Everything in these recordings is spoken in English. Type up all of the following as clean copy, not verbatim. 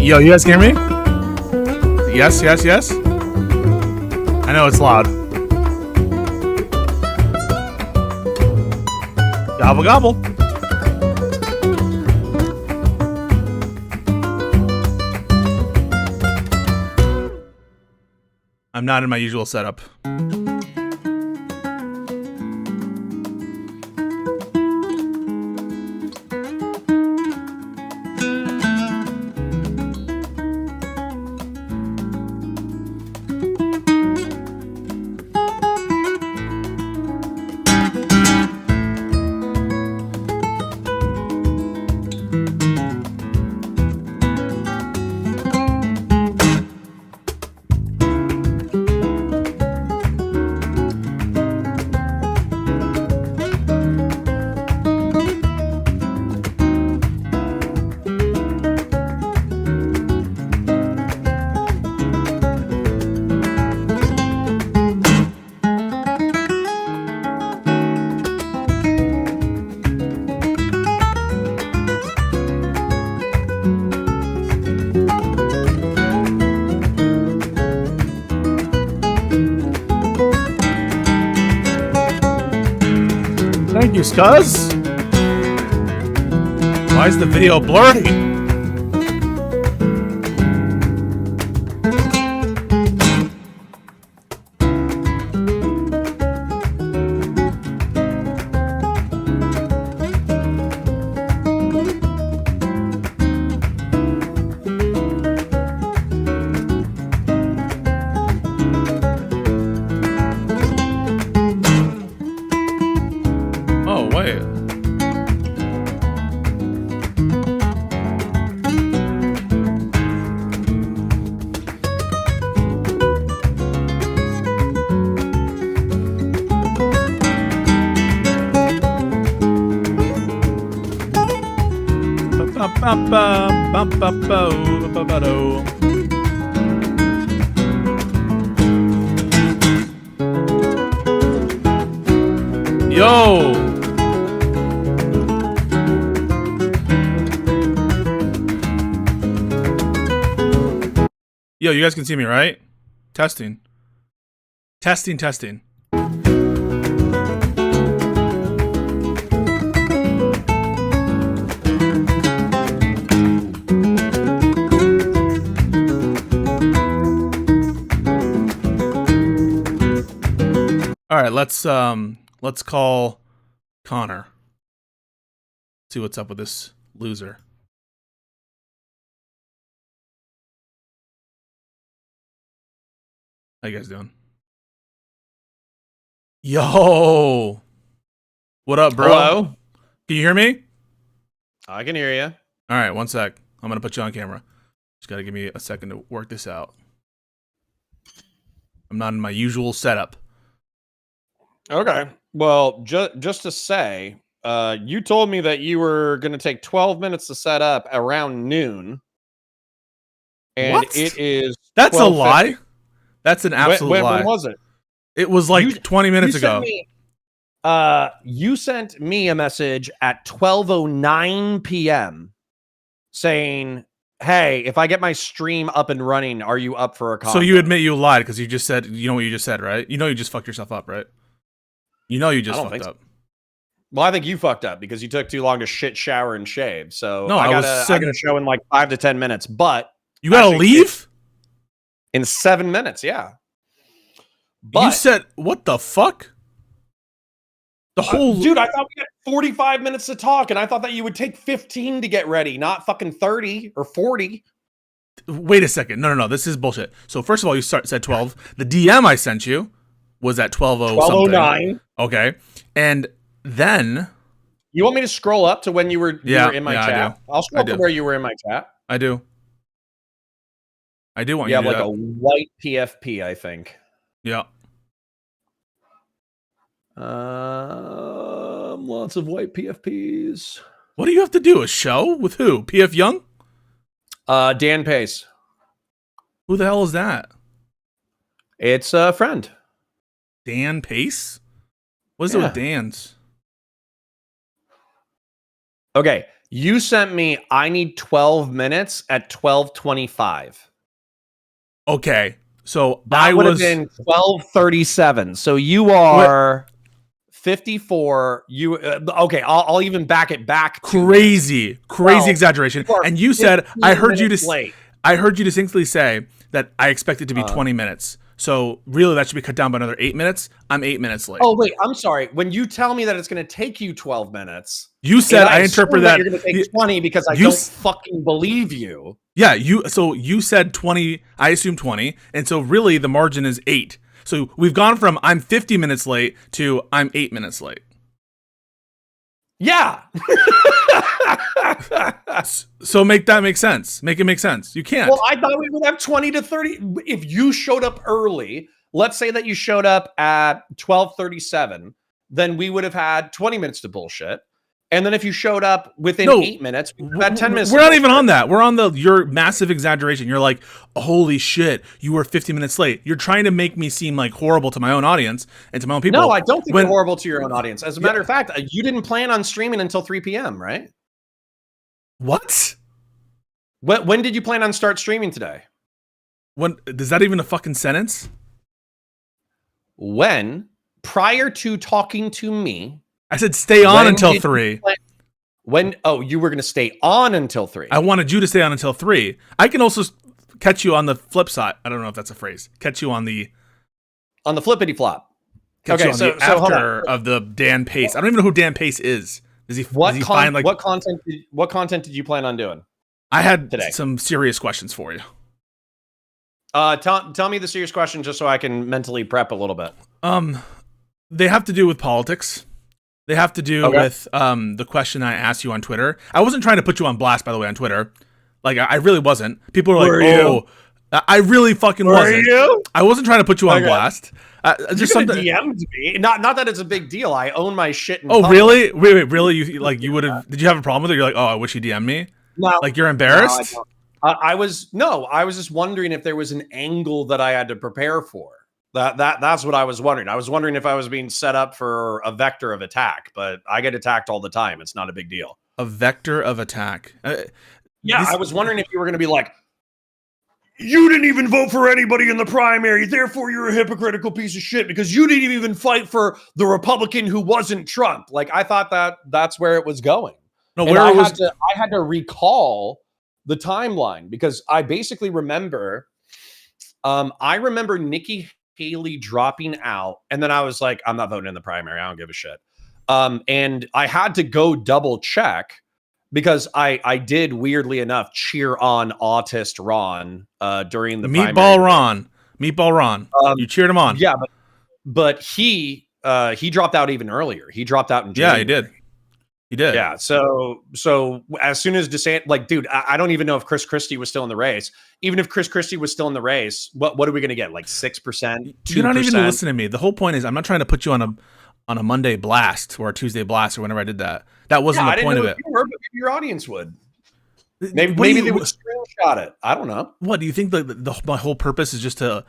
Yo, you guys can hear me? Yes, yes, yes. I know it's loud. Gobble, gobble. I'm not in my usual setup. Thank you, Scuzz. Why is the video blurry? Oh, wait. Yo! Yo, you guys can see me, right? Testing. Testing, testing. All right, let's call Conor. See what's up with this loser. How you guys doing? Yo! What up, bro? Hello? Can you hear me? I can hear you. All right, one sec. I'm going to put you on camera. Just got to give me a second to work this out. I'm not in my usual setup. Okay. Well, just to say, you told me that you were going to take 12 minutes to set up around noon. And What? it is That's a 12:50. lie. That's an absolute lie. When was it? It was like 20 minutes ago. You sent me a message at 12:09 p.m. saying, "Hey, if I get my stream up and running, are you up for a call?" So you admit you lied because you just said, you know what you just said, right? You know you just fucked yourself up, right? You know you just fucked up. Well, I think you fucked up because you took too long to shit, shower, and shave. So No, I got a show in like 5 to 10 minutes, but you gotta leave in 7 minutes. Yeah. But you said what the fuck? The whole dude, I thought we had 45 minutes to talk, and I thought that you would take 15 to get ready, not fucking 30 or 40. Wait a second. No. This is bullshit. So first of all, you said 12. The DM I sent you was at 12:09. Okay. And then you want me to scroll up to when you were in my chat? I'll scroll up to where you were in my chat. I do want you to have do like that. a white PFP, I think. Yeah. Lots of white PFPs. What do you have to do? A show with who? PF Young? Dan Pace. Who the hell is that? It's a friend. Dan Pace? What is it with Dan's? Okay, You sent me, I need 12 minutes at 12:25. Okay. So That would have been 12:37. So you are 54. You okay? I'll even back it back. Crazy exaggeration. And you said I heard you distinctly say that I expect it to be 20 minutes. So really, that should be cut down by another 8 minutes. I'm 8 minutes late. Oh wait, I'm sorry. When you tell me that it's going to take you 12 minutes, you said I interpret that you're going to take 20 because I don't fucking believe you. Yeah, you said 20. I assume 20, and so really the margin is 8. So we've gone from I'm 50 minutes late to I'm 8 minutes late. Yeah. So make that make sense. Make it make sense. You can't. Well, I thought we would have 20 to 30. If you showed up early, let's say that you showed up at 12:37, then we would have had 20 minutes to bullshit. And then if you showed up within 8 minutes, we had 10 minutes. We're not even on that. We're on your massive exaggeration. You're like, holy shit, you were 50 minutes late. You're trying to make me seem like horrible to my own audience and to my own people. No, I don't think you're horrible to your own audience. As a matter of fact, you didn't plan on streaming until 3 p.m., right? What? When did you plan on start streaming today? When is that even a fucking sentence? When, prior to talking to me, I said stay on until 3. You were going to stay on until 3. I wanted you to stay on until 3. I can also catch you on the flip side. I don't know if that's a phrase. Catch you on the flippity flop. Okay, so after of the Dan Pace. I don't even know who Dan Pace is. What content did you plan on doing? I had some serious questions for you. Tell me the serious question just so I can mentally prep a little bit. They have to do with politics. They have to do with the question I asked you on Twitter. I wasn't trying to put you on blast, by the way, on Twitter. Like, I really wasn't. People were like, "Oh, I really fucking wasn't." You? I wasn't trying to put you on blast. Just something DM'd me. Not that it's a big deal. I own my shit. Really? Wait, really? You would have? Did you have a problem with it? You're like, "Oh, I wish he DM'd me." No, like you're embarrassed. No, I was just wondering if there was an angle that I had to prepare for. That's what I was wondering. I was wondering if I was being set up for a vector of attack, but I get attacked all the time. It's not a big deal. A vector of attack. I was wondering if you were going to be like, you didn't even vote for anybody in the primary, therefore you're a hypocritical piece of shit because you didn't even fight for the Republican who wasn't Trump. Like, I thought that's where it was going. No, where I had to recall the timeline because I basically remember, I remember Nikki Haley dropping out, and then I was like, I'm not voting in the primary. I don't give a shit. And I had to go double check because I did, weirdly enough, cheer on Autist Ron during the Meatball Ron. You cheered him on. Yeah, but he dropped out even earlier. He dropped out in January. Yeah, he did. Yeah. So as soon as DeSantis, like, dude, I don't even know if Chris Christie was still in the race. Even if Chris Christie was still in the race, what are we going to get? Like 6%? 2%? You're not even listening to me. The whole point is I'm not trying to put you on a Monday blast or a Tuesday blast or whenever I did that. That wasn't the point of it. You were, but maybe your audience would. Maybe they would screenshot it. I don't know. What do you think? My whole purpose is just to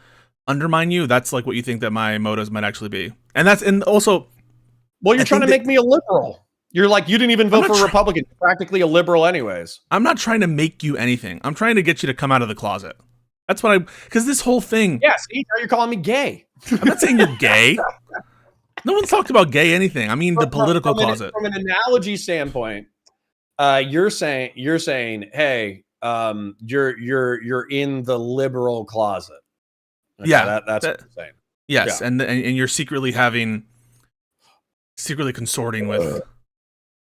undermine you. That's like what you think that my motives might actually be, and also. Well, you're trying to make me a liberal. You're like, you didn't even vote for a Republican. You're practically a liberal anyways. I'm not trying to make you anything. I'm trying to get you to come out of the closet. That's what because this whole thing. Yeah, see, now you're calling me gay. I'm not saying you're gay. No one's talked about gay anything. I mean, the political closet. From an analogy standpoint, you're saying, hey, you're in the liberal closet. Okay, yeah, that's what I'm saying. Yes, yeah. And you're secretly consorting with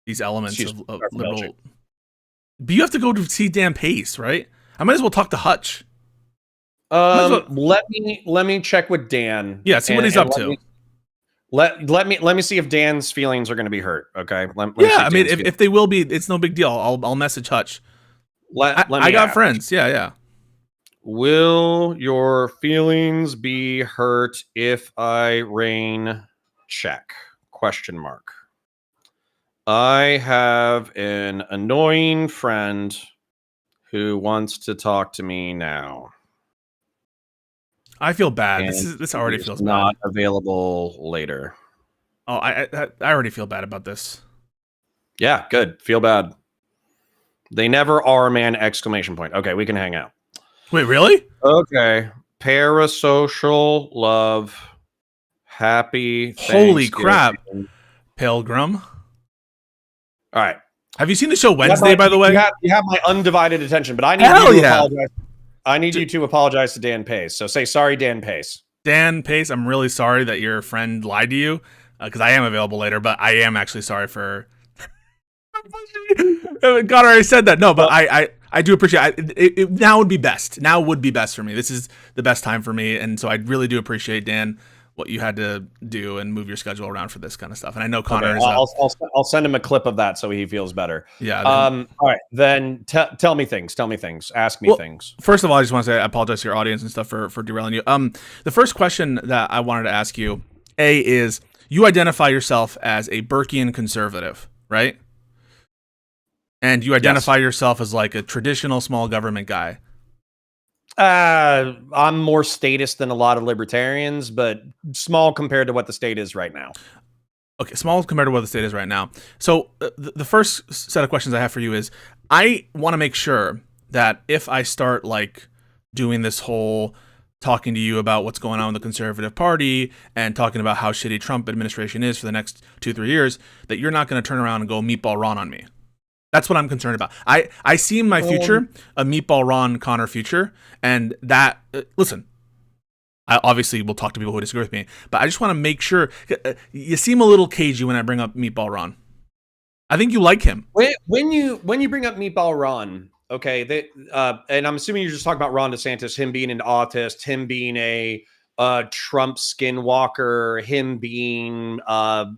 these elements of liberal. But you have to go to see Dan Pace, right? I might as well talk to Hutch. Let me check with Dan. Yeah, see what he's up to. Let me see if Dan's feelings are going to be hurt. Okay. I mean, if they will be, it's no big deal. I'll message Hutch. I got friends. Yeah. Will your feelings be hurt if I rain check? ? I have an annoying friend who wants to talk to me now. I feel bad. This already feels bad. Not available later. Oh, I already feel bad about this. Yeah, good. Feel bad. They never are, man! Exclamation point. Okay, we can hang out. Wait, really? Okay. Parasocial love. Happy Holy crap. Thanksgiving. Pilgrim. All right. Have you seen the show Wednesday, by the way? You have my undivided attention, but I need Hell you to yeah. apologize. I need you to apologize to Dan Pace. So say sorry, Dan Pace. Dan Pace, I'm really sorry that your friend lied to you, because I am available later, but I am actually sorry for... God already said that. No, but I do appreciate it. Now would be best. Now would be best for me. This is the best time for me, and so I really do appreciate, Dan, what you had to do and move your schedule around for this kind of stuff. And I know Conor is... I'll send him a clip of that so he feels better. Yeah. All right. Then tell me things. Tell me things. Ask me things. First of all, I just want to say I apologize to your audience and stuff for derailing you. The first question that I wanted to ask you, is you identify yourself as a Burkean conservative, right? And you identify yourself as like a traditional small government guy. I'm more statist than a lot of libertarians, but small compared to what the state is right now. Okay, small compared to what the state is right now. So the first set of questions I have for you is, I want to make sure that if I start like doing this whole talking to you about what's going on with the Conservative Party and talking about how shitty Trump administration is for the next 2-3 years, that you're not going to turn around and go Meatball Ron on me. That's what I'm concerned about. I see in my future a Meatball Ron Conor future, and that listen, I obviously will talk to people who disagree with me, but I just want to make sure. You seem a little cagey when I bring up Meatball Ron. I think you like him. When you bring up Meatball Ron, okay, and I'm assuming you're just talking about Ron DeSantis, him being an autist, him being a Trump skinwalker, him being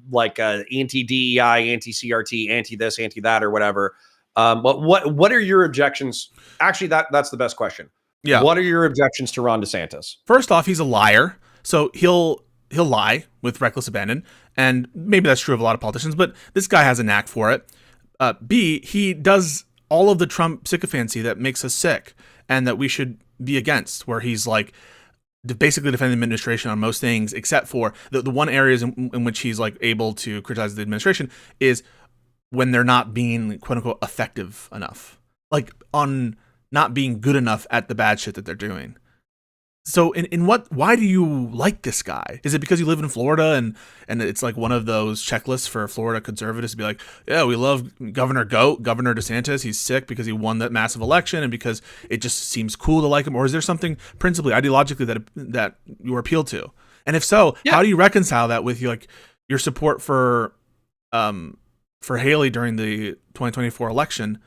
like a anti-DEI, anti-CRT, anti-this, anti-that, or whatever. But what are your objections? Actually, that's the best question. Yeah. What are your objections to Ron DeSantis? First off, he's a liar, so he'll lie with reckless abandon, and maybe that's true of a lot of politicians, but this guy has a knack for it. B, he does all of the Trump sycophancy that makes us sick and that we should be against, where he's like basically defending the administration on most things, except for the one areas in which he's like able to criticize the administration is when they're not being quote unquote effective enough, like on not being good enough at the bad shit that they're doing. So why do you like this guy? Is it because you live in Florida and it's like one of those checklists for Florida conservatives to be like, yeah, we love Governor DeSantis. He's sick because he won that massive election and because it just seems cool to like him? Or is there something principally ideologically that you appeal to? And if so, how do you reconcile that with your support for Haley during the 2024 election?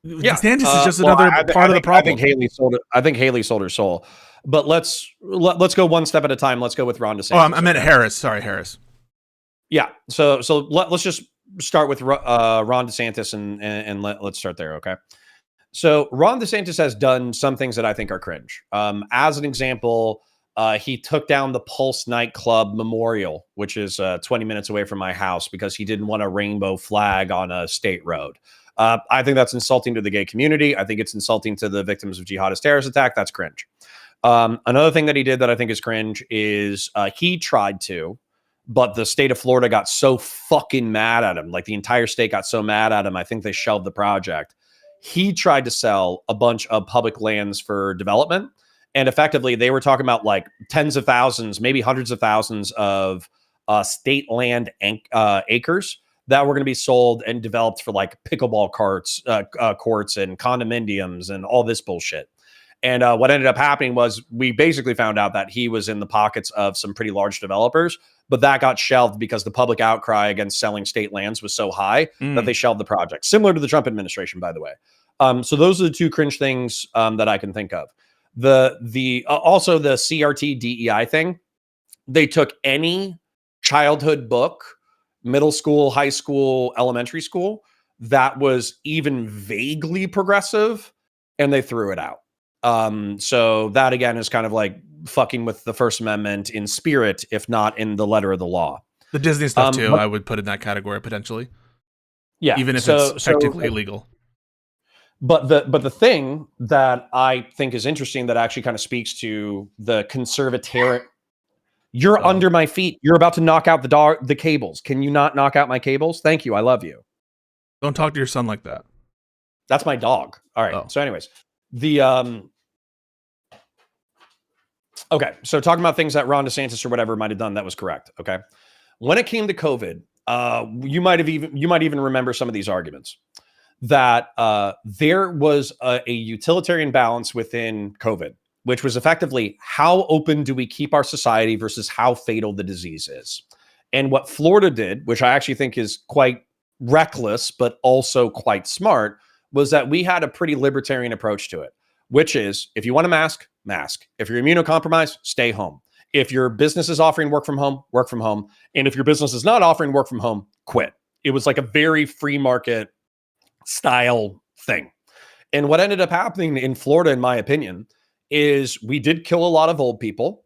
Yeah. DeSantis is just another part of the problem. I think Haley sold her soul. But let's go one step at a time. Let's go with Ron DeSantis. Oh, I meant Harris. Sorry, Harris. Yeah. So let's just start with Ron DeSantis and let's start there. Okay. So Ron DeSantis has done some things that I think are cringe. As an example, he took down the Pulse nightclub memorial, which is 20 minutes away from my house, because he didn't want a rainbow flag on a state road. I think that's insulting to the gay community. I think it's insulting to the victims of jihadist terrorist attack. That's cringe. Another thing that he did that I think is cringe is he tried to, but the state of Florida got so fucking mad at him. Like the entire state got so mad at him. I think they shelved the project. He tried to sell a bunch of public lands for development. And effectively they were talking about like tens of thousands, maybe hundreds of thousands of state land acres that were going to be sold and developed for like pickleball courts and condominiums and all this bullshit. And what ended up happening was we basically found out that he was in the pockets of some pretty large developers, but that got shelved because the public outcry against selling state lands was so high that they shelved the project. Similar to the Trump administration, by the way. So those are the two cringe things that I can think of. Also the CRT DEI thing. They took any childhood book, middle school, high school, elementary school that was even vaguely progressive, and they threw it out. So that again is kind of like fucking with the First Amendment in spirit, if not in the letter of the law. The Disney stuff too, I would put in that category potentially. Yeah, even if it's technically illegal. But the thing that I think is interesting that actually kind of speaks to the conservatarian. You're under my feet. You're about to knock out the cables. Can you not knock out my cables? Thank you. I love you. Don't talk to your son like that. That's my dog. All right. Oh. So anyways, okay. So talking about things that Ron DeSantis or whatever might have done, that was correct. Okay. When it came to COVID, you might even remember some of these arguments that there was a utilitarian balance within COVID, which was effectively how open do we keep our society versus how fatal the disease is. And what Florida did, which I actually think is quite reckless, but also quite smart, was that we had a pretty libertarian approach to it, which is if you want a mask, mask. If you're immunocompromised, stay home. If your business is offering work from home, work from home. And if your business is not offering work from home, quit. It was like a very free market style thing. And what ended up happening in Florida, in my opinion, is we did kill a lot of old people.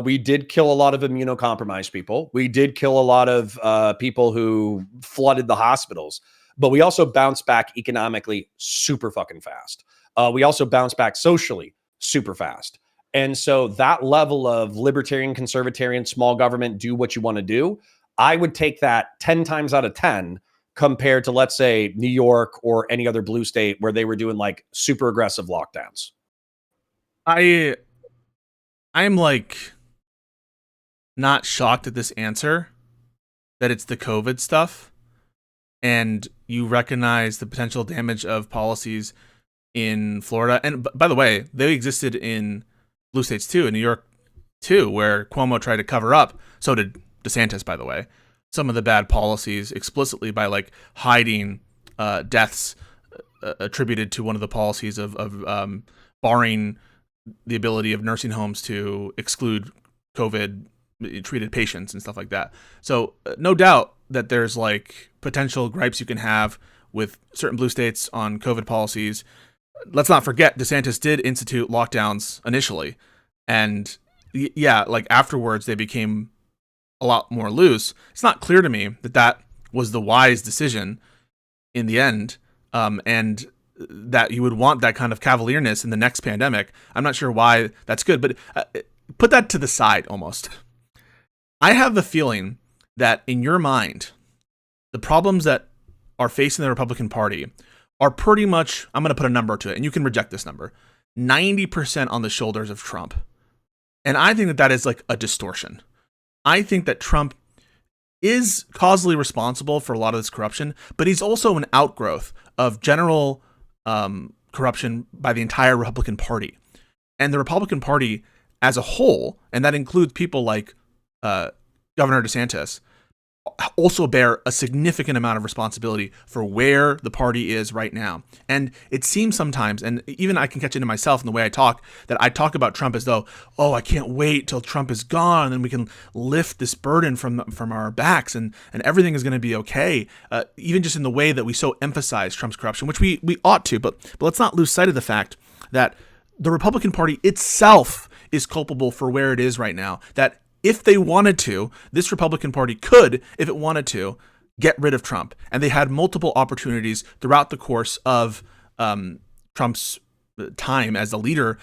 We did kill a lot of immunocompromised people. We did kill a lot of people who flooded the hospitals. But we also bounced back economically super fucking fast. We also bounced back socially super fast. And so that level of libertarian, conservatarian, small government, do what you want to do, I would take that 10 times out of 10 compared to, let's say, New York or any other blue state where they were doing like super aggressive lockdowns. I'm like not shocked at this answer that it's the COVID stuff and you recognize the potential damage of policies in Florida. And by the way, they existed in blue states too, in New York too, where Cuomo tried to cover up. So did DeSantis, by the way, some of the bad policies explicitly by like hiding deaths attributed to one of the policies of barring the ability of nursing homes to exclude COVID treated patients and stuff like that. So no doubt that there's like potential gripes you can have with certain blue states on COVID policies. Let's not forget DeSantis did institute lockdowns initially. And yeah, like afterwards they became a lot more loose. It's not clear to me that that was the wise decision in the end. And that you would want that kind of cavalierness in the next pandemic. I'm not sure why that's good, but put that to the side almost. I have the feeling that in your mind, the problems that are facing the Republican Party are pretty much, I'm going to put a number to it, and you can reject this number, 90% on the shoulders of Trump. And I think that that is like a distortion. I think that Trump is causally responsible for a lot of this corruption, but he's also an outgrowth of general corruption by the entire Republican Party. And the Republican Party as a whole, and that includes people like Governor DeSantis, also bear a significant amount of responsibility for where the party is right now. And it seems sometimes, and even I can catch it in myself in the way I talk, that I talk about Trump as though, oh, I can't wait till Trump is gone, and then we can lift this burden from our backs, and everything is going to be okay. Even just in the way that we so emphasize Trump's corruption, which we ought to, but let's not lose sight of the fact that the Republican Party itself is culpable for where it is right now. That if they wanted to, this Republican Party could, if it wanted to, get rid of Trump. And they had multiple opportunities throughout the course of Trump's time as the leader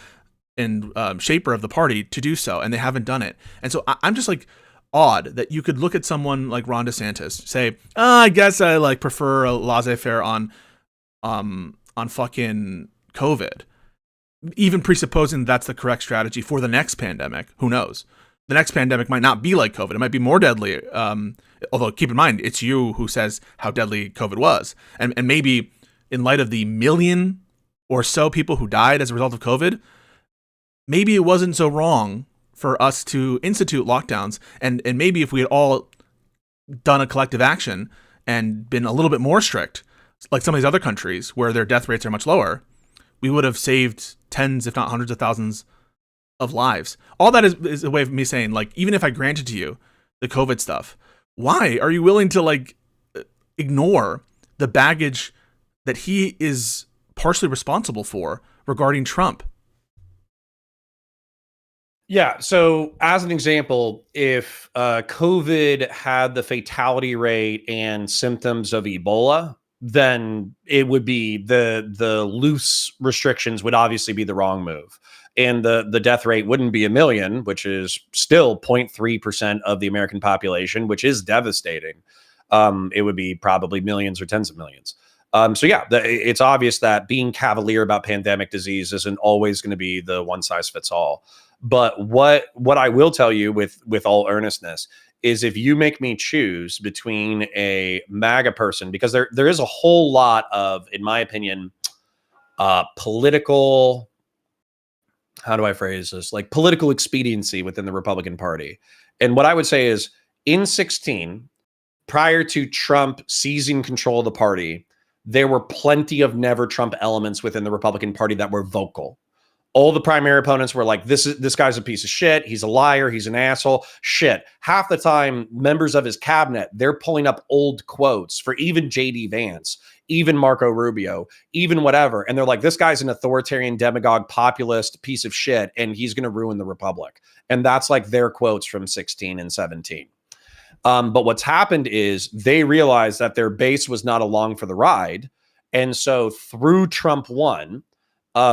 and shaper of the party to do so. And they haven't done it. And so I'm just like odd that you could look at someone like Ron DeSantis, say, I guess I like prefer a laissez-faire on fucking COVID. Even presupposing that's the correct strategy for the next pandemic. Who knows? The next pandemic might not be like COVID. It might be more deadly. Although keep in mind, it's you who says how deadly COVID was. And maybe in light of the 1 million or so people who died as a result of COVID, maybe it wasn't so wrong for us to institute lockdowns. And maybe if we had all done a collective action and been a little bit more strict, like some of these other countries where their death rates are much lower, we would have saved tens, if not hundreds of thousands of lives. All that is a way of me saying, like, even if I granted to you the COVID stuff, why are you willing to like ignore the baggage that he is partially responsible for regarding Trump? Yeah. So as an example, if COVID had the fatality rate and symptoms of Ebola, then it would be the loose restrictions would obviously be the wrong move. And the death rate wouldn't be 1 million, which is still 0.3% of the American population, which is devastating. It would be probably millions or tens of millions. So yeah, it's obvious that being cavalier about pandemic disease isn't always going to be the one size fits all. But what I will tell you with all earnestness is, if you make me choose between a MAGA person, because there is a whole lot of, in my opinion, political, how do I phrase this? Like political expediency within the Republican Party. And what I would say is, in 16, prior to Trump seizing control of the party, there were plenty of never Trump elements within the Republican Party that were vocal. All the primary opponents were like, this guy's a piece of shit. He's a liar. He's an asshole. Shit. Half the time, members of his cabinet, they're pulling up old quotes for even JD Vance, even Marco Rubio, even whatever. And they're like, this guy's an authoritarian, demagogue, populist piece of shit, and he's going to ruin the republic. And that's like their quotes from 16 and 17. But what's happened is they realized that their base was not along for the ride. And so through Trump 1,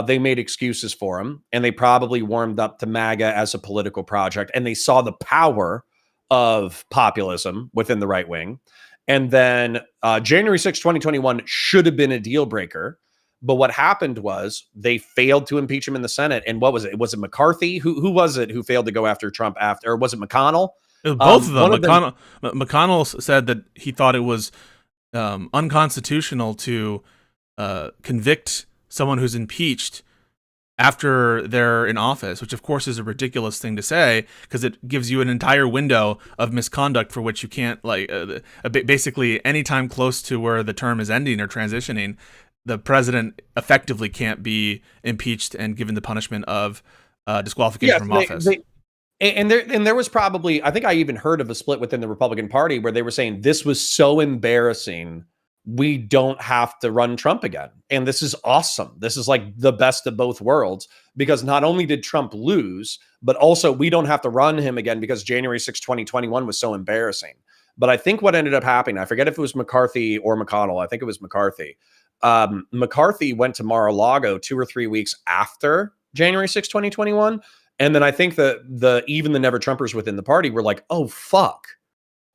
they made excuses for him, and they probably warmed up to MAGA as a political project, and they saw the power of populism within the right wing. And then January 6, 2021 should have been a deal breaker. But what happened was they failed to impeach him in the Senate. And what was it? Was it McCarthy? Who was it who failed to go after Trump after? Or was it McConnell? It was both of them. McConnell said that he thought it was unconstitutional to convict someone who's impeached after they're in office, which of course is a ridiculous thing to say, because it gives you an entire window of misconduct for which you can't, basically anytime close to where the term is ending or transitioning, the president effectively can't be impeached and given the punishment of disqualification from office. And there was probably, I think I even heard of a split within the Republican Party where they were saying this was so embarrassing, we don't have to run Trump again. And this is awesome. This is like the best of both worlds, because not only did Trump lose, but also we don't have to run him again because January 6, 2021 was so embarrassing. But I think what ended up happening, I forget if it was McCarthy or McConnell. I think it was McCarthy. McCarthy went to Mar-a-Lago 2 or 3 weeks after January 6, 2021. And then I think that even the Never Trumpers within the party were like, oh, fuck.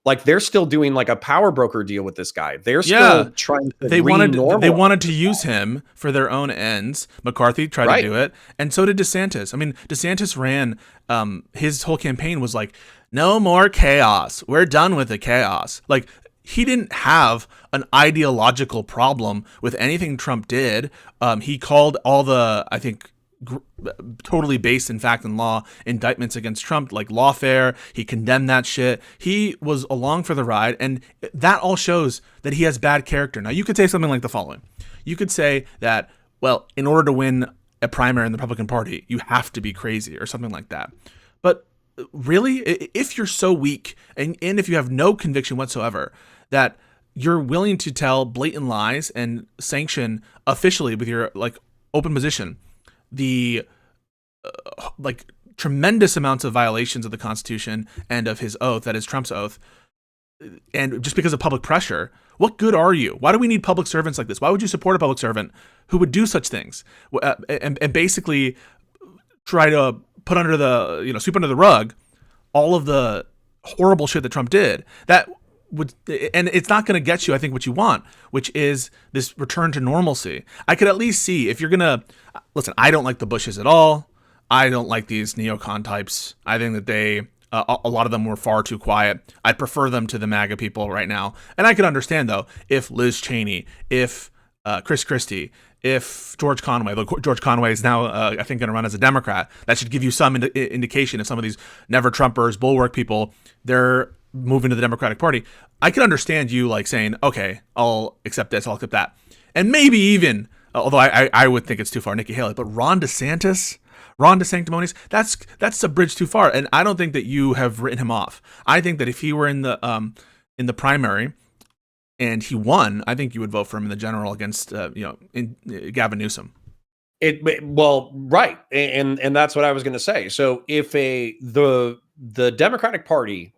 Like, they're still doing like a power broker deal with this guy. They're still trying to they wanted to use him for their own ends. McCarthy tried to do it, and so did DeSantis. I mean, DeSantis ran his whole campaign was like, no more chaos. We're done with the chaos. Like, he didn't have an ideological problem with anything Trump did. He called all the, I think, totally based in fact and law indictments against Trump like lawfare. He condemned that shit. He was along for the ride, and that all shows that he has bad character. Now, you could say something like the following. You could say that, well, in order to win a primary in the Republican Party, you have to be crazy or something like that. But really, if you're so weak and if you have no conviction whatsoever that you're willing to tell blatant lies and sanction officially with your like open position the tremendous amounts of violations of the Constitution and of his oath, that is Trump's oath, and just because of public pressure, what good are you? Why do we need public servants like this? Why would you support a public servant who would do such things and basically try to put under the, sweep under the rug all of the horrible shit that Trump did? That would, and it's not going to get you, I think, what you want, which is this return to normalcy. I could at least see, if you're going to listen, I don't like the Bushes at all. I don't like these neocon types. I think that they, a lot of them were far too quiet. I'd prefer them to the MAGA people right now. And I could understand, though, if Liz Cheney, if Chris Christie, if George Conway, look, George Conway is now, I think, going to run as a Democrat. That should give you some indication if some of these never Trumpers, bulwark people, they're moving to the Democratic Party. I could understand you like saying, okay, I'll accept this, I'll accept that. And maybe even, although I would think it's too far, Nikki Haley, but Ron DeSantis, Ron DeSanctimonious, that's a bridge too far. And I don't think that you have written him off. I think that if he were in the primary and he won, I think you would vote for him in the general against, Gavin Newsom. Right. And that's what I was going to say. So if the Democratic Party,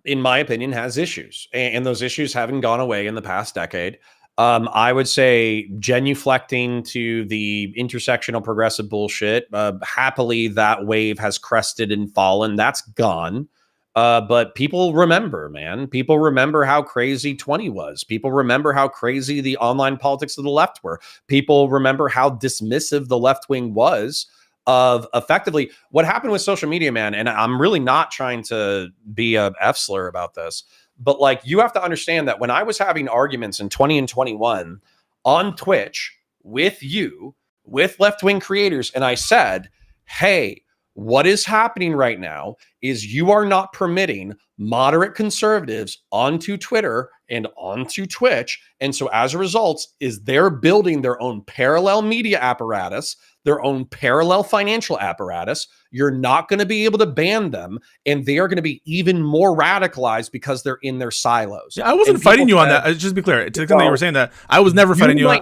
in my opinion, has issues, and those issues haven't gone away in the past decade. I would say genuflecting to the intersectional progressive bullshit. Happily, that wave has crested and fallen. That's gone. But people remember, man. People remember how crazy 20 was. People remember how crazy the online politics of the left were. People remember how dismissive the left wing was of effectively what happened with social media, man. And I'm really not trying to be a F slur about this, but like you have to understand that when I was having arguments in 20 and 21 on Twitch with you, with left wing creators, and I said, hey, what is happening right now is you are not permitting moderate conservatives onto Twitter and onto Twitch. And so as a result, is they're building their own parallel media apparatus, their own parallel financial apparatus. You're not going to be able to ban them. And they are going to be even more radicalized because they're in their silos. Yeah, I wasn't fighting you on that. Just to be clear, to the extent that you were saying that, I was never fighting you on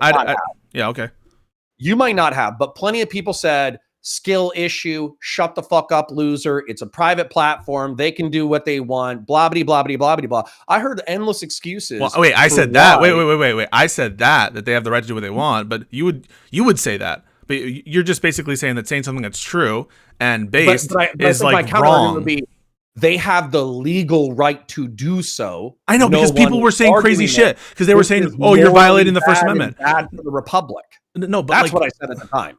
yeah, okay. You might not have, but plenty of people said, skill issue, shut the fuck up, loser. It's a private platform. They can do what they want, blah, blah, blah, blah, blah, blah. I heard endless excuses. Well, wait, I said that. Wait. I said that they have the right to do what they want, but you would say that. But you're just basically saying something that's true and based but is like wrong. Would be, they have the legal right to do so. I know, because people were saying crazy shit because they were saying, "Oh, you're violating the First Amendment." Bad for the Republic. No, but that's what I said at the time.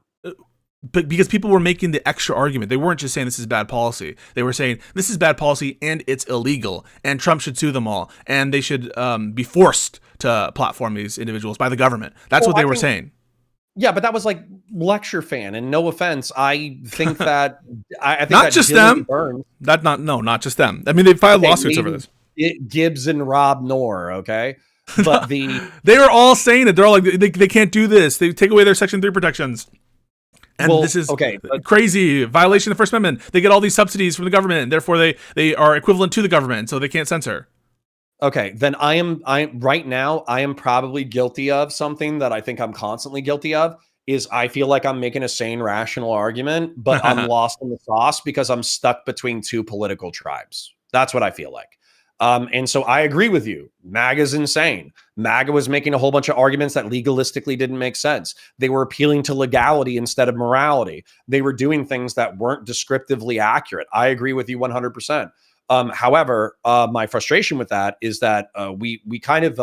But because people were making the extra argument, they weren't just saying this is bad policy. They were saying this is bad policy and it's illegal, and Trump should sue them all, and they should be forced to platform these individuals by the government. That's what they were saying. Yeah, but that was like lecture fan, and no offense, I think that I think not that just them. Not just them. I mean, they filed lawsuits over this. Gibbs and Rob Noor, okay, but they are all saying it. They're all like they can't do this. They take away their Section 3 protections. And this is crazy violation of the First Amendment. They get all these subsidies from the government, and therefore they are equivalent to the government, so they can't censor. Okay, then I am right now, I am probably guilty of something that I think I'm constantly guilty of, is I feel like I'm making a sane, rational argument, but I'm lost in the sauce because I'm stuck between two political tribes. That's what I feel like. And so I agree with you. MAGA's insane. MAGA was making a whole bunch of arguments that legalistically didn't make sense. They were appealing to legality instead of morality. They were doing things that weren't descriptively accurate. I agree with you 100%. However, my frustration with that is that we kind of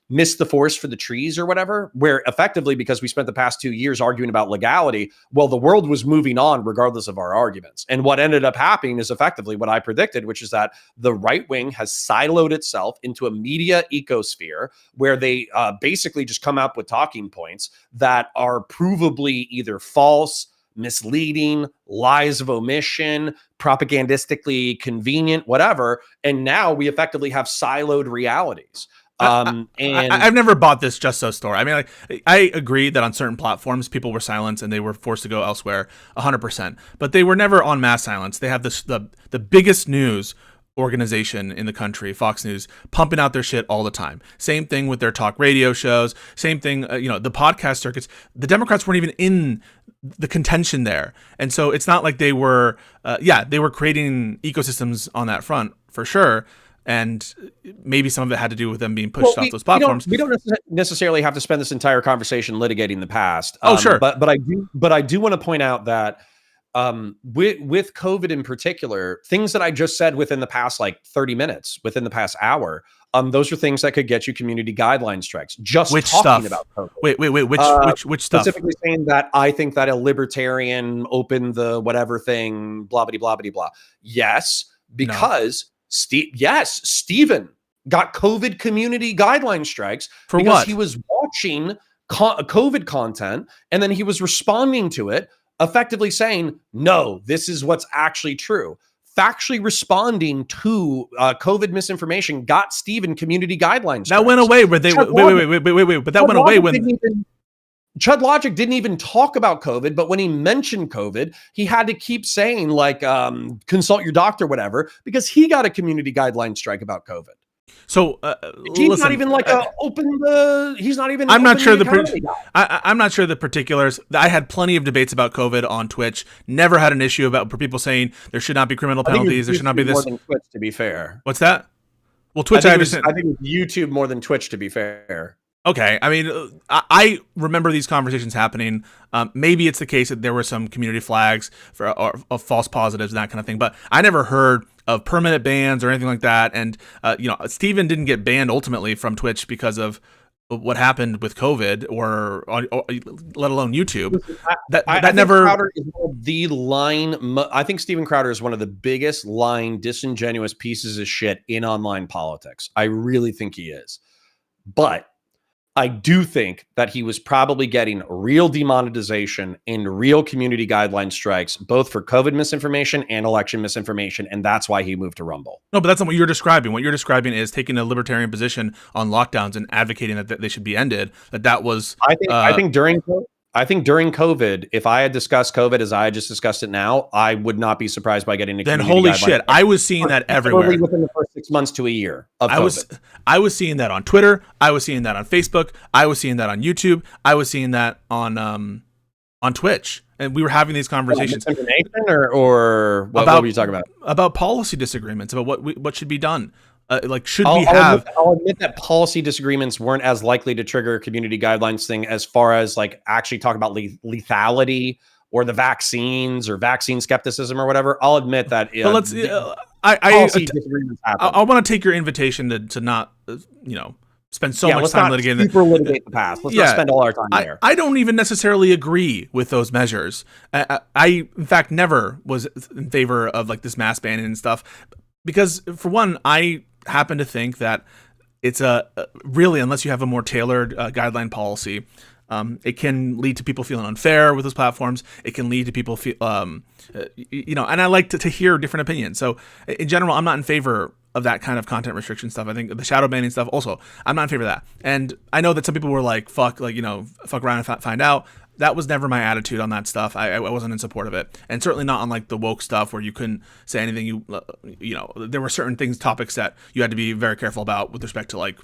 missed the forest for the trees or whatever, where effectively, because we spent the past 2 years arguing about legality, well, the world was moving on regardless of our arguments. And what ended up happening is effectively what I predicted, which is that the right wing has siloed itself into a media ecosphere where they basically just come up with talking points that are provably either false, misleading, lies of omission, propagandistically convenient, whatever. And now we effectively have siloed realities. And I've never bought this Just So story. I mean, like, I agree that on certain platforms, people were silenced and they were forced to go elsewhere 100%, but they were never on mass silence. They have the biggest news organization in the country, Fox News, pumping out their shit all the time. Same thing with their talk radio shows. Same thing, the podcast circuits. The Democrats weren't even in the contention there. And so it's not like they were, they were creating ecosystems on that front for sure. And maybe some of it had to do with them being pushed off those platforms. We don't necessarily have to spend this entire conversation litigating the past. Sure. But I do want to point out that with COVID in particular, things that I just said within the past 30 minutes, within the past hour, those are things that could get you community guideline strikes. Just which talking stuff? About COVID. Wait, which stuff? Specifically saying that I think that a libertarian opened the whatever thing, blah blah blah blah blah. Yes, because. Steven got COVID community guideline strikes for because what? He was watching COVID content and then he was responding to it, effectively saying, no, this is what's actually true. Factually responding to COVID misinformation got Steven community guidelines. That went away. Wait. But that went away when Chud Logic didn't even talk about COVID, but when he mentioned COVID, he had to keep saying consult your doctor, whatever, because he got a community guideline strike about COVID. So he's not even he's not even. I'm not sure I'm not sure the particulars. I had plenty of debates about COVID on Twitch. Never had an issue for people saying there should not be criminal penalties. There should not be this. More than Twitch, to be fair. What's that? Well, Twitch, I understand. I think it's YouTube more than Twitch, to be fair. Okay, I mean, I remember these conversations happening. Maybe it's the case that there were some community flags or false positives and that kind of thing, but I never heard of permanent bans or anything like that. And Steven didn't get banned ultimately from Twitch because of what happened with COVID or let alone YouTube. I think never. Crowder is one of the line. I think Steven Crowder is one of the biggest lying, disingenuous pieces of shit in online politics. I really think he is, but I do think that he was probably getting real demonetization and real community guideline strikes, both for COVID misinformation and election misinformation. And that's why he moved to Rumble. No, but that's not what you're describing. What you're describing is taking a libertarian position on lockdowns and advocating that they should be ended. That was. I think during COVID, if I had discussed COVID as I just discussed it now, I would not be surprised by getting a then holy shit, I was seeing that everywhere within the first 6 months to a year of COVID. I was seeing that on Twitter. I was seeing that on Facebook. I was seeing that on YouTube. I was seeing that on Twitch, and we were having these conversations. Misinformation or what were you talking about? About policy disagreements about what should be done. I'll admit that policy disagreements weren't as likely to trigger a community guidelines thing as far as like actually talk about lethality or the vaccines or vaccine skepticism or whatever. I'll admit that. But let's. Policy disagreements happen. I want to take your invitation to not spend so much time litigating. Litigate the past. Let's not spend all our time there. I don't even necessarily agree with those measures. I in fact never was in favor of like this mass banning and stuff because for one, I happen to think that it's really, unless you have a more tailored guideline policy, it can lead to people feeling unfair with those platforms. It can lead to people feel, and I like to hear different opinions. So in general, I'm not in favor of that kind of content restriction stuff. I think the shadow banning stuff also, I'm not in favor of that. And I know that some people were like, fuck around and find out. That was never my attitude on that stuff. I wasn't in support of it, and certainly not on like the woke stuff where you couldn't say anything. There were certain topics that you had to be very careful about with respect to like,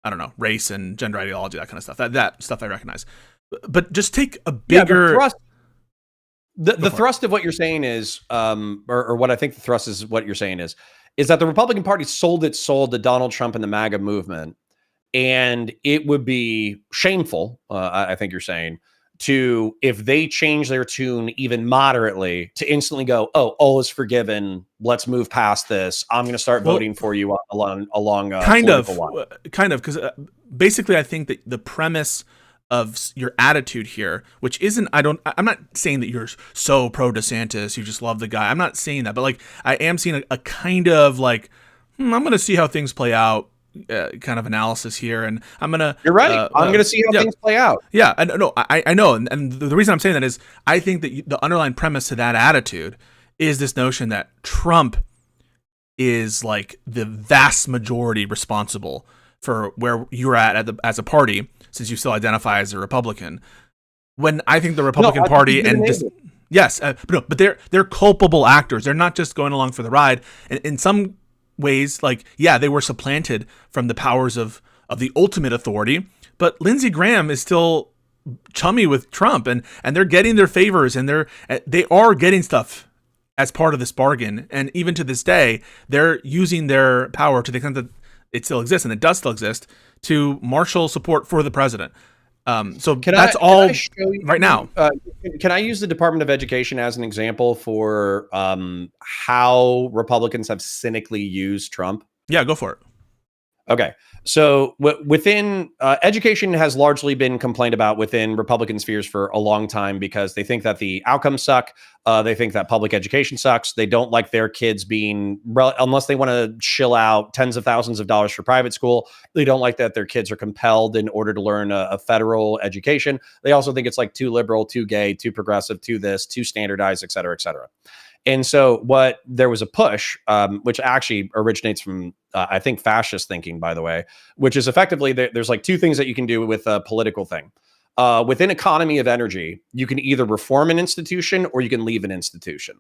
I don't know, race and gender ideology, that kind of stuff. That stuff I recognize, but just take a bigger. The thrust of what you're saying is, or what I think the thrust is what you're saying is that the Republican Party sold its soul to Donald Trump and the MAGA movement, and it would be shameful. I think you're saying. If they change their tune even moderately to instantly go, oh, all is forgiven. Let's move past this. I'm going to start voting for you along kind of, because basically I think that the premise of your attitude here, which isn't, I'm not saying that you're so pro DeSantis, you just love the guy. I'm not saying that, but like I am seeing a kind of like, I'm going to see how things play out. Kind of analysis here, and I'm gonna. You're right. I'm gonna see how things play out. Yeah, I know. I know, and the reason I'm saying that is I think that the underlying premise to that attitude is this notion that Trump is like the vast majority responsible for where you're at as a party, since you still identify as a Republican. When I think the Republican Party but they're culpable actors. They're not just going along for the ride. And in some ways, like, yeah, they were supplanted from the powers of the ultimate authority, but Lindsey Graham is still chummy with Trump, and they're getting their favors, and they are getting stuff as part of this bargain. And even to this day, they're using their power to the extent that it still exists, and it does still exist, to marshal support for the president. So that's all right now. Can I use the Department of Education as an example for how Republicans have cynically used Trump? Yeah, go for it. Okay. So within education has largely been complained about within Republican spheres for a long time because they think that the outcomes suck. They think that public education sucks. They don't like their kids being, unless they want to shill out tens of thousands of dollars for private school. They don't like that their kids are compelled in order to learn a federal education. They also think it's like too liberal, too gay, too progressive, too this, too standardized, et cetera, et cetera. And so there was a push, which actually originates from, I think, fascist thinking, by the way, which is effectively there's like two things that you can do with a political thing. Within economy of energy, you can either reform an institution or you can leave an institution.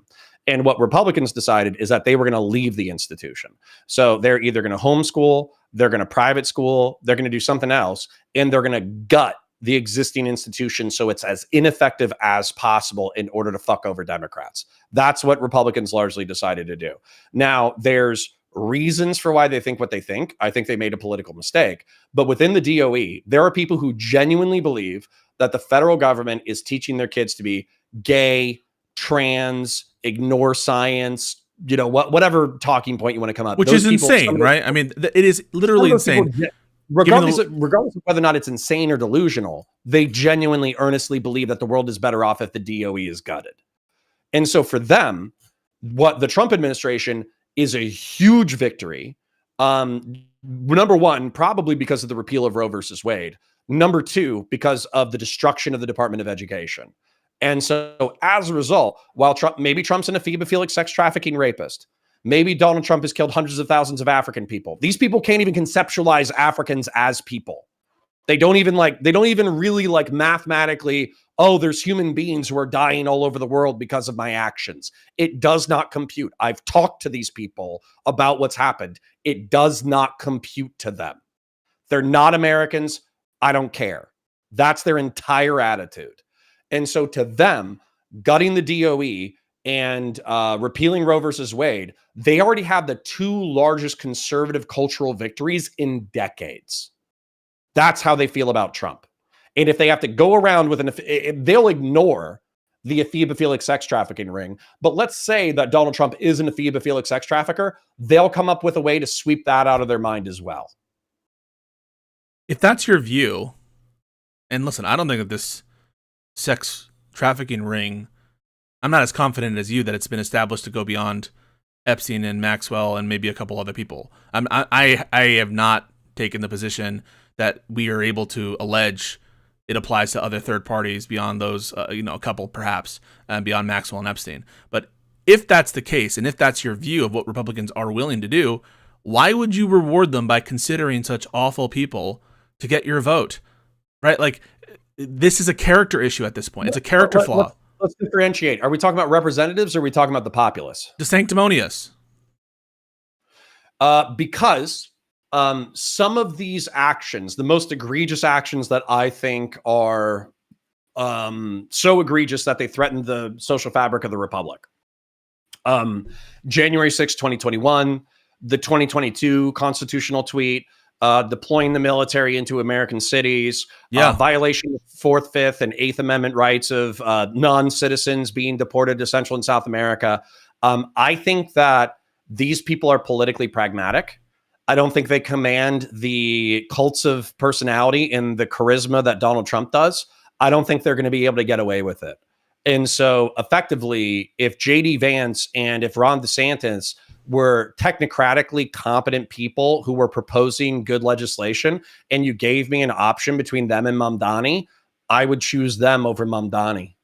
And what Republicans decided is that they were going to leave the institution. So they're either going to homeschool, they're going to private school, they're going to do something else, and they're going to gut the existing institution so it's as ineffective as possible in order to fuck over Democrats. That's what Republicans largely decided to do. Now, there's reasons for why they think what they think. I think they made a political mistake. But within the DOE, there are people who genuinely believe that the federal government is teaching their kids to be gay, trans, ignore science, whatever talking point you want to come up. Which is insane, right? I mean, it is literally insane. Regardless of whether or not it's insane or delusional, they genuinely, earnestly believe that the world is better off if the DOE is gutted. And so for them, what the Trump administration is a huge victory. Number one, probably because of the repeal of Roe versus Wade. Number two, because of the destruction of the Department of Education. And so as a result, while maybe Trump's an ephebophilic sex trafficking rapist, maybe Donald Trump has killed hundreds of thousands of African people. These people can't even conceptualize Africans as people. They don't even really mathematically, there's human beings who are dying all over the world because of my actions. It does not compute. I've talked to these people about what's happened. It does not compute to them. They're not Americans. I don't care. That's their entire attitude. And so to them, gutting the DOE and repealing Roe versus Wade, they already have the two largest conservative cultural victories in decades. That's how they feel about Trump. And if they have to go around with they'll ignore the ephebophilic sex trafficking ring. But let's say that Donald Trump is an ephebophilic sex trafficker, they'll come up with a way to sweep that out of their mind as well. If that's your view, and listen, I don't think that this sex trafficking ring, I'm not as confident as you that it's been established to go beyond Epstein and Maxwell and maybe a couple other people. I have not taken the position that we are able to allege it applies to other third parties beyond those, a couple perhaps, beyond Maxwell and Epstein. But if that's the case, and if that's your view of what Republicans are willing to do, why would you reward them by considering such awful people to get your vote? Right? Like, this is a character issue at this point. It's a character flaw. Let's differentiate. Are we talking about representatives or are we talking about the populace? The sanctimonious. Because some of these actions, the most egregious actions that I think are so egregious that they threaten the social fabric of the republic. January 6, 2021, the 2022 constitutional tweet, deploying the military into American cities, violation of 4th, 5th, and 8th Amendment rights of non-citizens being deported to Central and South America. I think that these people are politically pragmatic. I don't think they command the cults of personality and the charisma that Donald Trump does. I don't think they're going to be able to get away with it. And so effectively, if J.D. Vance and if Ron DeSantis were technocratically competent people who were proposing good legislation, and you gave me an option between them and Mamdani, I would choose them over Mamdani.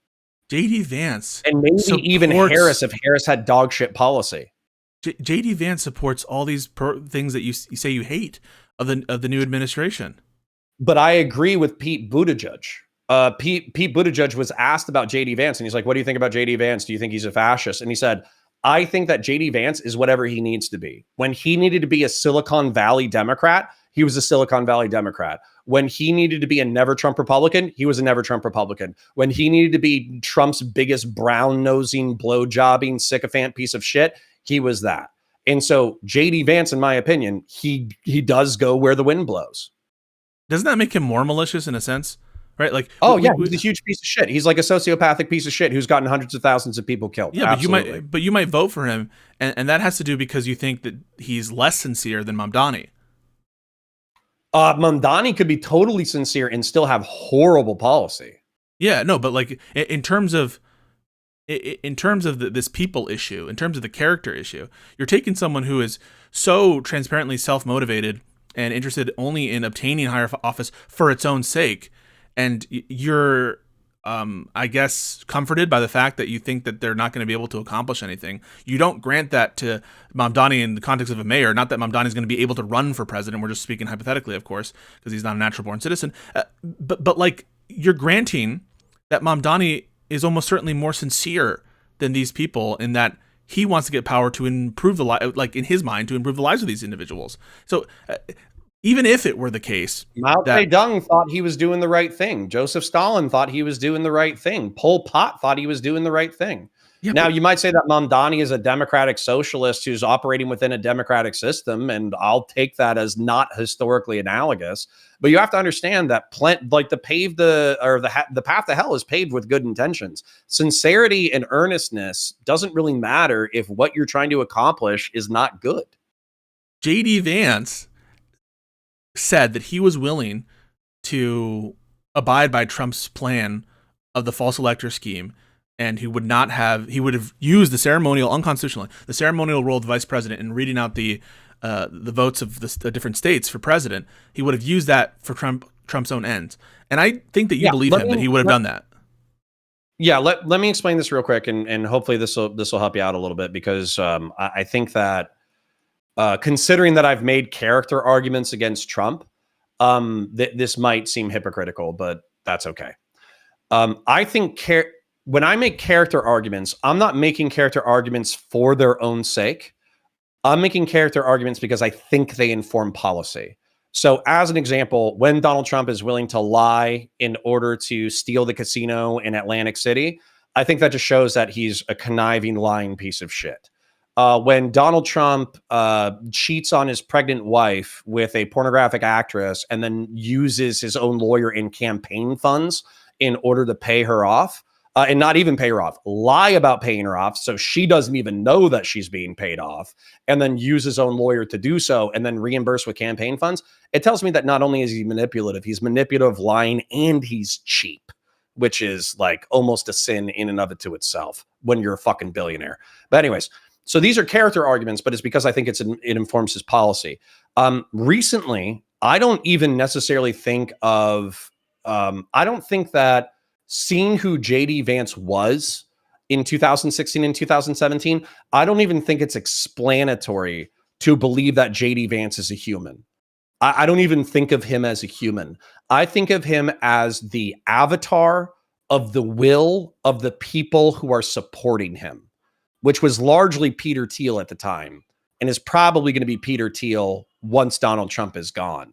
J.D. Vance. And maybe even Harris, if Harris had dog shit policy. J.D. Vance supports all these things that you say you hate of the new administration. But I agree with Pete Buttigieg. Pete Buttigieg was asked about J.D. Vance, and he's like, what do you think about J.D. Vance? Do you think he's a fascist? And he said, I think that J.D. Vance is whatever he needs to be. When he needed to be a Silicon Valley Democrat, he was a Silicon Valley Democrat. When he needed to be a never Trump Republican, he was a never Trump Republican. When he needed to be Trump's biggest brown-nosing, blow-jobbing, sycophant piece of shit, he was that. And so J.D. Vance, in my opinion, he does go where the wind blows. Doesn't that make him more malicious in a sense? Right? Like, he's a huge piece of shit. He's like a sociopathic piece of shit who's gotten hundreds of thousands of people killed. Yeah, but you might vote for him, and that has to do because you think that he's less sincere than Mamdani. Mamdani could be totally sincere and still have horrible policy. Yeah, no, but like in terms of this people issue, in terms of the character issue, you're taking someone who is so transparently self-motivated and interested only in obtaining higher office for its own sake. And you're, I guess, comforted by the fact that you think that they're not going to be able to accomplish anything. You don't grant that to Mamdani in the context of a mayor. Not that Mamdani is going to be able to run for president. We're just speaking hypothetically, of course, because he's not a natural-born citizen. But like, you're granting that Mamdani is almost certainly more sincere than these people in that he wants to get power to improve the life, like in his mind, to improve the lives of these individuals. So even if it were the case, Mao Zedong thought he was doing the right thing. Joseph Stalin thought he was doing the right thing. Pol Pot thought he was doing the right thing. Yeah, now, you might say that Mamdani is a democratic socialist who's operating within a democratic system, and I'll take that as not historically analogous. But you have to understand that the path to hell is paved with good intentions. Sincerity and earnestness doesn't really matter if what you're trying to accomplish is not good. J.D. Vance said that he was willing to abide by Trump's plan of the false elector scheme, and he would have used the ceremonial, unconstitutionally, the ceremonial role of the vice president in reading out the votes of the different states for president. He would have used that for Trump's own ends. And I think that you believe him, that he would have done that. Yeah, let me explain this real quick, and hopefully this will help you out a little bit, because I think that considering that I've made character arguments against Trump, this might seem hypocritical, but that's okay. I think when I make character arguments, I'm not making character arguments for their own sake. I'm making character arguments because I think they inform policy. So as an example, when Donald Trump is willing to lie in order to steal the casino in Atlantic City, I think that just shows that he's a conniving, lying piece of shit. When Donald Trump cheats on his pregnant wife with a pornographic actress and then uses his own lawyer in campaign funds in order to pay her off, and not even pay her off, lie about paying her off so she doesn't even know that she's being paid off, and then use his own lawyer to do so, and then reimburse with campaign funds, it tells me that not only is he manipulative, he's manipulative, lying, and he's cheap, which is like almost a sin in and of it to itself when you're a fucking billionaire. But anyways, so these are character arguments, but it's because I think it informs his policy. Recently, I don't even necessarily think of, I don't think that seeing who J.D. Vance was in 2016 and 2017, I don't even think it's explanatory to believe that J.D. Vance is a human. I don't even think of him as a human. I think of him as the avatar of the will of the people who are supporting him, which was largely Peter Thiel at the time, and is probably going to be Peter Thiel once Donald Trump is gone.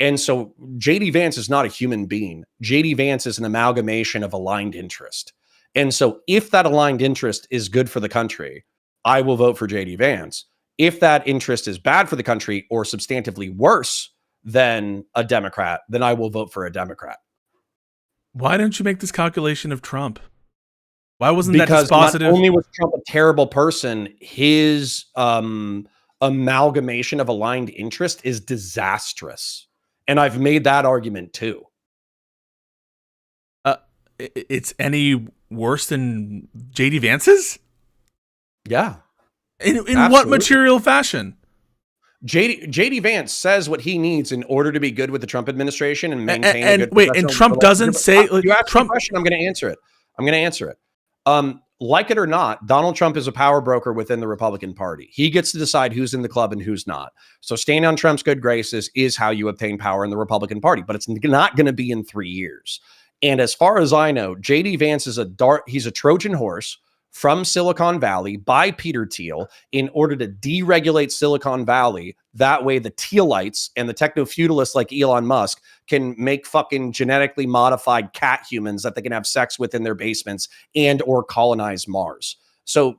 And so J.D. Vance is not a human being. J.D. Vance is an amalgamation of aligned interest. And so if that aligned interest is good for the country, I will vote for J.D. Vance. If that interest is bad for the country or substantively worse than a Democrat, then I will vote for a Democrat. Why didn't you make this calculation of Trump? Why wasn't that dispositive? Because not only was Trump a terrible person, his amalgamation of aligned interest is disastrous. And I've made that argument too. It's any worse than J.D. Vance's? Yeah. In what material fashion? J.D. Vance says what he needs in order to be good with the Trump administration and maintain a good wait, and Trump doesn't say... You asked Trump, me a question, I'm going to answer it. Like it or not, Donald Trump is a power broker within the Republican Party. He gets to decide who's in the club and who's not. So staying on Trump's good graces is how you obtain power in the Republican Party, but it's not going to be in 3 years. And as far as I know, J.D. Vance is he's a Trojan horse from Silicon Valley by Peter Thiel in order to deregulate Silicon Valley. That way the Thielites and the techno-feudalists like Elon Musk can make fucking genetically modified cat humans that they can have sex with in their basements and or colonize Mars. So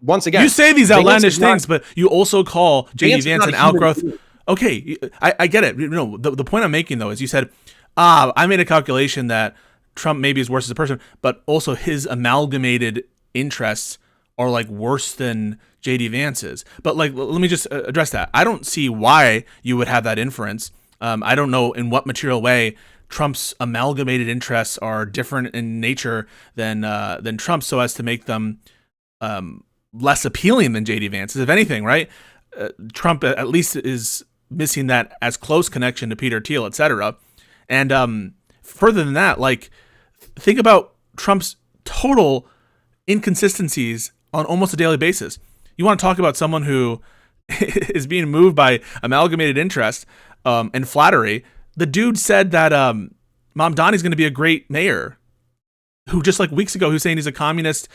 once again, you say these outlandish things, but you also call J.D. Vance an outgrowth. Okay, I get it. The point I'm making though is you said, I made a calculation that Trump maybe is worse as a person, but also his amalgamated interests are like worse than J.D. Vance's. But like, let me just address that. I don't see why you would have that inference. I don't know in what material way Trump's amalgamated interests are different in nature than Trump's, so as to make them less appealing than J.D. Vance's. If anything, right? Trump at least is missing that as close connection to Peter Thiel, etc. And further than that, like, think about Trump's total inconsistencies on almost a daily basis. You want to talk about someone who is being moved by amalgamated interest and flattery. The dude said that Mamdani's going to be a great mayor, who just like weeks ago, who's saying he's a communist,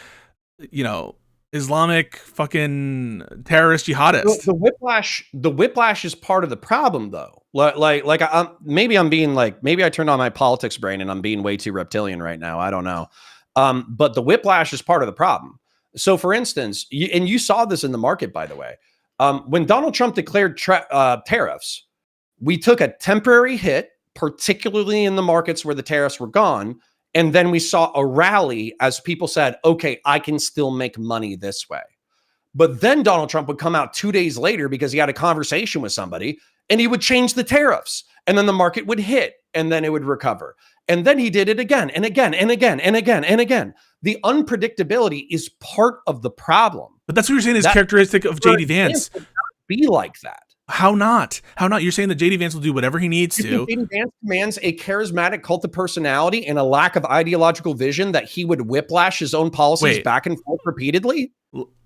Islamic fucking terrorist jihadist. The whiplash is part of the problem, though. Maybe I turned on my politics brain and I'm being way too reptilian right now. I don't know. But the whiplash is part of the problem. So, for instance, you saw this in the market, by the way, when Donald Trump declared tariffs, we took a temporary hit, particularly in the markets where the tariffs were gone. And then we saw a rally as people said, okay, I can still make money this way. But then Donald Trump would come out 2 days later because he had a conversation with somebody and he would change the tariffs. And then the market would hit and then it would recover. And then he did it again and again and again and again and again. The unpredictability is part of the problem. But that's what you're saying is characteristic of JD Vance. Be like that. How not? How not? You're saying that JD Vance will do whatever he needs to. JD Vance commands a charismatic cult of personality and a lack of ideological vision that he would whiplash his own policies back and forth repeatedly?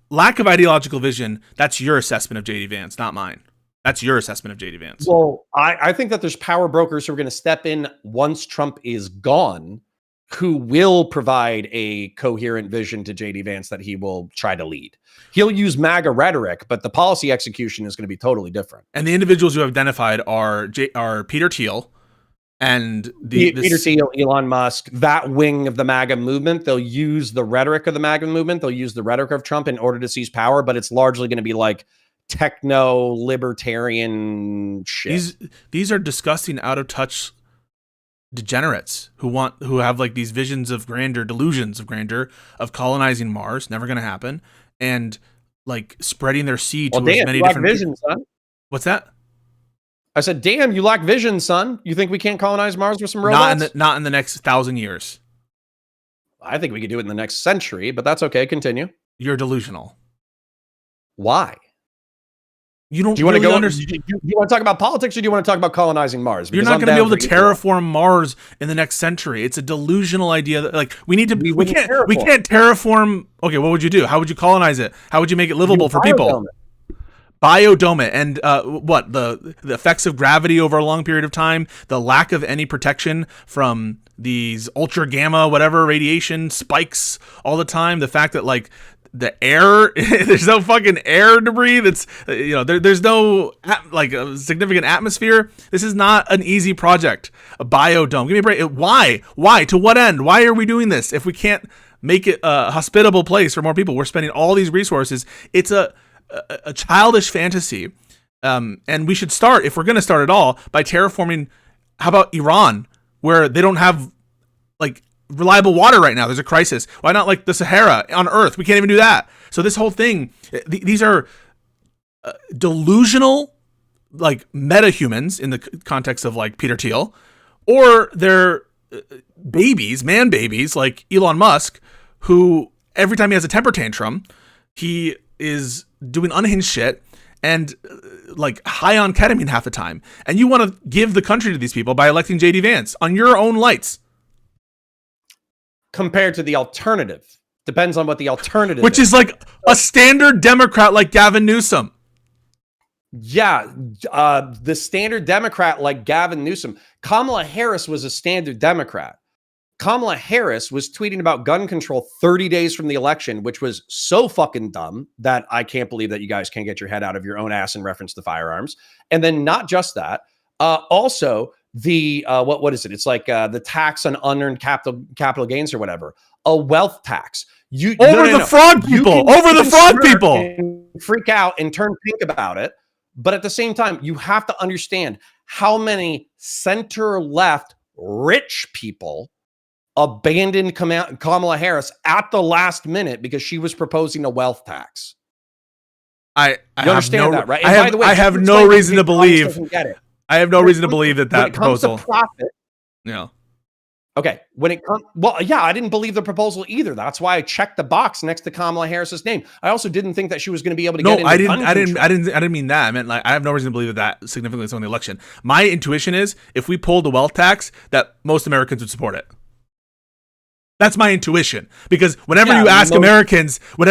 Lack of ideological vision, that's your assessment of JD Vance, not mine. That's your assessment of JD Vance. Well, I think that there's power brokers who are going to step in once Trump is gone, who will provide a coherent vision to JD Vance that he will try to lead. He'll use MAGA rhetoric, but the policy execution is going to be totally different. And the individuals who have identified are Peter Thiel and Peter Thiel, Elon Musk, that wing of the MAGA movement. They'll use the rhetoric of the MAGA movement. They'll use the rhetoric of Trump in order to seize power, but it's largely going to be like techno libertarian shit. These are disgusting, out of touch degenerates who have like these visions of grandeur, delusions of grandeur, of colonizing Mars, never going to happen, and like spreading their seed to as many different visions, son. What's that? I said, damn, you lack vision, son. You think we can't colonize Mars with some robots? Not in the next 1,000 years. I think we could do it in the next century, but that's okay. Continue. You're delusional. Why? You don't. Do you want to go? Do you want to talk about politics, or do you want to talk about colonizing Mars? Because you're not going to be able to terraform Mars in the next century. It's a delusional idea that, like, we need to. We can't terraform. Okay, what would you do? How would you colonize it? How would you make it livable for people? Biodome it, and what the effects of gravity over a long period of time, the lack of any protection from these ultra gamma whatever radiation spikes all the time, the fact that like the air, there's no fucking air to breathe. It's there's no like a significant atmosphere. This is not an easy project. A biodome. Give me a break. Why? To what end? Why are we doing this if we can't make it a hospitable place for more people? We're spending all these resources. It's a childish fantasy, and we should start, if we're going to start at all, by terraforming. How about Iran, where they don't have like reliable water right now? There's a crisis. Why not like the Sahara on Earth? We can't even do that. So this whole thing, these are delusional, like meta-humans in the context of like Peter Thiel, or they're babies, man babies, like Elon Musk, who every time he has a temper tantrum, he is doing unhinged shit and like high on ketamine half the time. And you want to give the country to these people by electing JD Vance on your own lights. Compared to the alternative. Depends on what the alternative Which is like a standard Democrat like Gavin Newsom. Yeah, the standard Democrat like Gavin Newsom. Kamala Harris was a standard Democrat. Kamala Harris was tweeting about gun control 30 days from the election, which was so fucking dumb that I can't believe that you guys can't get your head out of your own ass in reference to firearms. And then not just that, also the what is it? It's like the tax on unearned capital gains or whatever, a wealth tax. Over the frog people. Freak out and turn pink about it. But at the same time, you have to understand how many center left rich people abandoned Kamala Harris at the last minute because she was proposing a wealth tax. I understand that, right? And by the way, I have no reason to believe. I have no reason to believe that proposal. Comes to profit, yeah. Okay. When it comes, well, yeah, I didn't believe the proposal either. That's why I checked the box next to Kamala Harris's name. I also didn't think that she was going to be able to get into I didn't mean that. I meant like I have no reason to believe that significantly is on the election. My intuition is if we pulled the wealth tax, that most Americans would support it. That's my intuition, because whenever you ask Americans, working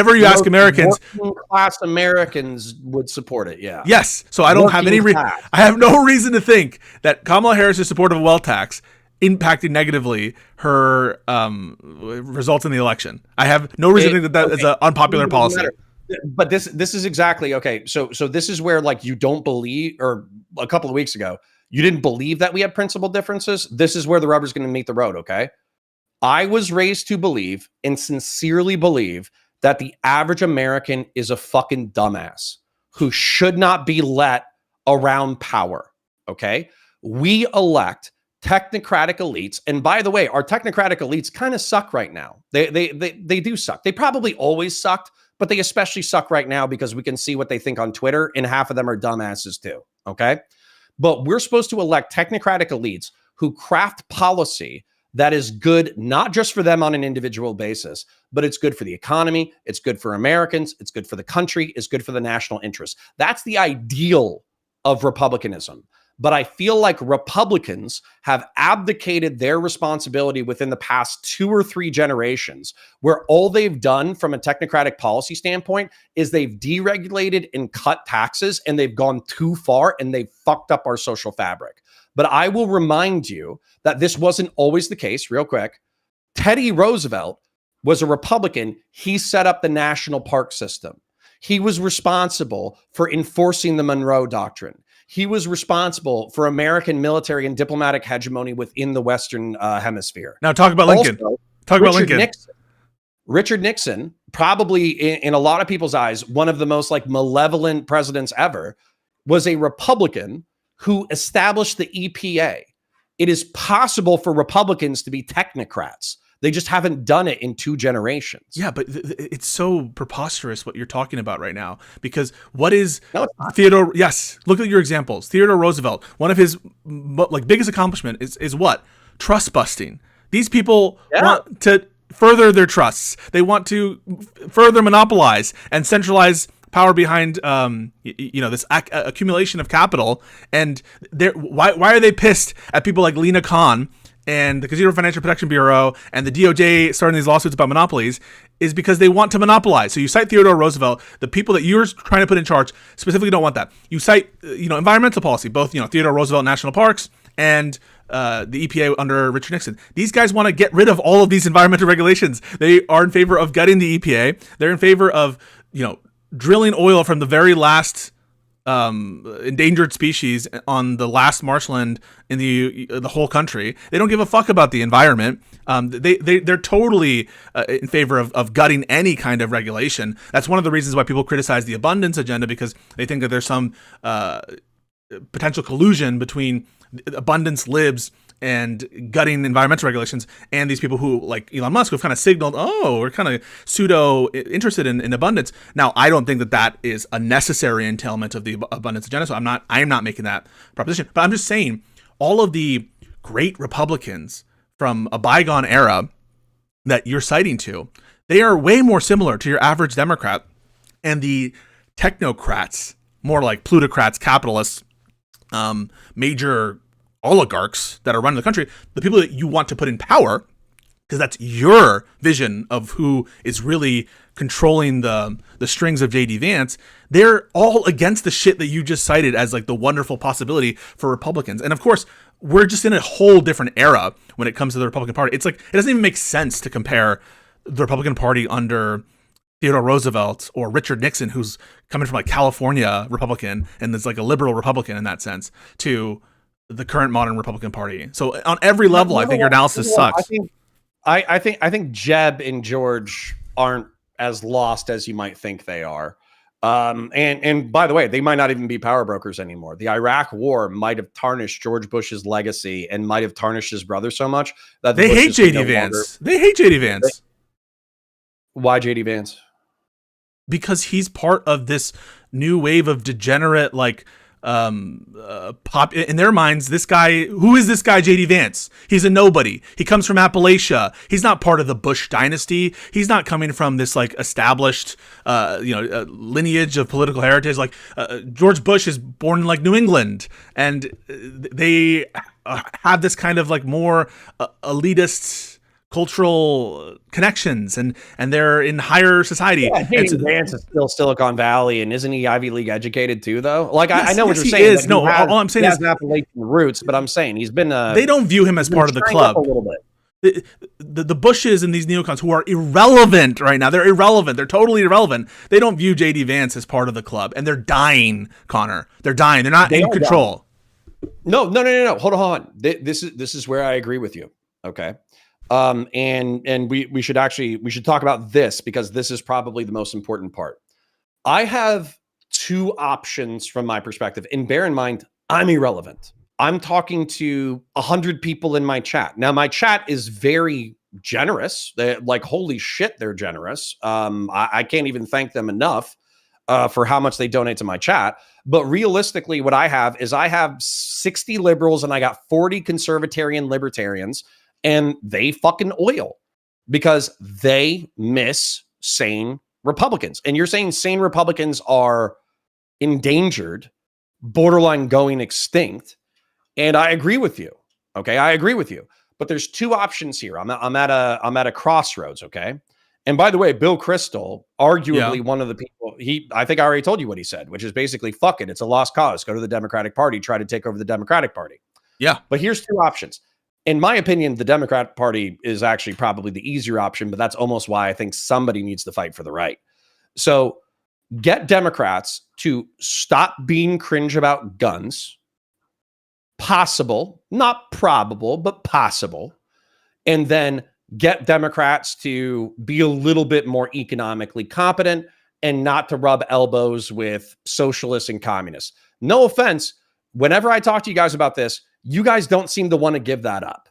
class Americans would support it. Yeah. Yes. So I don't have I have no reason to think that Kamala Harris is supportive of a wealth tax, impacted negatively her results in the election. I have no reason to think that is an unpopular policy. But this is exactly okay. So this is where like you don't believe, or a couple of weeks ago, you didn't believe that we had principal differences. This is where the rubber's going to meet the road. Okay. I was raised to believe and sincerely believe that the average American is a fucking dumbass who should not be let around power. Okay. We elect technocratic elites. And by the way, our technocratic elites kind of suck right now. They do suck. They probably always sucked, but they especially suck right now because we can see what they think on Twitter, and half of them are dumbasses too. Okay. But we're supposed to elect technocratic elites who craft policy that is good, not just for them on an individual basis, but it's good for the economy. It's good for Americans. It's good for the country. It's good for the national interest. That's the ideal of republicanism. But I feel like Republicans have abdicated their responsibility within the past 2 or 3 generations, where all they've done from a technocratic policy standpoint is they've deregulated and cut taxes, and they've gone too far, and they've fucked up our social fabric. But I will remind you that this wasn't always the case, real quick. Teddy Roosevelt was a Republican. He set up the national park system. He was responsible for enforcing the Monroe Doctrine. He was responsible for American military and diplomatic hegemony within the Western hemisphere. Now talk about Lincoln. Also, talk about Lincoln. Richard Nixon, probably in a lot of people's eyes, one of the most like malevolent presidents ever, was a Republican who established the EPA. It is possible for Republicans to be technocrats. They just haven't done it in 2 generations. Yeah, but it's so preposterous what you're talking about right now, because what is Theodore? Yes, look at your examples. Theodore Roosevelt, one of his like biggest accomplishment is what? Trust busting. These people want to further their trusts. They want to further monopolize and centralize power behind this accumulation of capital. And why are they pissed at people like Lena Khan and the Consumer Financial Protection Bureau and the DOJ starting these lawsuits about monopolies? Is because they want to monopolize. So you cite Theodore Roosevelt, the people that you're trying to put in charge specifically don't want that. You cite environmental policy, both Theodore Roosevelt national parks and the EPA under Richard Nixon. These guys want to get rid of all of these environmental regulations. They are in favor of gutting the EPA. They're in favor of drilling oil from the very last endangered species on the last marshland in the whole country. They don't give a fuck about the environment. They're totally in favor of gutting any kind of regulation. That's one of the reasons why people criticize the abundance agenda, because they think that there's some potential collusion between abundance libs and gutting environmental regulations and these people who, like Elon Musk, who've kind of signaled, we're kind of pseudo interested in abundance. Now, I don't think that is a necessary entailment of the abundance agenda, so I'm not making that proposition. But I'm just saying, all of the great Republicans from a bygone era that you're citing to, they are way more similar to your average Democrat, and the technocrats, more like plutocrats, capitalists, major oligarchs that are running the country, the people that you want to put in power, because that's your vision of who is really controlling the strings of JD Vance, they're all against the shit that you just cited as like the wonderful possibility for Republicans. And of course, we're just in a whole different era when it comes to the Republican Party. It's like, it doesn't even make sense to compare the Republican Party under Theodore Roosevelt or Richard Nixon, who's coming from like California Republican and is like a liberal Republican in that sense, to the current modern Republican Party. So on every level, I think your analysis sucks. I think Jeb and George aren't as lost as you might think they are. And by the way, they might not even be power brokers anymore. The Iraq War might have tarnished George Bush's legacy and might have tarnished his brother so much that they hate JD Vance. They hate JD Vance. Why JD Vance? Because he's part of this new wave of degenerate, like, pop in their minds. Who is this guy JD Vance? He's a nobody. He comes from Appalachia. He's not part of the Bush dynasty. He's not coming from this like established lineage of political heritage. Like George Bush is born in like New England, and they have this kind of like more elitist cultural connections, and they're in higher society. Yeah, JD Vance is still Silicon Valley, and isn't he Ivy League educated too, though? Like, yes, I know what yes, you're saying. Is. No, all I'm saying is Appalachian roots, but I'm saying he's been. They don't view him as part of the club. A little bit. The Bushes and these neocons who are irrelevant right now, they're irrelevant. They're totally irrelevant. They don't view JD Vance as part of the club, and they're dying, Connor. They're dying. They're not in control. No. Hold on. This is where I agree with you. Okay. And we should talk about this, because this is probably the most important part. I have two options from my perspective, and bear in mind, I'm irrelevant. I'm talking to 100 people in my chat. Now, my chat is very generous. They're like, holy shit, they're generous. I can't even thank them enough for how much they donate to my chat. But realistically, what I have is I have 60 liberals and I got 40 conservatarian libertarians, and they fucking oil because they miss sane Republicans. And you're saying sane Republicans are endangered, borderline going extinct. And I agree with you. Okay. I agree with you, but there's two options here. I'm at a crossroads. Okay. And by the way, Bill Kristol, arguably one of the people, I think I already told you what he said, which is basically, fuck it. It's a lost cause. Go to the Democratic Party, try to take over the Democratic Party. Yeah. But here's two options. In my opinion, the Democrat Party is actually probably the easier option, but that's almost why I think somebody needs to fight for the right. So get Democrats to stop being cringe about guns. Possible, not probable, but possible. And then get Democrats to be a little bit more economically competent and not to rub elbows with socialists and communists. No offense. Whenever I talk to you guys about this, you guys don't seem to want to give that up.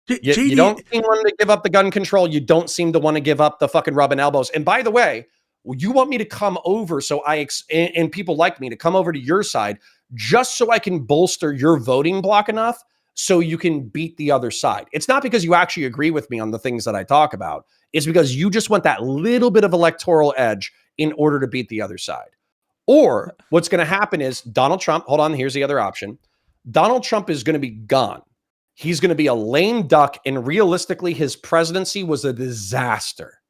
You don't seem to want to give up the gun control. You don't seem to want to give up the fucking rubbing elbows. And by the way, you want me to come over and people like me to come over to your side just so I can bolster your voting block enough so you can beat the other side. It's not because you actually agree with me on the things that I talk about. It's because you just want that little bit of electoral edge in order to beat the other side. Or what's going to happen is Donald Trump, hold on, here's the other option. Donald Trump is going to be gone. He's going to be a lame duck, and realistically, his presidency was a disaster.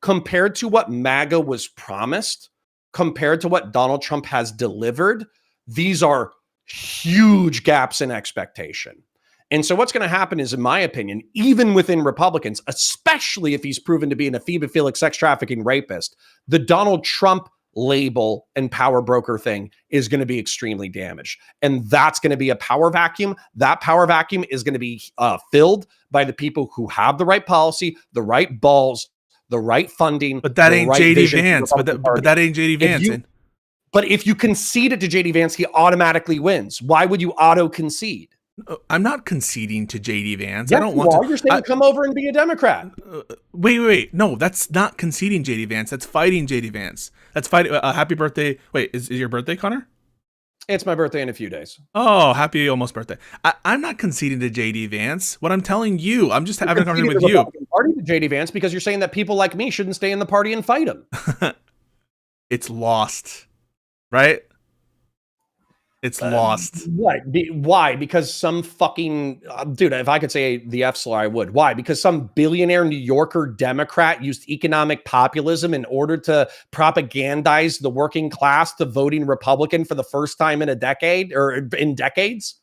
Compared to what MAGA was promised, compared to what Donald Trump has delivered, these are huge gaps in expectation. And so what's going to happen is, in my opinion, even within Republicans, especially if he's proven to be an ephebophilic sex trafficking rapist, the Donald Trump label and power broker thing is going to be extremely damaged. And that's going to be a power vacuum. That power vacuum is going to be filled by the people who have the right policy, the right balls, the right funding. But that ain't JD Vance. But that ain't JD Vance. But if you concede it to JD Vance, he automatically wins. Why would you auto concede? I'm not conceding to JD Vance. Yes, I don't want to. You're saying come over and be a Democrat. Wait. No, that's not conceding JD Vance. That's fighting JD Vance. That's fighting. Happy birthday. Wait, is your birthday, Connor? It's my birthday in a few days. Oh, happy almost birthday. I'm not conceding to JD Vance. What I'm telling you, I'm just having a conversation with you. Party to JD Vance because you're saying that people like me shouldn't stay in the party and fight him. It's lost, right? It's lost. Why? Because some fucking dude, if I could say the F slur, I would. Why? Because some billionaire New Yorker Democrat used economic populism in order to propagandize the working class to voting Republican for the first time in a decade or in decades.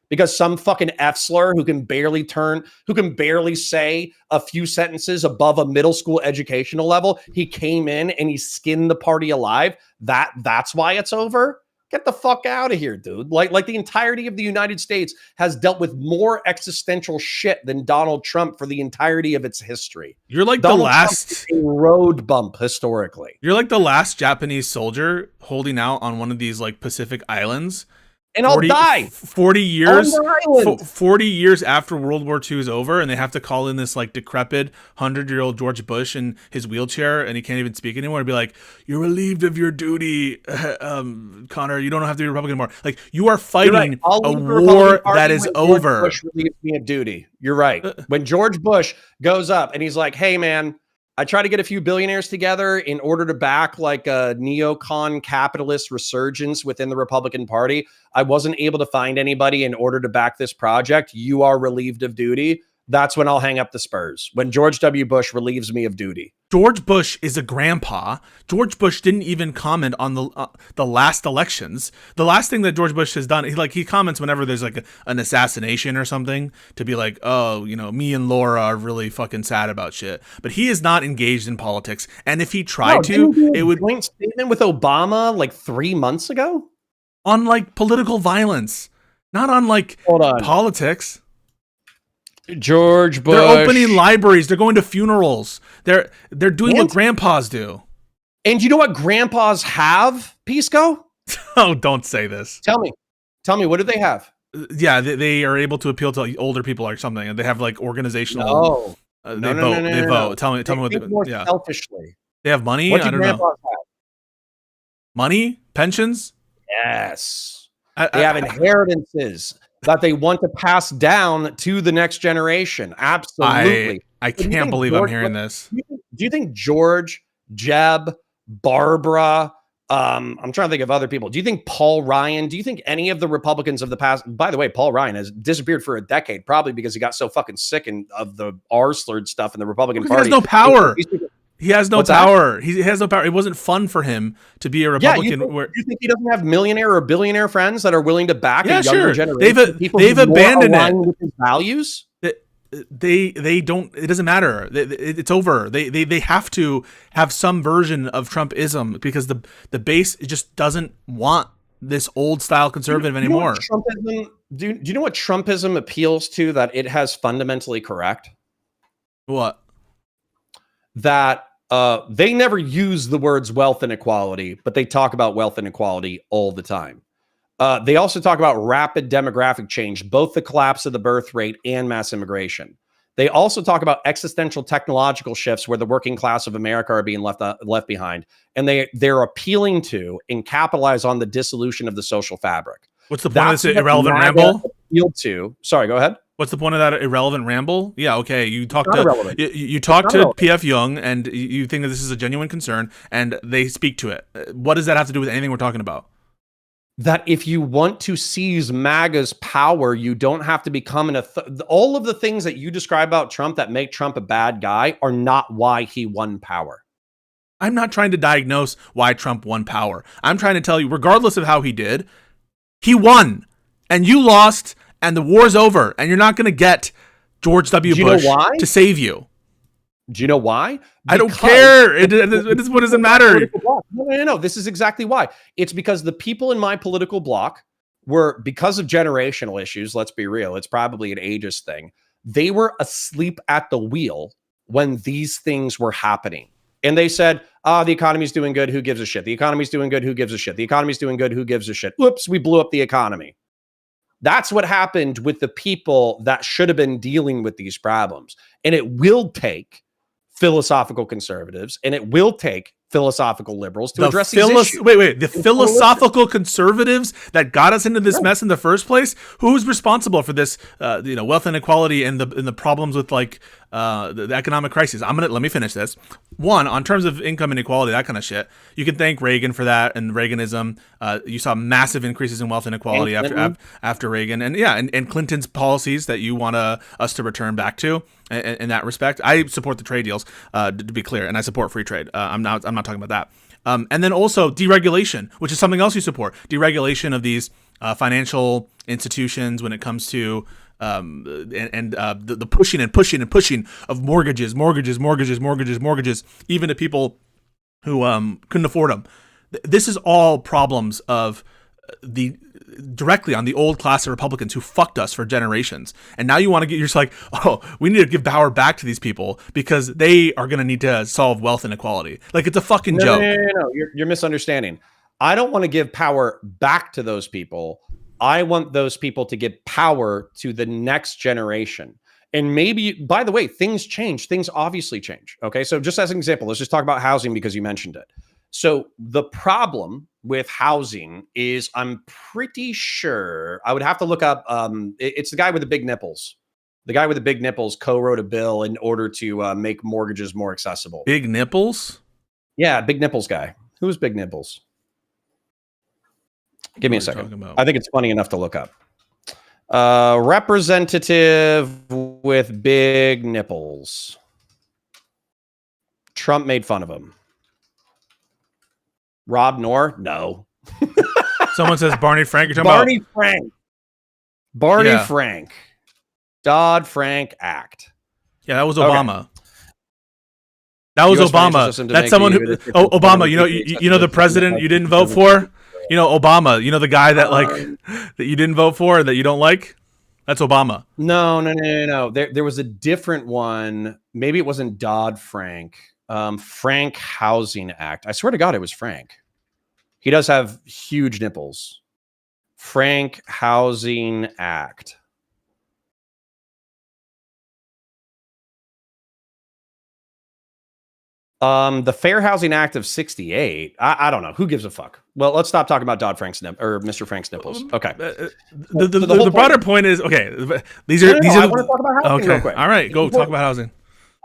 Because some fucking F slur who can barely say a few sentences above a middle school educational level, he came in and he skinned the party alive. That's why it's over. Get the fuck out of here, dude. Like the entirety of the United States has dealt with more existential shit than Donald Trump for the entirety of its history. You're like Donald the last Trump is a road bump historically. You're like the last Japanese soldier holding out on one of these like Pacific islands. And I'll die 40 years 40 years after World War II is over, and they have to call in this like decrepit 100-year-old George Bush in his wheelchair, and he can't even speak anymore, and be like, you're relieved of your duty, Connor, you don't have to be Republican anymore. Like, you are fighting a war that is over. Bush relieved me of duty. You're right. When George Bush goes up and he's like, hey man, I try to get a few billionaires together in order to back like a neocon capitalist resurgence within the Republican Party. I wasn't able to find anybody in order to back this project. You are relieved of duty. that's when I'll hang up the spurs. When George W. Bush relieves me of duty. George Bush is a grandpa. George Bush didn't even comment on the last elections. The last thing that George Bush has done, he comments whenever there's like an assassination or something, to be like, oh, me and Laura are really fucking sad about shit. But he is not engaged in politics. And if he tried it would joint statement with Obama like 3 months ago on like political violence, not on like politics. George Bush. They're opening libraries. They're going to funerals. They're doing what grandpas do. And you know what grandpas have, Pisco? Oh, don't say this. Tell me, what do they have? Yeah, they are able to appeal to older people or something, and they have like organizational. No. They vote. Tell me what they more selfishly. They have money. What do I don't grandpas know. have? Money, pensions. Yes, they have inheritances that they want to pass down to the next generation. Absolutely. I can't believe I'm hearing this. Do you think George, Jeb, Barbara, I'm trying to think of other people. Do you think Paul Ryan, do you think any of the Republicans of the past, by the way, Paul Ryan has disappeared for a decade, probably because he got so fucking sick of the R-slurred stuff in the Republican Party. He has no power. He has no power. He has no power. It wasn't fun for him to be a Republican. You think he doesn't have millionaire or billionaire friends that are willing to back a younger generation? They've abandoned it. With his values. They don't. It doesn't matter. It's over. They have to have some version of Trumpism because the base just doesn't want this old style conservative anymore. Do you know what Trumpism appeals to? That it has fundamentally correct. What? That they never use the words wealth inequality, but they talk about wealth inequality all the time. They also talk about rapid demographic change, both the collapse of the birth rate and mass immigration. They also talk about existential technological shifts where the working class of America are being left behind. And they're appealing to and capitalize on the dissolution of the social fabric. What's the point of this irrelevant ramble? Sorry, go ahead. What's the point of that irrelevant ramble? Yeah, okay. You talk to PF Young, and you think that this is a genuine concern, and they speak to it. What does that have to do with anything we're talking about? That if you want to seize MAGA's power, you don't have to become all of the things that you describe about Trump that make Trump a bad guy are not why he won power. I'm not trying to diagnose why Trump won power. I'm trying to tell you, regardless of how he did, he won, and you lost. And the war's over, and you're not going to get George W. Bush to save you. Do you know why? I don't care. What does it matter? No. This is exactly why. It's because the people in my political bloc were, because of generational issues, let's be real, it's probably an ageist thing. They were asleep at the wheel when these things were happening. And they said, the economy's doing good. Who gives a shit? The economy's doing good. Who gives a shit? The economy's doing good. Who gives a shit? Whoops, we blew up the economy. That's what happened with the people that should have been dealing with these problems. And it will take philosophical conservatives and it will take philosophical liberals to address these issues. Wait. The philosophical conservatives that got us into this mess in the first place? Who's responsible for this, wealth inequality and the problems with like the economic crisis? Let me finish this. One, on terms of income inequality, that kind of shit, you can thank Reagan for that and Reaganism. You saw massive increases in wealth inequality after Reagan, and Clinton's policies that you want us to return back to. In that respect, I support the trade deals, to be clear, and I support free trade. I'm not talking about that. And then also deregulation, which is something else you support. Deregulation of these financial institutions when it comes to the pushing and pushing of mortgages, even to people who couldn't afford them. This is all problems of directly on the old class of Republicans who fucked us for generations. And now you're just like, oh, we need to give power back to these people because they are going to need to solve wealth inequality. Like, it's a fucking joke. No. You're misunderstanding. I don't want to give power back to those people. I want those people to give power to the next generation. And maybe, by the way, things change. Things obviously change. Okay. So just as an example, let's just talk about housing because you mentioned it. So the problem with housing is, I'm pretty sure, I would have to look up, it's the guy with the big nipples. The guy with the big nipples co-wrote a bill in order to make mortgages more accessible. Big nipples? Yeah, big nipples guy. Who's big nipples? Give me a second. I think it's funny enough to look up. Representative with big nipples. Trump made fun of him. Rob Knorr? No. Someone says Barney Frank. You're talking Barney about Frank. Barney Frank. Dodd-Frank Act. Yeah, that was Obama. Okay. That was Obama. That's someone who. Oh, Obama. You know the president you didn't vote for. You know Obama. You know the guy that that you didn't vote for that you don't like. That's Obama. No. There was a different one. Maybe it wasn't Dodd-Frank. Frank Housing Act. I swear to God, it was Frank. He does have huge nipples. Frank Housing Act. The Fair Housing Act of 68. I don't know. Who gives a fuck? Well, let's stop talking about Dodd-Frank's or Mr. Frank's nipples. Okay. The broader point is, okay, these are I want to talk about housing real quick. All right, go talk about housing.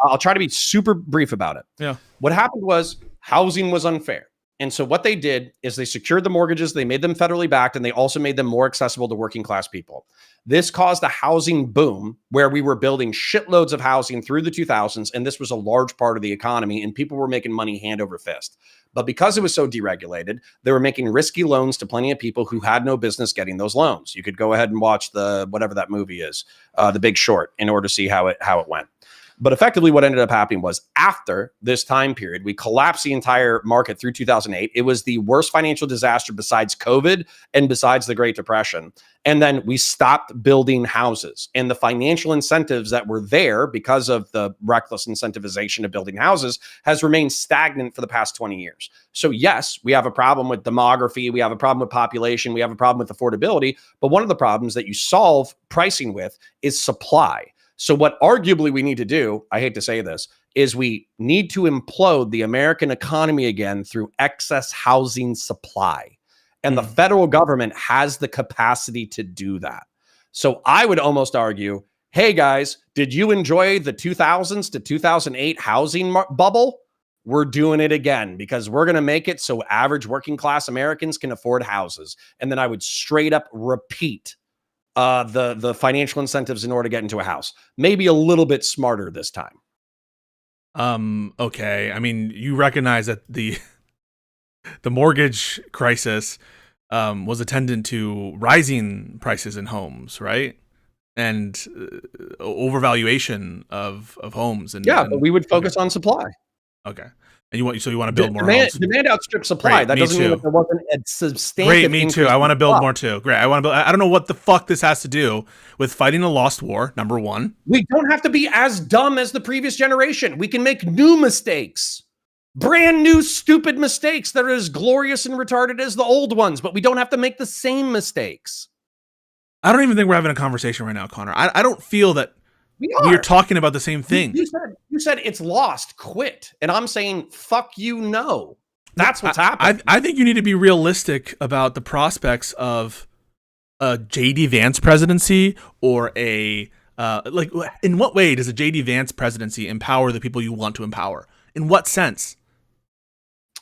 I'll try to be super brief about it. Yeah. What happened was housing was unfair. And so what they did is they secured the mortgages, they made them federally backed, and they also made them more accessible to working class people. This caused a housing boom where we were building shitloads of housing through the 2000s, and this was a large part of the economy, and people were making money hand over fist. But because it was so deregulated, they were making risky loans to plenty of people who had no business getting those loans. You could go ahead and watch whatever that movie is, The Big Short, in order to see how it went. But effectively what ended up happening was after this time period, we collapsed the entire market through 2008. It was the worst financial disaster besides COVID and besides the Great Depression. And then we stopped building houses, and the financial incentives that were there because of the reckless incentivization of building houses has remained stagnant for the past 20 years. So yes, we have a problem with demography. We have a problem with population. We have a problem with affordability. But one of the problems that you solve pricing with is supply. So what arguably we need to do, I hate to say this, is we need to implode the American economy again through excess housing supply. And the federal government has the capacity to do that. So I would almost argue, hey guys, did you enjoy the 2000s to 2008 housing bubble? We're doing it again because we're going to make it so average working class Americans can afford houses. And then I would straight up repeat the financial incentives in order to get into a house. Maybe a little bit smarter this time. Okay. I mean, you recognize that the mortgage crisis was attendant to rising prices in homes, right? And overvaluation of homes. But we would focus on supply. Okay. And you want to build more homes. Demand outstrips supply. That doesn't mean that there wasn't a substantial. Great, me too. I want to build more too. Great. I don't know what the fuck this has to do with fighting a lost war. Number one. We don't have to be as dumb as the previous generation. We can make new mistakes. Brand new stupid mistakes that are as glorious and retarded as the old ones, but we don't have to make the same mistakes. I don't even think we're having a conversation right now, Connor. I don't feel that we're talking about the same thing. You said it's lost, quit. And I'm saying, fuck you, no. That's what's happening. I think you need to be realistic about the prospects of a J.D. Vance presidency or in what way does a J.D. Vance presidency empower the people you want to empower? In what sense?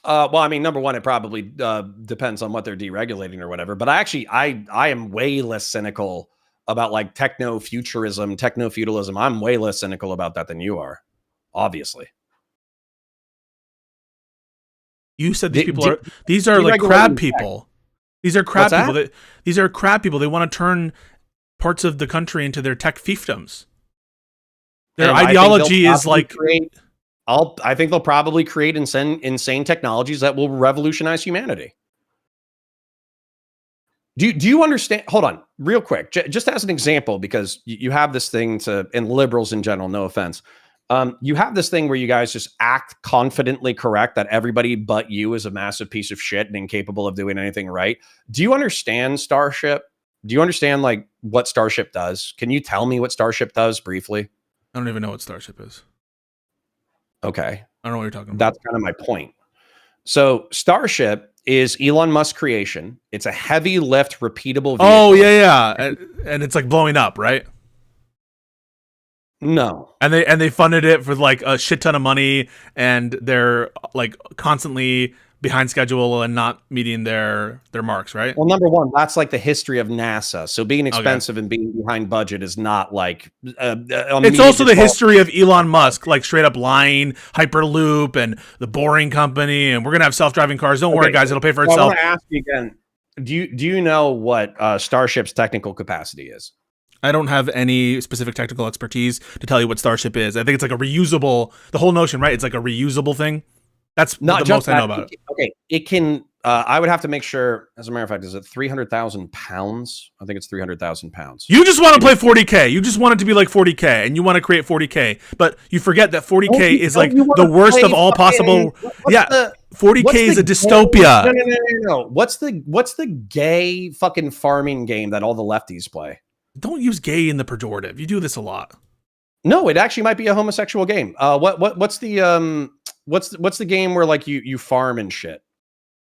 Well, I mean, number one, it probably depends on what they're deregulating or whatever. But I am way less cynical about like techno-futurism, techno-feudalism. I'm way less cynical about that than you are, obviously. You said these are like crab people. These are crab people. These are crab people. They want to turn parts of the country into their tech fiefdoms. Their ideology is like... I think they'll probably create insane technologies that will revolutionize humanity. Do you understand? Hold on, real quick, just as an example, because you have this thing and liberals in general, no offense. You have this thing where you guys just act confidently correct that everybody but you is a massive piece of shit and incapable of doing anything right. Do you understand Starship? Do you understand like what Starship does? Can you tell me what Starship does briefly? I don't even know what Starship is. Okay. I don't know what you're talking about. That's kind of my point. So Starship is Elon Musk's creation. It's a heavy lift, repeatable vehicle. Oh, yeah. And it's like blowing up, right? No. And they funded it for like a shit ton of money, and they're like constantly behind schedule and not meeting their marks, right? Well, number one, that's like the history of NASA. So being expensive and being behind budget is not like it's also the history of Elon Musk, like straight up lying, Hyperloop, and the Boring Company, and we're gonna have self-driving cars. Don't worry, guys, it'll pay for itself. I want to ask you again. Do you know what Starship's technical capacity is? I don't have any specific technical expertise to tell you what Starship is. I think it's like a reusable. The whole notion, right? It's like a reusable thing. That's not the most I know about it. Okay, it can. I would have to make sure. As a matter of fact, is it 300,000 pounds? I think it's 300,000 pounds. You just want to play 40K. You just want it to be like 40K, and you want to create 40K, but you forget that 40K is like the worst of all possible. 40K is a dystopia. No. What's the gay fucking farming game that all the lefties play? Don't use gay in the pejorative. You do this a lot. No, it actually might be a homosexual game. What's the game where like you farm and shit?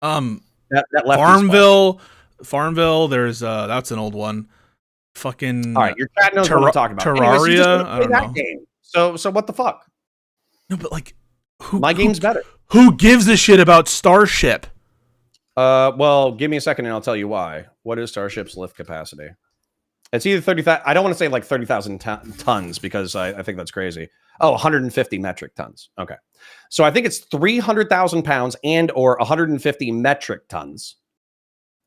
That Farmville. There's that's an old one. Fucking. All right, your chat knows what I'm talking about. Terraria. I don't know. Game. So what the fuck? No, but like, game's better. Who gives a shit about Starship? Well, give me a second and I'll tell you why. What is Starship's lift capacity? It's either 30,000. I don't want to say like 30,000 tons because I think that's crazy. Oh, 150 metric tons. Okay. So I think it's 300,000 pounds and or 150 metric tons.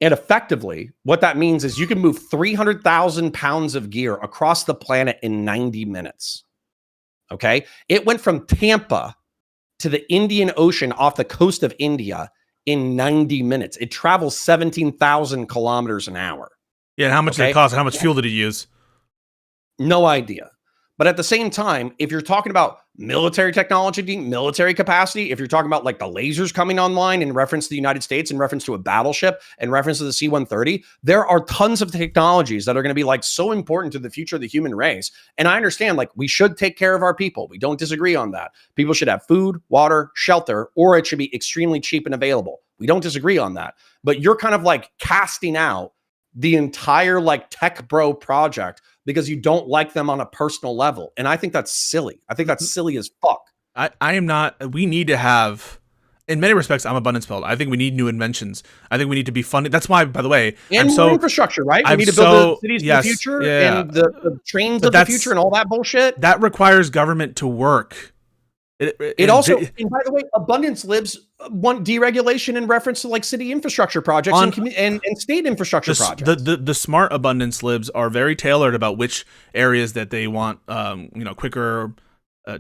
And effectively, what that means is you can move 300,000 pounds of gear across the planet in 90 minutes. Okay. It went from Tampa to the Indian Ocean off the coast of India in 90 minutes. It travels 17,000 kilometers an hour. Yeah, and how much did it cost? How much fuel did he use? No idea. But at the same time, if you're talking about military technology, military capacity, if you're talking about like the lasers coming online in reference to the United States, in reference to a battleship, in reference to the C-130, there are tons of technologies that are going to be like so important to the future of the human race. And I understand like we should take care of our people. We don't disagree on that. People should have food, water, shelter, or it should be extremely cheap and available. We don't disagree on that. But you're kind of like casting out the entire like tech bro project because you don't like them on a personal level. And I think that's silly. I think that's silly as fuck. I am not, we need to have, in many respects, I'm abundance build. I think we need new inventions. I think we need to be funded. That's why, by the way, and more infrastructure, right? We need to build the cities of the future and the trains of the future and all that bullshit. That requires government to work. It also, and by the way, abundance libs want deregulation in reference to like city infrastructure projects and state infrastructure projects. The smart abundance libs are very tailored about which areas that they want, quicker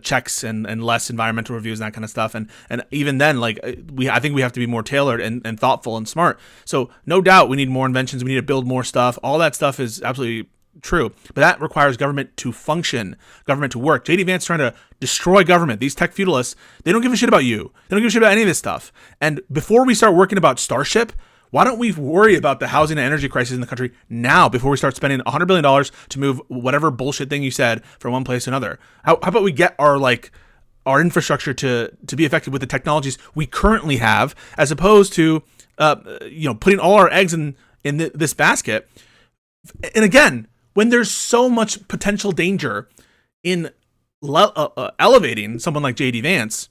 checks and less environmental reviews and that kind of stuff. And even then, like I think we have to be more tailored and thoughtful and smart. So no doubt we need more inventions. We need to build more stuff. All that stuff is absolutely true, but that requires government to function, government to work. JD Vance trying to destroy government. These tech feudalists, they don't give a shit about you. They don't give a shit about any of this stuff. And before we start working about Starship, why don't we worry about the housing and energy crisis in the country now before we start spending $100 billion to move whatever bullshit thing you said from one place to another? How about we get our infrastructure to be effective with the technologies we currently have, as opposed to putting all our eggs in this basket. And again, when there's so much potential danger in elevating someone like JD Vance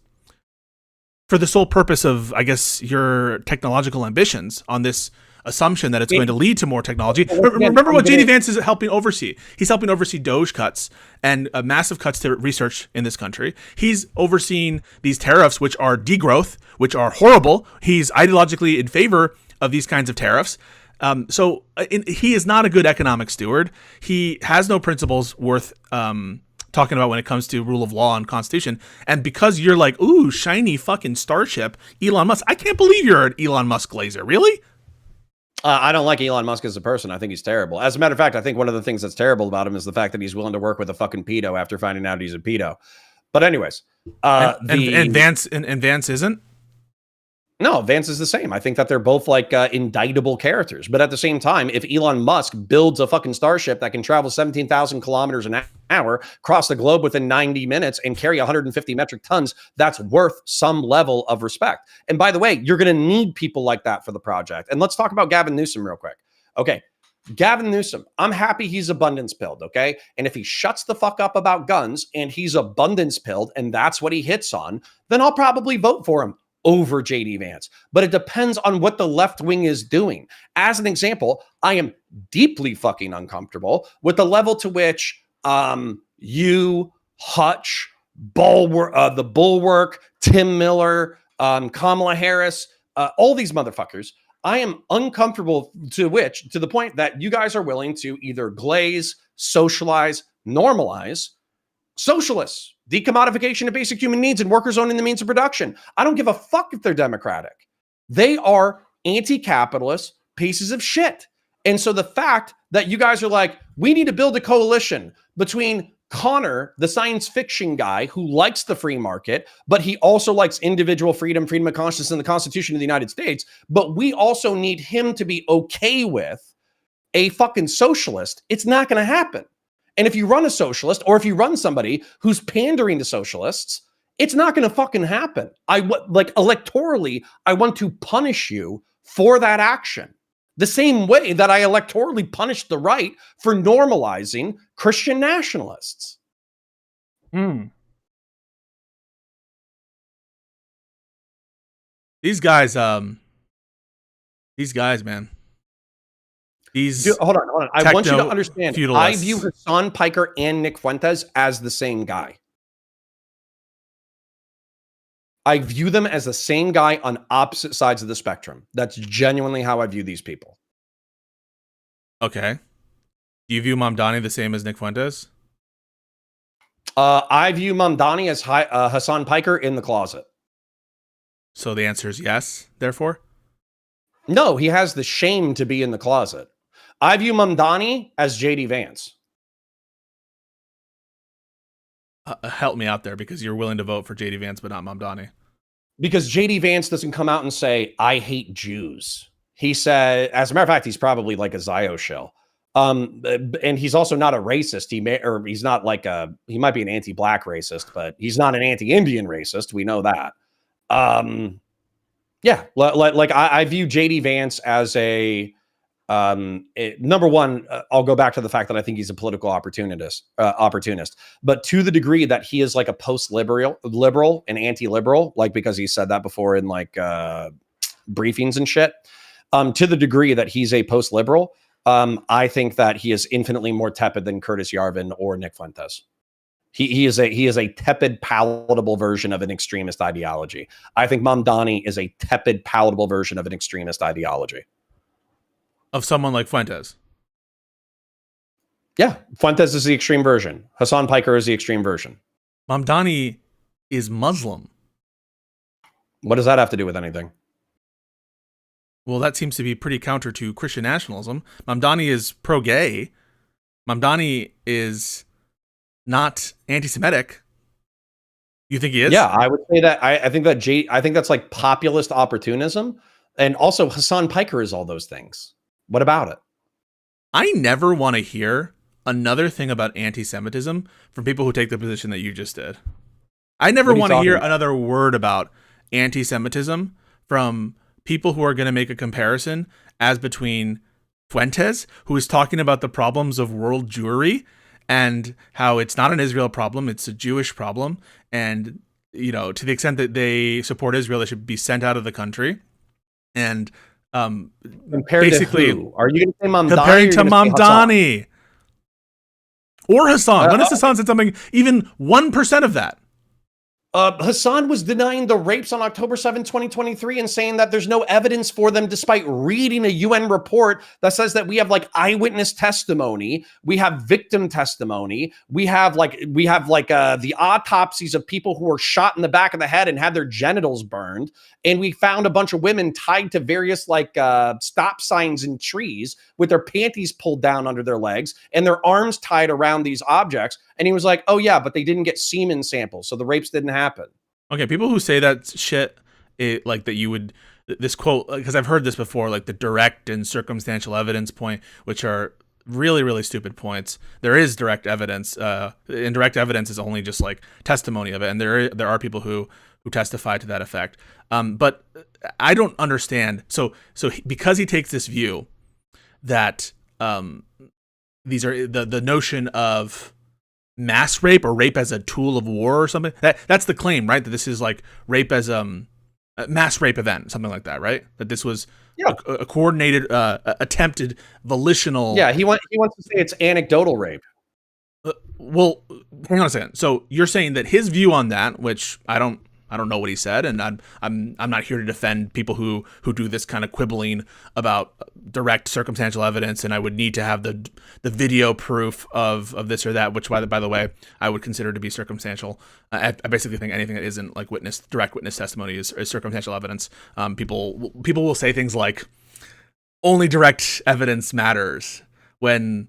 for the sole purpose of, I guess, your technological ambitions on this assumption that it's going to lead to more technology. Remember what JD Vance is helping oversee. He's helping oversee DOGE cuts and massive cuts to research in this country. He's overseeing these tariffs, which are degrowth, which are horrible. He's ideologically in favor of these kinds of tariffs. So he is not a good economic steward. He has no principles worth talking about when it comes to rule of law and constitution. And because you're like, ooh, shiny fucking Starship, Elon Musk. I can't believe you're an Elon Musk glazer. Really? I don't like Elon Musk as a person. I think he's terrible. As a matter of fact, I think one of the things that's terrible about him is the fact that he's willing to work with a fucking pedo after finding out he's a pedo. But anyways, and Vance isn't. No, Vance is the same. I think that they're both like indictable characters. But at the same time, if Elon Musk builds a fucking Starship that can travel 17,000 kilometers an hour, cross the globe within 90 minutes and carry 150 metric tons, that's worth some level of respect. And by the way, you're going to need people like that for the project. And let's talk about Gavin Newsom real quick. Okay. Gavin Newsom, I'm happy he's abundance pilled, okay? And if he shuts the fuck up about guns and he's abundance pilled and that's what he hits on, then I'll probably vote for him over JD Vance, but it depends on what the left wing is doing. As an example, I am deeply fucking uncomfortable with the level to which you, Hutch, the Bulwark, Tim Miller, Kamala Harris, all these motherfuckers. I am uncomfortable to the point that you guys are willing to either glaze, socialize, normalize socialists, decommodification of basic human needs, and workers owning the means of production. I don't give a fuck if they're Democratic. They are anti-capitalist pieces of shit. And so the fact that you guys are like, we need to build a coalition between Conor, the science fiction guy who likes the free market, but he also likes individual freedom, freedom of conscience, and the Constitution of the United States. But we also need him to be okay with a fucking socialist. It's not going to happen. And if you run a socialist, or if you run somebody who's pandering to socialists, it's not going to fucking happen. Electorally, I want to punish you for that action. The same way that I electorally punished the right for normalizing Christian nationalists. These guys, man. Dude, hold on. I want you to understand. Feudalists. I view Hassan Piker and Nick Fuentes as the same guy. I view them as the same guy on opposite sides of the spectrum. That's genuinely how I view these people. Okay. Do you view Mamdani the same as Nick Fuentes? I view Mamdani as Hassan Piker in the closet. So the answer is yes, therefore? No, he has the shame to be in the closet. I view Mamdani as JD Vance. Help me out there, because you're willing to vote for JD Vance, but not Mamdani. Because JD Vance doesn't come out and say, I hate Jews. He said, as a matter of fact, he's probably like a Zio shill. And he's also not a racist. He might be an anti-black racist, but he's not an anti-Indian racist. We know that. I view JD Vance as a, number one, I'll go back to the fact that I think he's a political opportunist, but to the degree that he is like a post-liberal and anti-liberal, like, because he said that before in like briefings and shit, to the degree that he's a post-liberal, I think that he is infinitely more tepid than Curtis Yarvin or Nick Fuentes. He is a tepid, palatable version of an extremist ideology. I think Mamdani is a tepid, palatable version of an extremist ideology. Of someone like Fuentes? Yeah, Fuentes is the extreme version. Hassan Piker is the extreme version. Mamdani is Muslim. What does that have to do with anything? Well, that seems to be pretty counter to Christian nationalism. Mamdani is pro-gay. Mamdani is not anti-Semitic. You think he is? Yeah, I would say that. I think that's like populist opportunism. And also Hassan Piker is all those things. What about it? I never want to hear another thing about anti-Semitism from people who take the position that you just did. I never want to hear another word about anti-Semitism from people who are going to make a comparison as between Fuentes, who is talking about the problems of world Jewry and how it's not an Israel problem, it's a Jewish problem. And, you know, to the extent that they support Israel, they should be sent out of the country. And basically, are you going to say Mamdani? Comparing to Mamdani or Hassan. When has Hassan said something even 1% of that? Hassan was denying the rapes on October 7, 2023 and saying that there's no evidence for them, despite reading a UN report that says that we have like eyewitness testimony, we have victim testimony, we have the autopsies of people who were shot in the back of the head and had their genitals burned, and we found a bunch of women tied to various stop signs in trees with their panties pulled down under their legs and their arms tied around these objects. And he was like, oh yeah, but they didn't get semen samples, so the rapes didn't happen. Okay, people who say that shit, like that you would, this quote, because I've heard this before, like the direct and circumstantial evidence point, which are really, really stupid points. There is direct evidence. Indirect evidence is only just like testimony of it, and there are people who testify to that effect. But I don't understand. So because he takes this view that these are the notion of mass rape or rape as a tool of war or something. That's the claim, right? That this is like rape as mass rape event, something like that, right? That this was Yeah. a coordinated, attempted, volitional. Yeah, he wants to say it's anecdotal rape. Well, hang on a second. So you're saying that his view on that, which I don't know what he said, and I'm not here to defend people who do this kind of quibbling about direct circumstantial evidence, and I would need to have the video proof of this or that, which by the way I would consider to be circumstantial. I basically think anything that isn't like direct witness testimony is circumstantial evidence. People will say things like only direct evidence matters when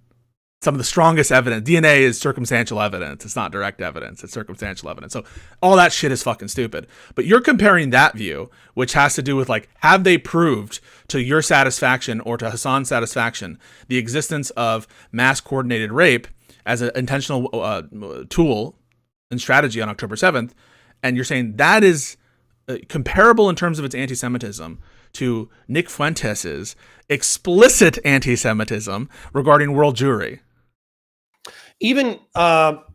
some of the strongest evidence, DNA is circumstantial evidence. It's not direct evidence. It's circumstantial evidence. So all that shit is fucking stupid. But you're comparing that view, which has to do with like, have they proved to your satisfaction or to Hassan's satisfaction the existence of mass coordinated rape as an intentional tool and strategy on October 7th? And you're saying that is comparable in terms of its anti-Semitism to Nick Fuentes' explicit anti-Semitism regarding world Jewry. Even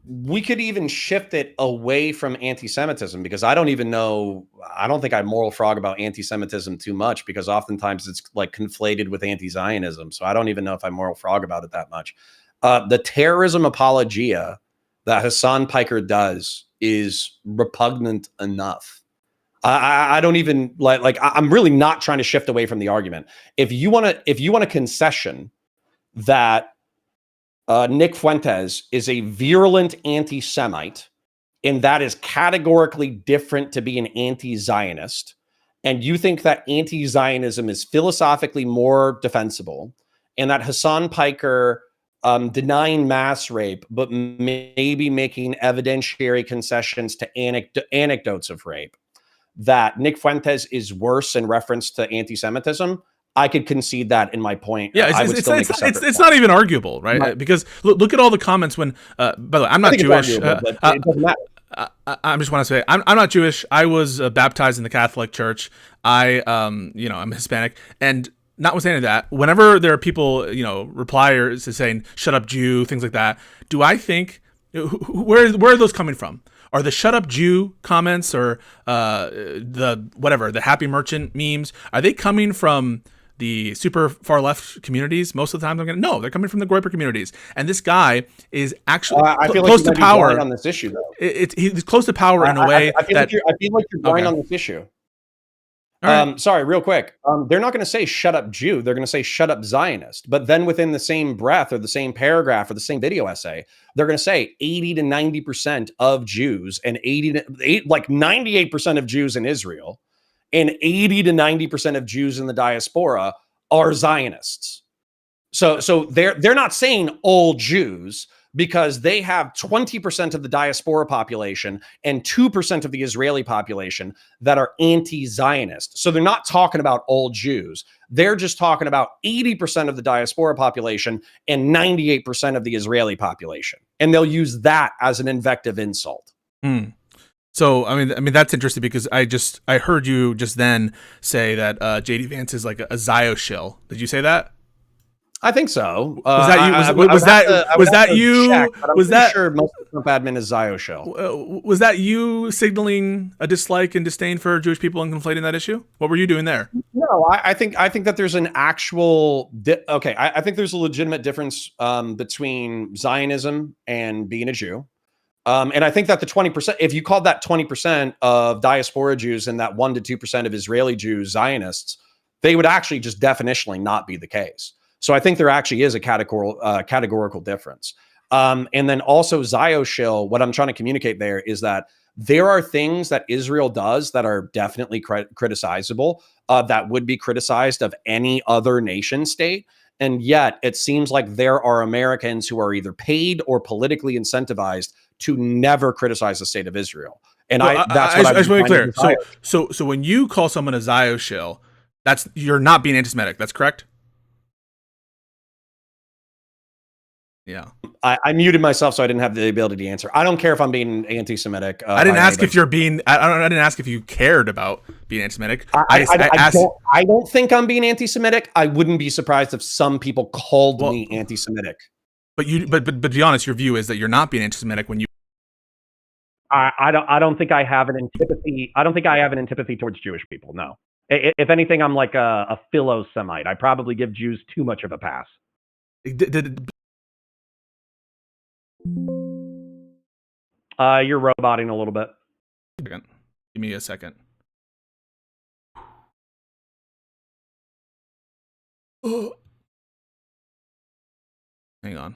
we could even shift it away from anti-Semitism, because I don't think I moral frog about anti-Semitism too much, because oftentimes it's like conflated with anti-Zionism. So I don't even know if I moral frog about it that much. The terrorism apologia that Hassan Piker does is repugnant enough. I don't even like I'm really not trying to shift away from the argument. If you want a concession that Nick Fuentes is a virulent anti-Semite, and that is categorically different to be an anti-Zionist, and you think that anti-Zionism is philosophically more defensible, and that Hassan Piker denying mass rape, but maybe making evidentiary concessions to anecdotes of rape, that Nick Fuentes is worse in reference to anti-Semitism, I could concede that in my point. Yeah, it's not even arguable, right? Because look at all the comments when. By the way, I'm not Jewish. But it doesn't matter. I just want to say I'm not Jewish. I was baptized in the Catholic Church. I'm Hispanic, and notwithstanding that, whenever there are people, repliers saying "shut up, Jew," things like that, do I think where are those coming from? Are the "shut up, Jew" comments or the Happy Merchant memes? Are they coming from the super far left communities? Most of the time, no, they're coming from the Groyper communities. And this guy is actually close to power on this issue, though. He's close to power in a way. I feel like you're blind on this issue. Right. Sorry, real quick. They're not going to say "shut up, Jew." They're going to say "shut up, Zionist." But then within the same breath or the same paragraph or the same video essay, they're going to say 80 to 90% of Jews and 98% of Jews in Israel and 80 to 90% of Jews in the diaspora are Zionists. So they're not saying all Jews, because they have 20% of the diaspora population and 2% of the Israeli population that are anti-Zionist. So they're not talking about all Jews. They're just talking about 80% of the diaspora population and 98% of the Israeli population. And they'll use that as an invective insult. So, I mean, that's interesting, because I heard you just then say that JD Vance is like a Zio shill. Did you say that? I think so. Was that you? Was that you? Was that sure most of the Trump admin is Zio shell? Was that you signaling a dislike and disdain for Jewish people and conflating that issue? What were you doing there? No, I think that there's an actual. I think there's a legitimate difference between Zionism and being a Jew. And I think that the 20%, if you called that 20% of diaspora Jews and that 1 to 2% of Israeli Jews Zionists, they would actually just definitionally not be the case. So I think there actually is a categorical difference. And then also Zio shill, what I'm trying to communicate there is that there are things that Israel does that are definitely criticizable, that would be criticized of any other nation state. And yet it seems like there are Americans who are either paid or politically incentivized to never criticize the state of Israel. And that's what I just want to be clear. So when you call someone a Zio shill, you're not being anti-Semitic. That's correct. Yeah, I muted myself so I didn't have the ability to answer. I don't care if I'm being anti-Semitic. I didn't ask if you're being. I didn't ask if you cared about being anti-Semitic. I don't think I'm being anti-Semitic. I wouldn't be surprised if some people called me anti-Semitic. But to be honest, your view is that you're not being anti-Semitic when you. I don't think I have an antipathy. I don't think I have an antipathy towards Jewish people. No. If anything, I'm like a philo-Semite. I probably give Jews too much of a pass. You're roboting a little bit. Give me a second. Hang on.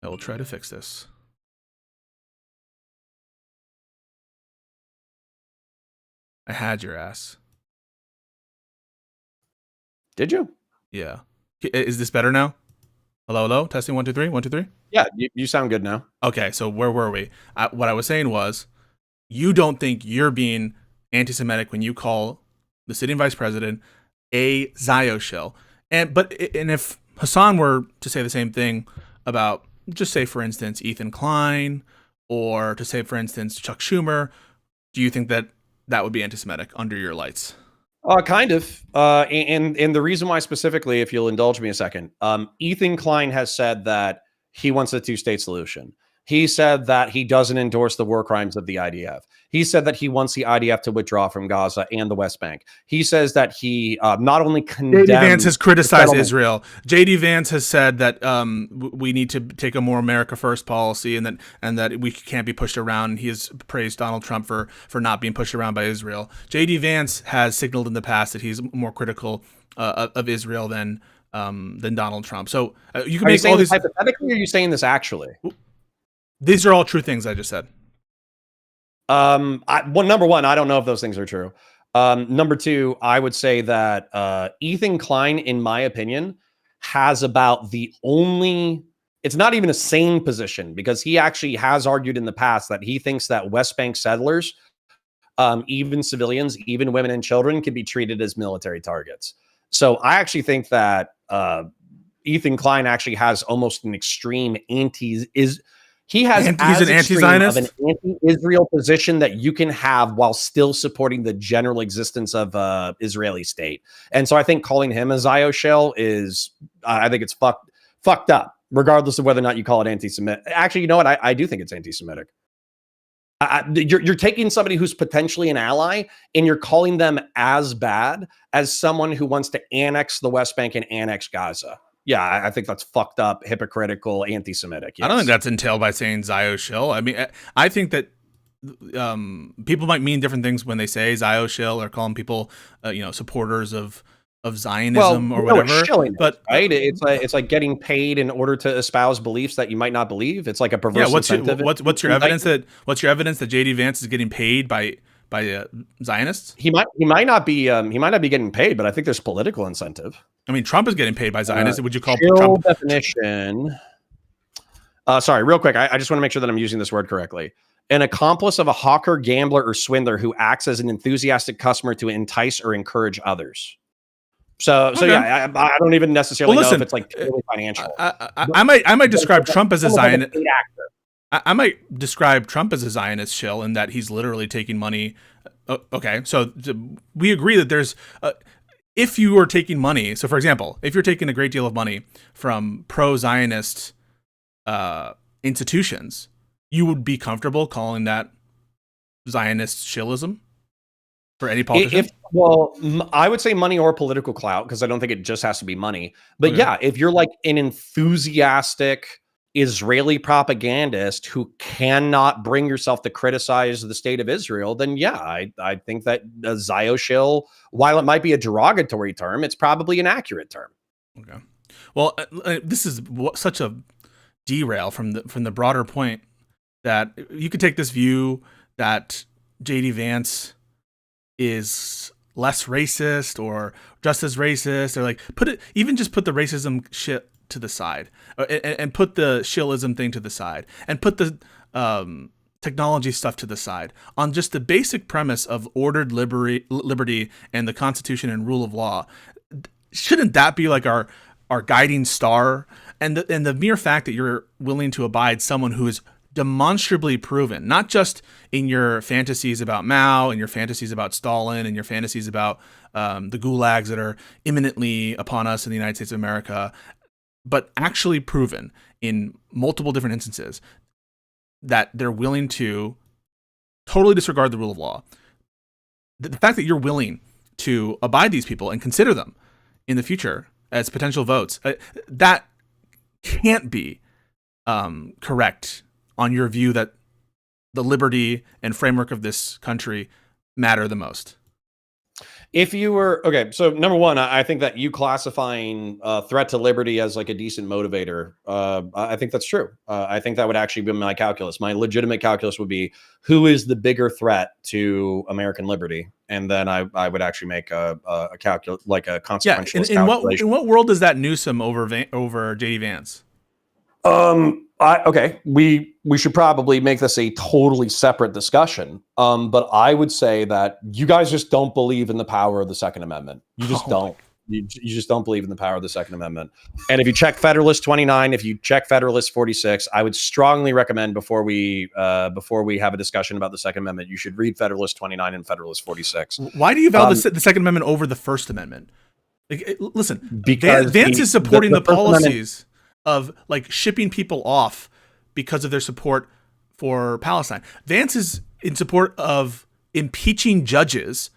I will try to fix this. I had your ass. Did you? Yeah. Is this better now? Hello, hello? Testing 1, 2, 3. 1, 2, 3. Yeah, you sound good now. Okay, so where were we? What I was saying was, you don't think you're being anti-Semitic when you call the sitting vice president a Zio shill. And if Hassan were to say the same thing about, just say for instance, Ethan Klein, or to say for instance Chuck Schumer, do you think that would be anti-Semitic under your lights? Kind of. And the reason why specifically, if you'll indulge me a second, Ethan Klein has said that he wants a two-state solution. He said that he doesn't endorse the war crimes of the IDF. He said that he wants the IDF to withdraw from Gaza and the West Bank. He says that he not only condemns... J.D. Vance has criticized Israel. J.D. Vance has said that we need to take a more America First policy, and that we can't be pushed around. He has praised Donald Trump for not being pushed around by Israel. J.D. Vance has signaled in the past that he's more critical of Israel than Donald Trump. So you can make all these... Hypothetically, or are you saying this actually? These are all true things I just said. Number one, I don't know if those things are true. Number two, I would say that Ethan Klein, in my opinion, has about the only... It's not even a sane position, because he actually has argued in the past that he thinks that West Bank settlers, even civilians, even women and children, can be treated as military targets. So I actually think that Ethan Klein actually has almost an extreme He has he's an anti-Zionist, of an anti-Israel position that you can have while still supporting the general existence of Israeli state. And so I think calling him a Zio shell is, I think it's fucked up, regardless of whether or not you call it anti-Semitic. Actually, you know what? I do think it's anti-Semitic. You're taking somebody who's potentially an ally, and you're calling them as bad as someone who wants to annex the West Bank and annex Gaza. Yeah, I think that's fucked up, hypocritical, anti-Semitic. Yes. I don't think that's entailed by saying Zio shill. I mean, I think that people might mean different things when they say Zio shill, or calling people, supporters of Zionism or whatever. But right, it's like getting paid in order to espouse beliefs that you might not believe. It's like a perverse incentive. What's your evidence that J.D. Vance is getting paid by Zionists? He might not be getting paid, but I think there's political incentive. I mean, Trump is getting paid by Zionists. Would you call Trump definition? Sorry, real quick. I just want to make sure that I'm using this word correctly. An accomplice of a hawker, gambler, or swindler who acts as an enthusiastic customer to entice or encourage others. So yeah, I don't even necessarily know if it's like purely financial. I might describe Trump as a Zionist. I might describe Trump as a Zionist shill in that he's literally taking money. Okay, so we agree that there's, if you are taking money, so for example, if you're taking a great deal of money from pro-Zionist institutions, you would be comfortable calling that Zionist shillism for any politician? I would say money or political clout, because I don't think it just has to be money. But yeah, if you're like an enthusiastic Israeli propagandist who cannot bring yourself to criticize the state of Israel, then yeah, I think that Zio shill, while it might be a derogatory term, it's probably an accurate term. Okay. Well, this is such a derail from the broader point that you could take this view that J.D. Vance is less racist or just as racist, or like put the racism shit to the side, and put the shillism thing to the side, and put the technology stuff to the side, on just the basic premise of ordered liberty and the Constitution and rule of law. Shouldn't that be like our guiding star? And the mere fact that you're willing to abide someone who is demonstrably proven, not just in your fantasies about Mao and your fantasies about Stalin and your fantasies about the gulags that are imminently upon us in the United States of America, but actually proven in multiple different instances, that they're willing to totally disregard the rule of law. The fact that you're willing to abide these people and consider them in the future as potential votes, that can't be correct on your view that the liberty and framework of this country matter the most. If you were okay, so number one, I think that you classifying threat to liberty as like a decent motivator, I think that's true. I think that would actually be my calculus. My legitimate calculus would be who is the bigger threat to American liberty, and then I would actually make a calculus, like a consequentialist calculation. In what world does that Newsom over JD Vance? Okay, we should probably make this a totally separate discussion. But I would say that you guys just don't believe in the power of the Second Amendment. You just don't. You just don't believe in the power of the Second Amendment. And if you check Federalist 29, if you check Federalist 46, I would strongly recommend before we have a discussion about the Second Amendment, you should read Federalist 29 and Federalist 46. Why do you value the Second Amendment over the First Amendment? Listen, because Vance is supporting the policies of like shipping people off because of their support for Palestine. Vance is in support of impeaching judges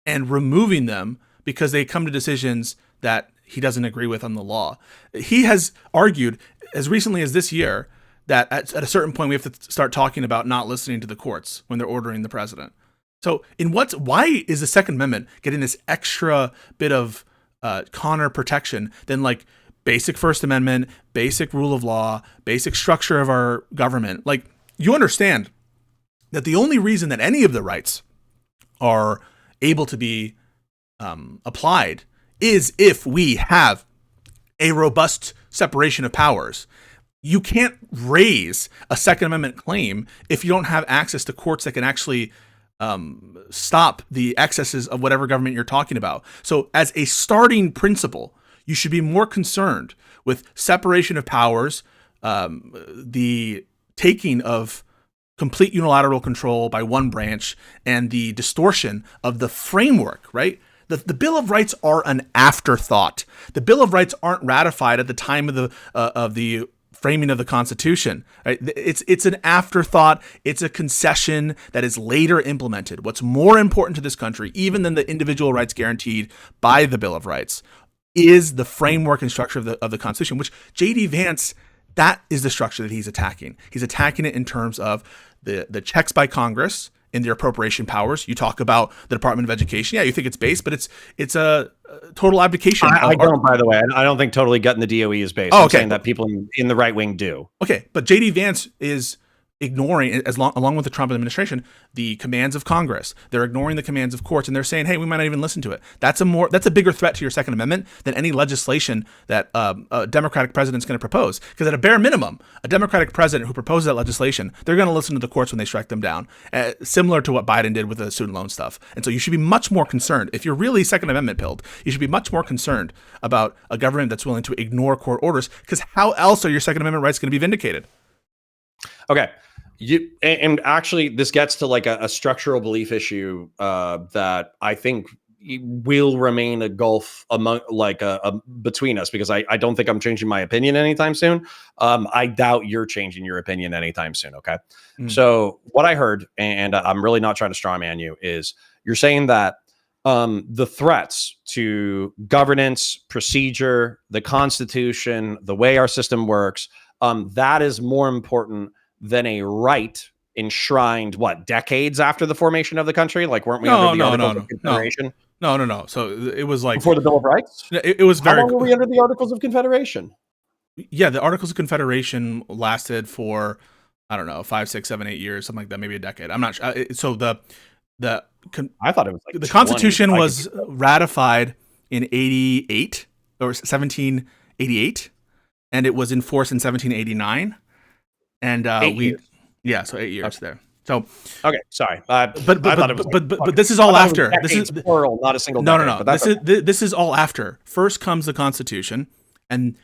and removing them because they come to decisions that he doesn't agree with on the law. He has argued as recently as this year that at a certain point we have to start talking about not listening to the courts when they're ordering the president. So why is the Second Amendment getting this extra bit of Conor protection than like basic First Amendment, basic rule of law, basic structure of our government? Like, you understand that the only reason that any of the rights are able to be applied is if we have a robust separation of powers. You can't raise a Second Amendment claim if you don't have access to courts that can actually stop the excesses of whatever government you're talking about. So as a starting principle, you should be more concerned with separation of powers, the taking of complete unilateral control by one branch, and the distortion of the framework, right? The Bill of Rights are an afterthought. The Bill of Rights aren't ratified at the time of the framing of the Constitution. Right? It's an afterthought. It's a concession that is later implemented. What's more important to this country, even than the individual rights guaranteed by the Bill of Rights, is the framework and structure of the Constitution, which J.D. Vance, that is the structure that he's attacking. He's attacking it in terms of the checks by Congress in their appropriation powers. You talk about the Department of Education. Yeah, you think it's based, but it's a total abdication. I don't, by the way. I don't think totally gutting the DOE is based. Oh, okay. I'm saying that people in the right wing do. Okay, but J.D. Vance is ignoring, along with the Trump administration, the commands of Congress. They're ignoring the commands of courts, and they're saying, hey, we might not even listen to it. That's a bigger threat to your Second Amendment than any legislation that a Democratic president's going to propose. Because at a bare minimum, a Democratic president who proposes that legislation, they're going to listen to the courts when they strike them down, similar to what Biden did with the student loan stuff. And so you should be much more concerned. If you're really Second Amendment pilled, you should be much more concerned about a government that's willing to ignore court orders, because how else are your Second Amendment rights going to be vindicated? Okay. And actually, this gets to like a structural belief issue that I think will remain a gulf among between us, because I don't think I'm changing my opinion anytime soon. I doubt you're changing your opinion anytime soon. Okay. So what I heard, and I'm really not trying to straw man you, is you're saying that the threats to governance, procedure, the Constitution, the way our system works, that is more important than a right enshrined, decades after the formation of the country? Like, weren't we under the Articles of Confederation? No. So it was like before the Bill of Rights? It was very. How long were we under the Articles of Confederation? Yeah, the Articles of Confederation lasted for, I don't know, 5, 6, 7, 8 years, something like that, maybe a decade. I'm not sure. So I thought it was like the Constitution was ratified in 88 or 1788, and it was enforced in 1789. And so 8 years there. So okay, sorry, but this is all after. This is plural, not a single. No. This is all after. First comes the Constitution, and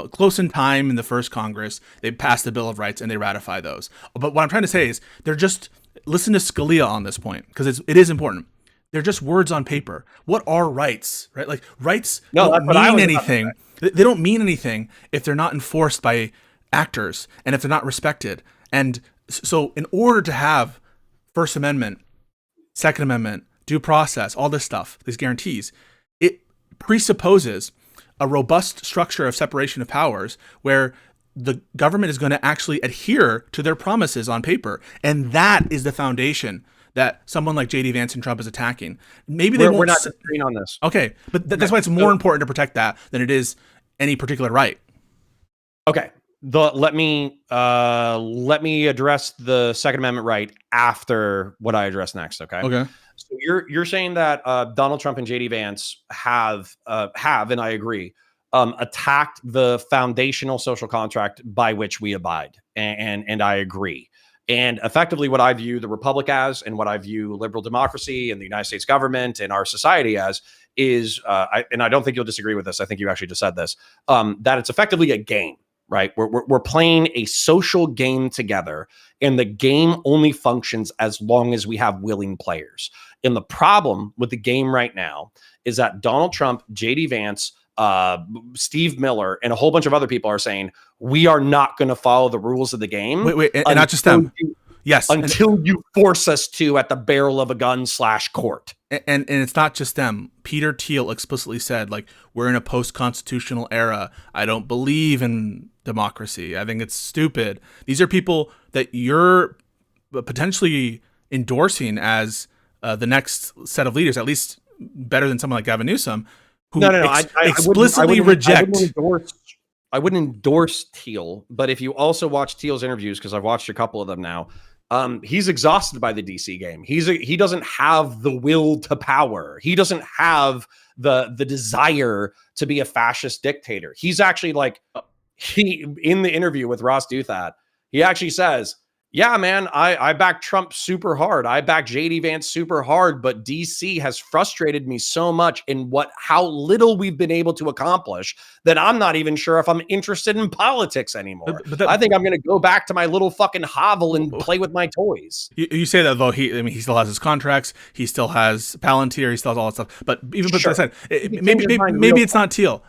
close in time in the first Congress, they passed the Bill of Rights and they ratify those. But what I'm trying to say is, they're just listen to Scalia on this point, because it is important. They're just words on paper. What are rights? Right? Like, rights don't mean anything. They don't mean anything if they're not enforced by actors and if they're not respected. And So in order to have First Amendment, Second Amendment, due process, all this stuff, these guarantees, it presupposes a robust structure of separation of powers where the government is going to actually adhere to their promises on paper. And that is the foundation that someone like JD Vance and Trump is attacking. Maybe we're not disagreeing on this. Okay, but that's why it's more important to protect that than it is any particular right. Okay. Let me address the Second Amendment right after what I address next. Okay. Okay. So you're saying that Donald Trump and JD Vance have, and I agree, attacked the foundational social contract by which we abide, and I agree. And effectively, what I view the Republic as, and what I view liberal democracy and the United States government and our society as, is, and I don't think you'll disagree with this. I think you actually just said this, that it's effectively a game. Right, we're playing a social game together, and the game only functions as long as we have willing players. And the problem with the game right now is that Donald Trump, JD Vance, Steve Miller, and a whole bunch of other people are saying we are not going to follow the rules of the game. Wait, and not just them. Yes, until you force us to at the barrel of a gun / court. And it's not just them. Peter Thiel explicitly said, like, we're in a post-constitutional era. I don't believe in democracy. I think it's stupid. These are people that you're potentially endorsing as the next set of leaders, at least better than someone like Gavin Newsom, who explicitly reject. I wouldn't endorse Thiel, but if you also watch Thiel's interviews, because I've watched a couple of them now, he's exhausted by the DC game. He doesn't have the will to power. He doesn't have the desire to be a fascist dictator. He's actually like, in the interview with Ross Douthat, he actually says, yeah, man, I back Trump super hard. I back JD Vance super hard, but DC has frustrated me so much in how little we've been able to accomplish that I'm not even sure if I'm interested in politics anymore. I think I'm going to go back to my little fucking hovel and play with my toys. You say that, though. He still has his contracts. He still has Palantir. He still has all that stuff. But even with that said, maybe it's not Thiel.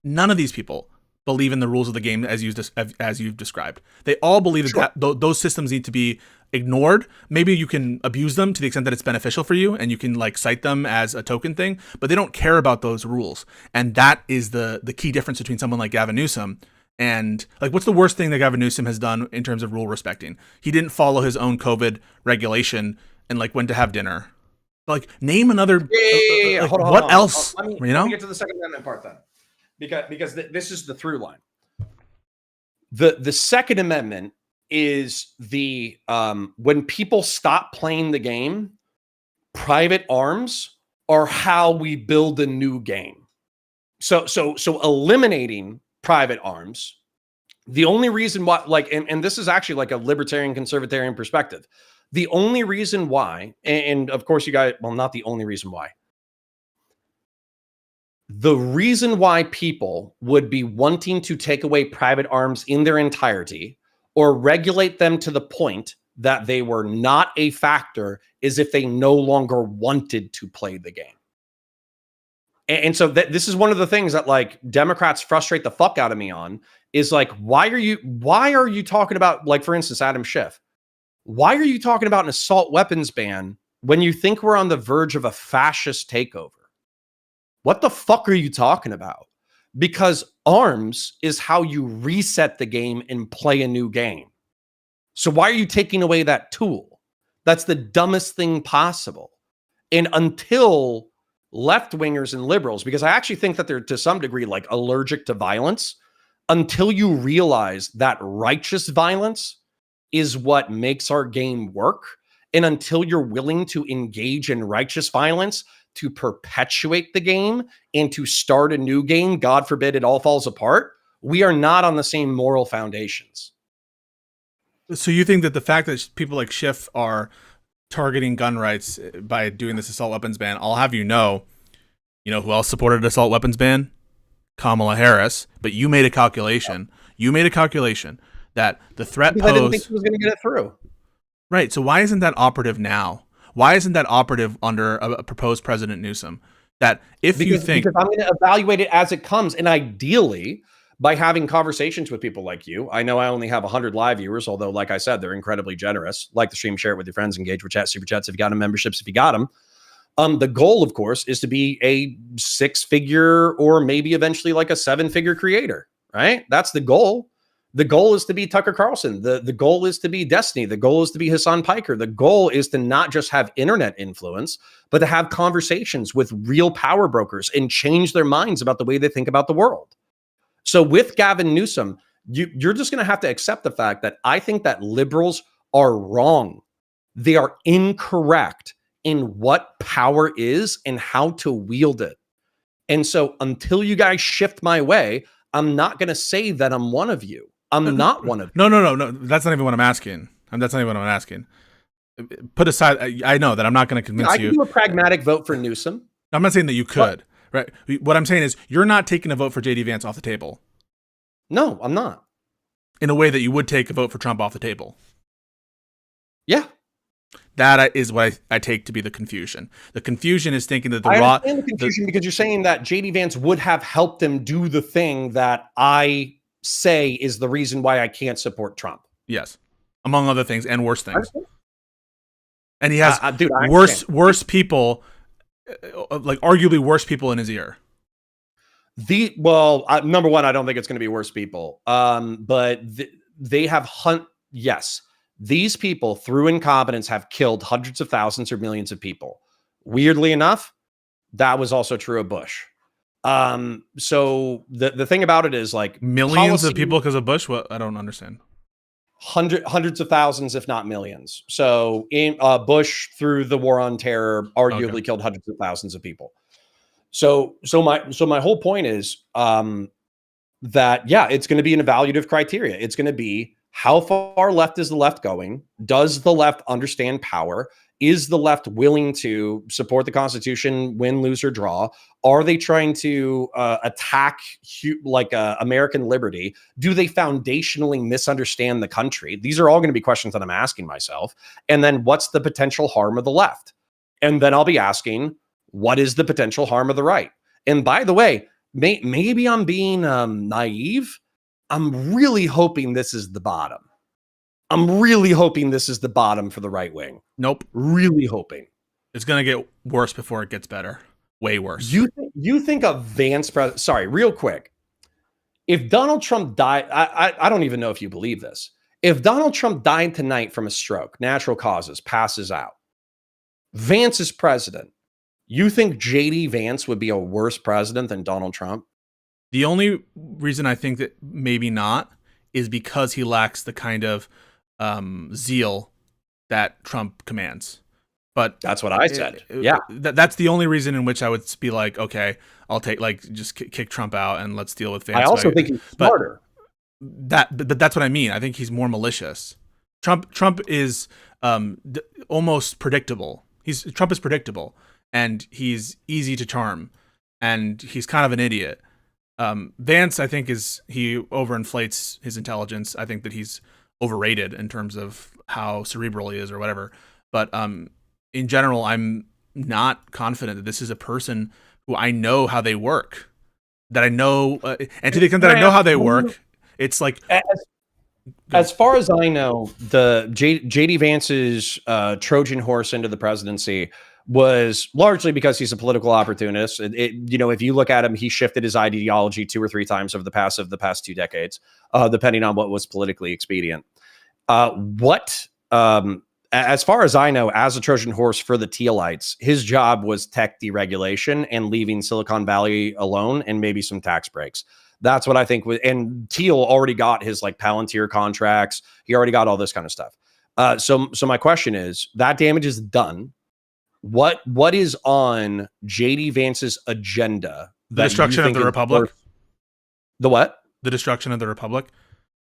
None of these people believe in the rules of the game as you've described. They all believe that those systems need to be ignored. Maybe you can abuse them to the extent that it's beneficial for you, and you can like cite them as a token thing, but they don't care about those rules. And that is the key difference between someone like Gavin Newsom and, like, what's the worst thing that Gavin Newsom has done in terms of rule respecting? He didn't follow his own COVID regulation and like went to have dinner. Like, name another. Hold on, what else? Let me get to the Second Amendment part then. Because this is the through line. The Second Amendment is the when people stop playing the game, private arms are how we build a new game. So eliminating private arms, the only reason why, like, and this is actually like a libertarian conservatarian perspective. The only reason why, and of course you guys, well, not the only reason why. The reason why people would be wanting to take away private arms in their entirety or regulate them to the point that they were not a factor is if they no longer wanted to play the game. And so this is one of the things that, like, Democrats frustrate the fuck out of me on, is like, why are you talking about, like, for instance, Adam Schiff, why are you talking about an assault weapons ban when you think we're on the verge of a fascist takeover? What the fuck are you talking about? Because arms is how you reset the game and play a new game. So why are you taking away that tool? That's the dumbest thing possible. And until left-wingers and liberals, because I actually think that they're to some degree like allergic to violence, until you realize that righteous violence is what makes our game work, and until you're willing to engage in righteous violence to perpetuate the game and to start a new game, God forbid it all falls apart, we are not on the same moral foundations. So you think that the fact that people like Schiff are targeting gun rights by doing this assault weapons ban, I'll have you know who else supported an assault weapons ban? Kamala Harris. But you made a calculation. That the threat posed... I didn't think she was going to get it through. Right. So why isn't that operative now? Why isn't that operative under a proposed President Newsom? That because I'm going to evaluate it as it comes, and ideally, by having conversations with people like you. I know I only have 100 live viewers, although, like I said, they're incredibly generous. Like the stream, share it with your friends, engage with chat, super chats if you got them, memberships if you got them. The goal, of course, is to be a 6-figure or maybe eventually like a 7-figure creator, right? That's the goal. The goal is to be Tucker Carlson. The goal is to be Destiny. The goal is to be Hassan Piker. The goal is to not just have internet influence, but to have conversations with real power brokers and change their minds about the way they think about the world. So with Gavin Newsom, you're just going to have to accept the fact that I think that liberals are wrong. They are incorrect in what power is and how to wield it. And so until you guys shift my way, I'm not going to say that I'm one of you. I'm not one of you. No. That's not even what I'm asking. That's not even what I'm asking. Put aside, I know that I'm not going to convince you. I can do a pragmatic vote for Newsom. I'm not saying that you could, right? What I'm saying is you're not taking a vote for JD Vance off the table. No, I'm not. In a way that you would take a vote for Trump off the table. Yeah. That is what I take to be the confusion. The confusion is thinking that I understand the confusion because you're saying that JD Vance would have helped him do the thing that I say is the reason why I can't support Trump. Yes, among other things and worse things. And he has worse people, like arguably worse people in his ear. Number one, I don't think it's going to be worse people. But they have yes. These people, through incompetence, have killed hundreds of thousands or millions of people. Weirdly enough, that was also true of Bush. So the thing about it is like millions of people because of Bush. What I don't understand. Hundreds of thousands, if not millions. So in Bush, through the war on terror, arguably killed hundreds of thousands of people. So my whole point is that it's going to be an evaluative criteria. It's going to be, how far left is the left going? Does the left understand power? Is the left willing to support the Constitution, win, lose, or draw? Are they trying to attack American liberty? Do they foundationally misunderstand the country? These are all going to be questions that I'm asking myself. And then what's the potential harm of the left? And then I'll be asking, what is the potential harm of the right? And by the way, maybe I'm being naive. I'm really hoping this is the bottom. I'm really hoping this is the bottom for the right wing. Nope. Really hoping. It's going to get worse before it gets better. Way worse. You think a Vance president... Sorry, real quick. If Donald Trump died... I don't even know if you believe this. If Donald Trump died tonight from a stroke, natural causes, passes out, Vance is president, you think JD Vance would be a worse president than Donald Trump? The only reason I think that maybe not is because he lacks the kind of zeal that Trump commands. But that's what I said. That's the only reason in which I would be like, okay, I'll take just kick Trump out and let's deal with Vance. I also think he's smarter. But that's what I mean. I think he's more malicious. Trump is almost predictable. Trump is predictable, and he's easy to charm, and he's kind of an idiot. Vance, I think, he overinflates his intelligence. I think that he's overrated in terms of how cerebral he is or whatever. But in general, I'm not confident that this is a person who I know how they work. That I know, and to the extent that I know how they work, it's like... As far as I know, the JD Vance's Trojan horse into the presidency was largely because he's a political opportunist. If you look at him, he shifted his ideology 2 or 3 times over the past 2 decades, depending on what was politically expedient. As far as I know, as a Trojan horse for the Tealites, his job was tech deregulation and leaving Silicon Valley alone and maybe some tax breaks. That's what I think. And Thiel already got his Palantir contracts. He already got all this kind of stuff. So my question is, that damage is done. What is on JD Vance's agenda? The destruction of the Republic. The what? The destruction of the Republic.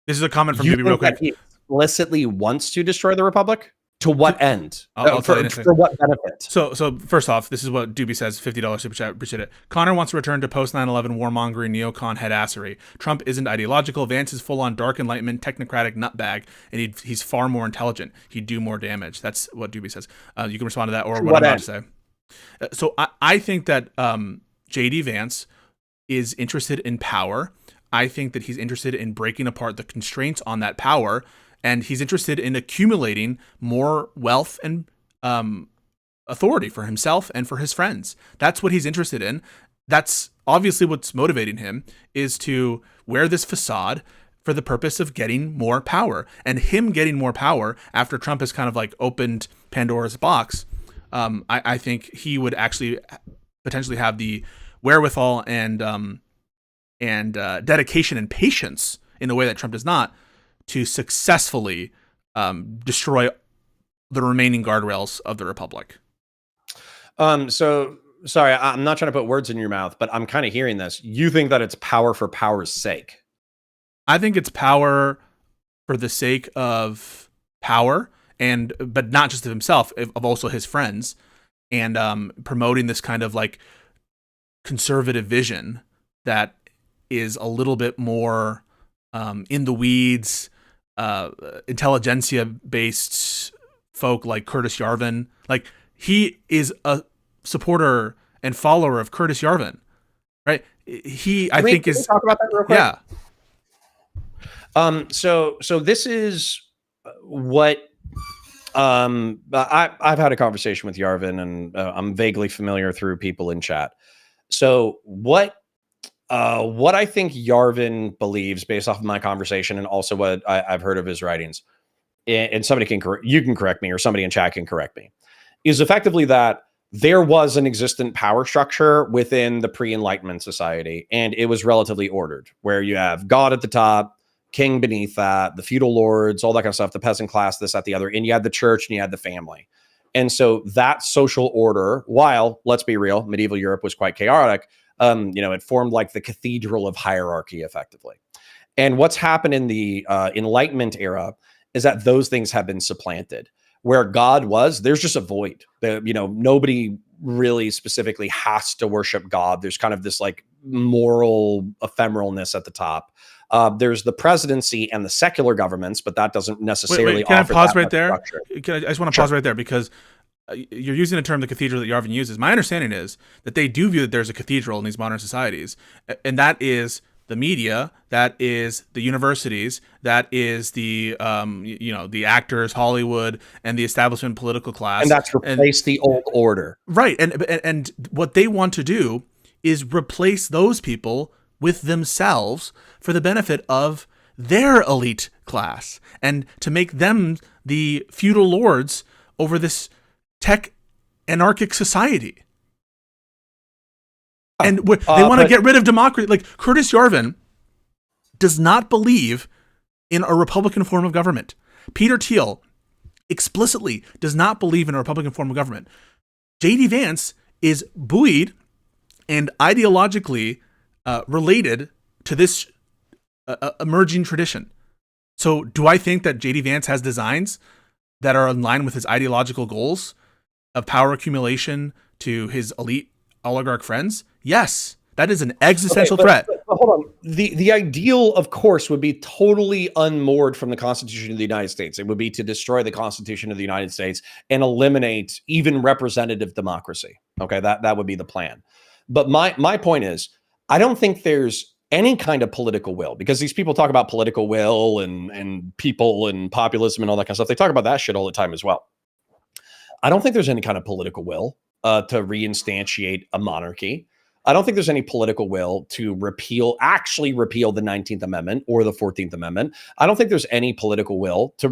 This is a comment from Doobie real quick. He explicitly wants to destroy the Republic. To what end? For what benefit? So first off, this is what Doobie says, $50 super chat, appreciate it. Conor wants to return to post 9/11 warmongering neocon headassery. Trump isn't ideological. Vance is full on dark enlightenment, technocratic nutbag, and he's far more intelligent. He'd do more damage. That's what Doobie says. You can respond to that or what I'm about to say. So I think that JD Vance is interested in power. I think that he's interested in breaking apart the constraints on that power, and he's interested in accumulating more wealth and authority for himself and for his friends. That's what he's interested in. That's obviously what's motivating him, is to wear this facade for the purpose of getting more power. And him getting more power after Trump has kind of like opened Pandora's box, I think he would actually potentially have the wherewithal and dedication and patience in a way that Trump does not, to successfully destroy the remaining guardrails of the republic. So sorry, I'm not trying to put words in your mouth, but I'm kind of hearing this. You think that it's power for power's sake? I think it's power for the sake of power, but not just of himself, of also his friends, and promoting this kind of like conservative vision that is a little bit more in the weeds, intelligentsia based folk like Curtis Yarvin. Like, he is a supporter and follower of Curtis Yarvin, right? I think is talk about that real quick. Yeah. So this is what I've had a conversation with Yarvin, and I'm vaguely familiar through people in chat. So what I think Yarvin believes, based off of my conversation and also what I've heard of his writings, and somebody you can correct me, or somebody in chat can correct me, is effectively that there was an existent power structure within the pre-Enlightenment society, and it was relatively ordered, where you have God at the top, king beneath that, the feudal lords, all that kind of stuff, the peasant class, this, that, the other, and you had the church and you had the family. And so that social order, while, let's be real, medieval Europe was quite chaotic, it formed like the cathedral of hierarchy, effectively. And what's happened in the Enlightenment era is that those things have been supplanted. Where God was, there's just a void. Nobody really specifically has to worship God. There's kind of this like moral ephemeralness at the top. There's the presidency and the secular governments, but that doesn't necessarily Can offer I pause that right there? structure. I just want to pause right there, because you're using the term the cathedral that Yarvin uses. My understanding is that they do view that there's a cathedral in these modern societies, and that is the media, that is the universities, that is the the actors, Hollywood, and the establishment political class, and that's replaced the old order, right? And what they want to do is replace those people with themselves for the benefit of their elite class, and to make them the feudal lords over this tech anarchic society. And they want to get rid of democracy. Like, Curtis Yarvin does not believe in a Republican form of government. Peter Thiel explicitly does not believe in a Republican form of government. J.D. Vance is buoyed and ideologically related to this emerging tradition. So do I think that J.D. Vance has designs that are in line with his ideological goals of power accumulation to his elite oligarch friends? Yes, that is an existential threat. But hold on. The ideal, of course, would be totally unmoored from the Constitution of the United States. It would be to destroy the Constitution of the United States and eliminate even representative democracy. Okay, that would be the plan. But my point is, I don't think there's any kind of political will, because these people talk about political will and people and populism and all that kind of stuff. They talk about that shit all the time as well. I don't think there's any kind of political will to reinstantiate a monarchy. I don't think there's any political will to actually repeal the 19th Amendment or the 14th Amendment. I don't think there's any political will to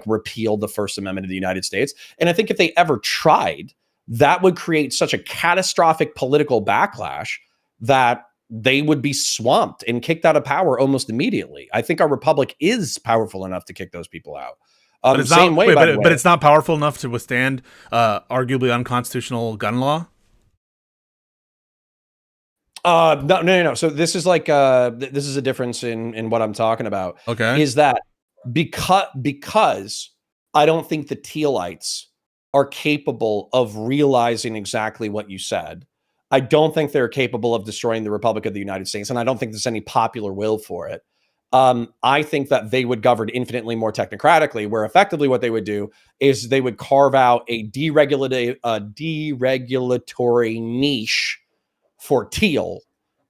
repeal the First Amendment of the United States. And I think if they ever tried, that would create such a catastrophic political backlash that they would be swamped and kicked out of power almost immediately. I think our republic is powerful enough to kick those people out. But it's but it's not powerful enough to withstand arguably unconstitutional gun law. No. So this is like this is a difference in what I'm talking about. Okay, is that because I don't think the Tealites are capable of realizing exactly what you said. I don't think they're capable of destroying the Republic of the United States, and I don't think there's any popular will for it. I think that they would govern infinitely more technocratically, where effectively what they would do is they would carve out a deregulatory niche for Thiel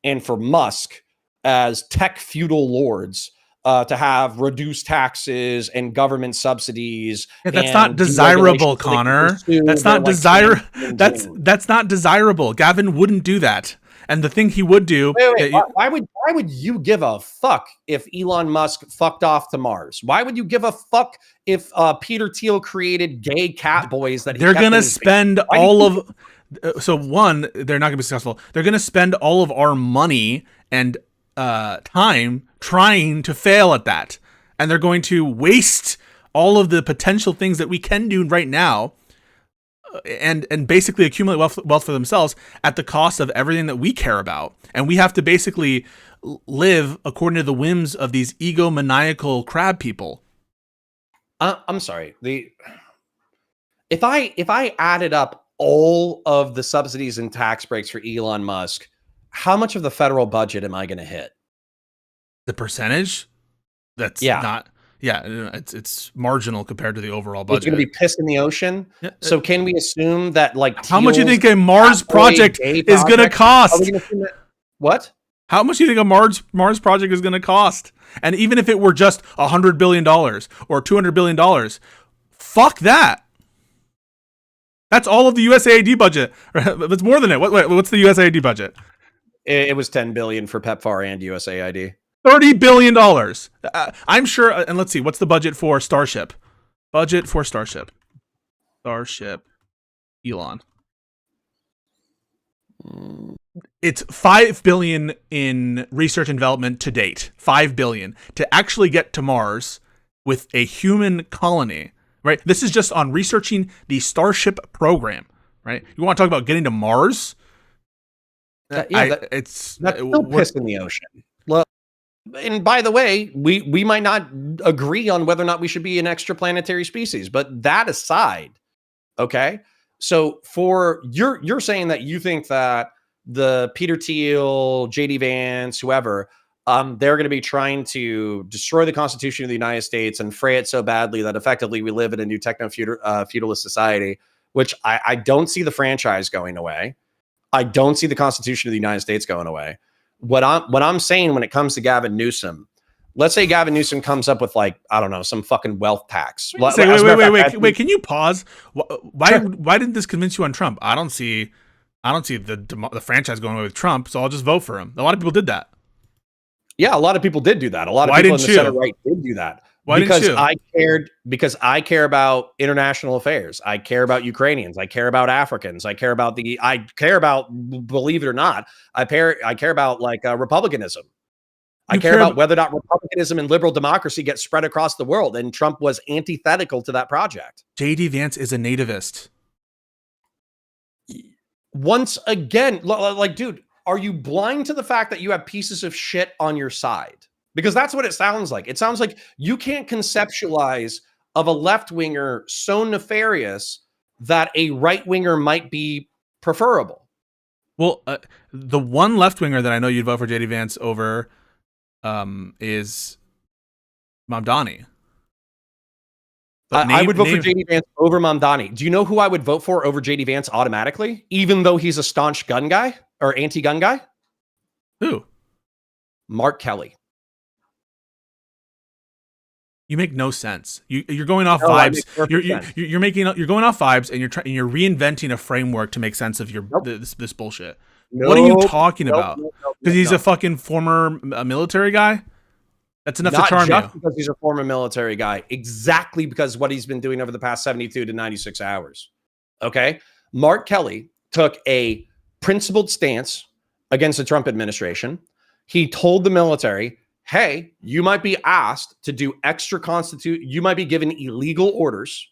and for Musk as tech feudal lords to have reduced taxes and government subsidies. Yeah, that's not desirable, Connor. That's not desirable. That's not desirable. Gavin wouldn't do that. And the thing he would do. Wait, why would you give a fuck if Elon Musk fucked off to Mars? Why would you give a fuck if Peter Thiel created gay cat boys that they're gonna spend all of? So one, they're not gonna be successful. They're gonna spend all of our money and time trying to fail at that, and they're going to waste all of the potential things that we can do right now, and basically accumulate wealth for themselves at the cost of everything that we care about. And we have to basically live according to the whims of these egomaniacal crab people. I'm sorry. If I added up all of the subsidies and tax breaks for Elon Musk, how much of the federal budget am I going to hit? The percentage? That's not. Yeah, it's marginal compared to the overall budget. It's going to be pissed in the ocean. Yeah. So can we assume that how much do you think a Mars project is going to cost? What? How much do you think a Mars project is going to cost? And even if it were just $100 billion or $200 billion, fuck that. That's all of the USAID budget. That's more than it. What's the USAID budget? It was $10 billion for PEPFAR and USAID. $30 billion. I'm sure. And let's see. What's the budget for Starship? Budget for Starship. Starship. Elon. It's $5 billion in research and development to date. $5 billion to actually get to Mars with a human colony. Right. This is just on researching the Starship program. Right. You want to talk about getting to Mars? That's still pissed in the ocean. Look, and by the way, we might not agree on whether or not we should be an extraplanetary species, but that aside, okay. So for you're saying that you think that the Peter Thiel, JD Vance, whoever, they're going to be trying to destroy the Constitution of the United States and fray it so badly that effectively we live in a new techno-feudalist society, which I don't see the franchise going away. I don't see the Constitution of the United States going away. What I'm saying when it comes to Gavin Newsom, let's say Gavin Newsom comes up with I don't know, some fucking wealth tax. Wait, can you pause? Why didn't this convince you on Trump? I don't see the franchise going away with Trump, so I'll just vote for him. A lot of people did that. Yeah, a lot of people did do that. A lot of people in the center right did do that. Why didn't you? Because I care about international affairs. I care about Ukrainians. I care about Africans. I care about believe it or not, I care about republicanism. I care about whether or not republicanism and liberal democracy get spread across the world. And Trump was antithetical to that project. JD Vance is a nativist. Once again, dude, are you blind to the fact that you have pieces of shit on your side? Because that's what it sounds like. It sounds like you can't conceptualize of a left-winger so nefarious that a right-winger might be preferable. Well, the one left-winger that I know you'd vote for JD Vance over is Mamdani. I would vote for JD Vance over Mamdani. Do you know who I would vote for over JD Vance automatically, even though he's a staunch gun guy or anti-gun guy? Who? Mark Kelly. You make no sense. You're going off vibes. You're going off vibes, and you're reinventing a framework to make sense of this bullshit. What are you talking about? Because he's a fucking former military guy. That's enough to charm you. Not just because he's a former military guy. Exactly because what he's been doing over the past 72 to 96 hours. Okay, Mark Kelly took a principled stance against the Trump administration. He told the military, hey, you might be asked to do you might be given illegal orders,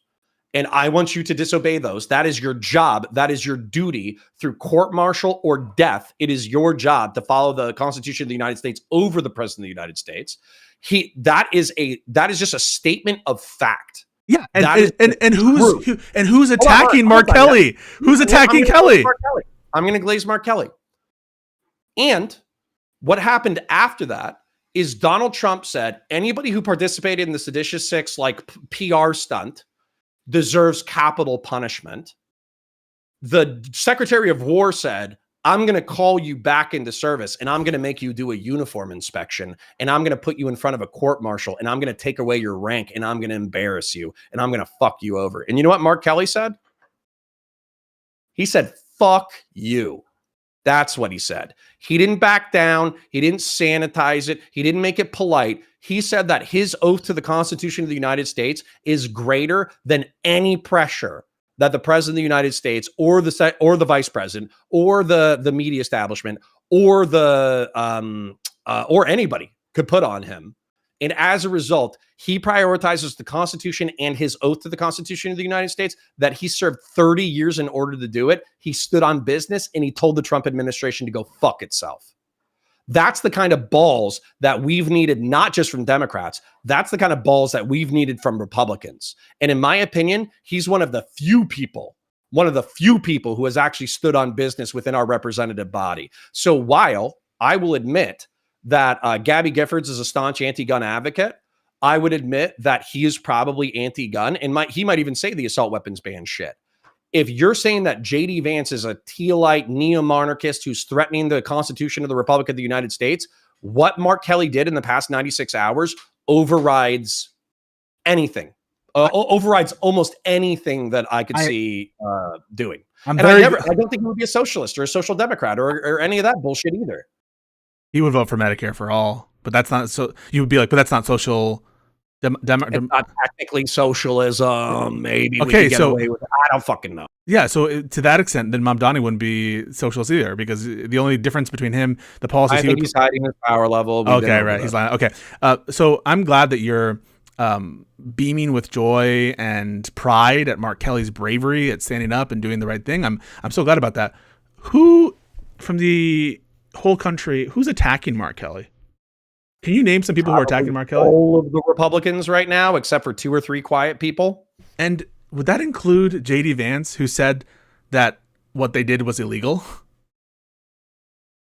and I want you to disobey those. That is your job. That is your duty through court-martial or death. It is your job to follow the Constitution of the United States over the President of the United States. That is just a statement of fact. Yeah, and who's attacking Mark Kelly? Who's attacking Kelly? I'm going to glaze Mark Kelly. And what happened after that is Donald Trump said anybody who participated in the Seditious Six PR stunt deserves capital punishment. The Secretary of War said, I'm going to call you back into service and I'm going to make you do a uniform inspection and I'm going to put you in front of a court martial and I'm going to take away your rank and I'm going to embarrass you and I'm going to fuck you over. And you know what Mark Kelly said? He said, fuck you. That's what he said. He didn't back down. He didn't sanitize it. He didn't make it polite. He said that his oath to the Constitution of the United States is greater than any pressure that the president of the United States or the vice president or the media establishment or or anybody could put on him. And as a result, he prioritizes the Constitution and his oath to the Constitution of the United States that he served 30 years in order to do it. He stood on business and he told the Trump administration to go fuck itself. That's the kind of balls that we've needed, not just from Democrats. That's the kind of balls that we've needed from Republicans. And in my opinion, he's one of the few people who has actually stood on business within our representative body. So while I will admit that Gabby Giffords is a staunch anti-gun advocate, I would admit that he is probably anti-gun and he might even say the assault weapons ban shit. If you're saying that J.D. Vance is a Tealite neo-monarchist who's threatening the Constitution of the Republic of the United States, what Mark Kelly did in the past 96 hours overrides anything. Overrides almost anything that I could see doing. I don't think he would be a socialist or a social democrat or any of that bullshit either. He would vote for Medicare for all, but that's not so. You would be like, but that's not social. It's not technically socialism. Maybe we can get away with it. I don't fucking know. Yeah, so to that extent, then Mamdani wouldn't be socialist either, because the only difference between him, the policies. I think he's hiding his power level. Okay, right. He's lying. Okay, so I'm glad that you're beaming with joy and pride at Mark Kelly's bravery at standing up and doing the right thing. I'm so glad about that. Who from the whole country who's attacking Mark Kelly? Can you name some people who are attacking Mark Kelly? All of the Republicans right now, except for 2 or 3 quiet people. And would that include J.D. Vance, who said that what they did was illegal?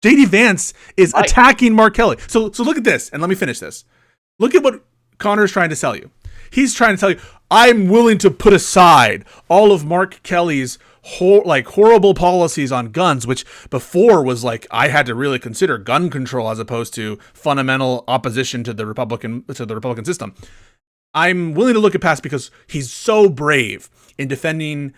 J.D. Vance is attacking Mark Kelly. So look at this, and let me finish this. Look at what Conor is trying to sell you. He's trying to tell you, I'm willing to put aside all of Mark Kelly's horrible policies on guns, which before was like I had to really consider gun control as opposed to fundamental opposition to the Republican system. I'm willing to look at past because he's so brave in defending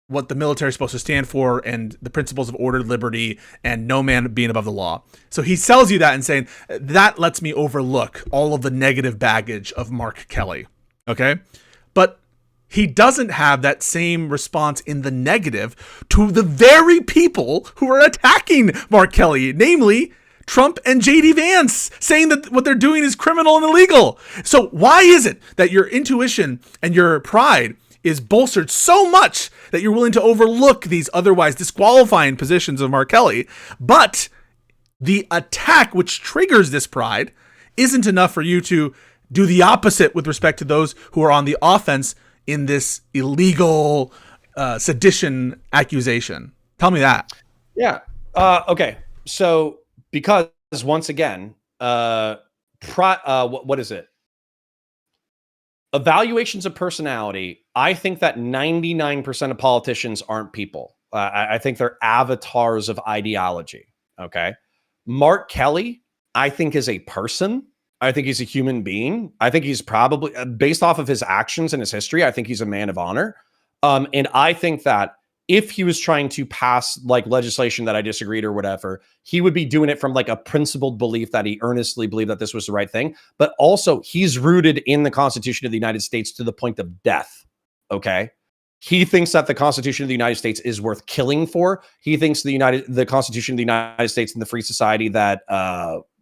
what the military is supposed to stand for and the principles of order, liberty, and no man being above the law. So he sells you that and saying that lets me overlook all of the negative baggage of Mark Kelly. Okay, but he doesn't have that same response in the negative to the very people who are attacking Mark Kelly, namely Trump and J.D. Vance, saying that what they're doing is criminal and illegal. So why is it that your intuition and your pride is bolstered so much that you're willing to overlook these otherwise disqualifying positions of Mark Kelly, but the attack which triggers this pride isn't enough for you to do the opposite with respect to those who are on the offense in this illegal sedition accusation? Tell me that. Yeah. Okay. So because once again, what is it? Evaluations of personality. I think that 99% of politicians aren't people. I think they're avatars of ideology. Okay. Mark Kelly, I think, is a person. I think he's a human being. I think he's probably, based off of his actions and his history, I think he's a man of honor. And I think that if he was trying to pass like legislation that I disagreed or whatever, he would be doing it from like a principled belief that he earnestly believed that this was the right thing. But also he's rooted in the Constitution of the United States to the point of death. Okay. He thinks that the Constitution of the United States is worth killing for. He thinks the Constitution of the United States and the free society that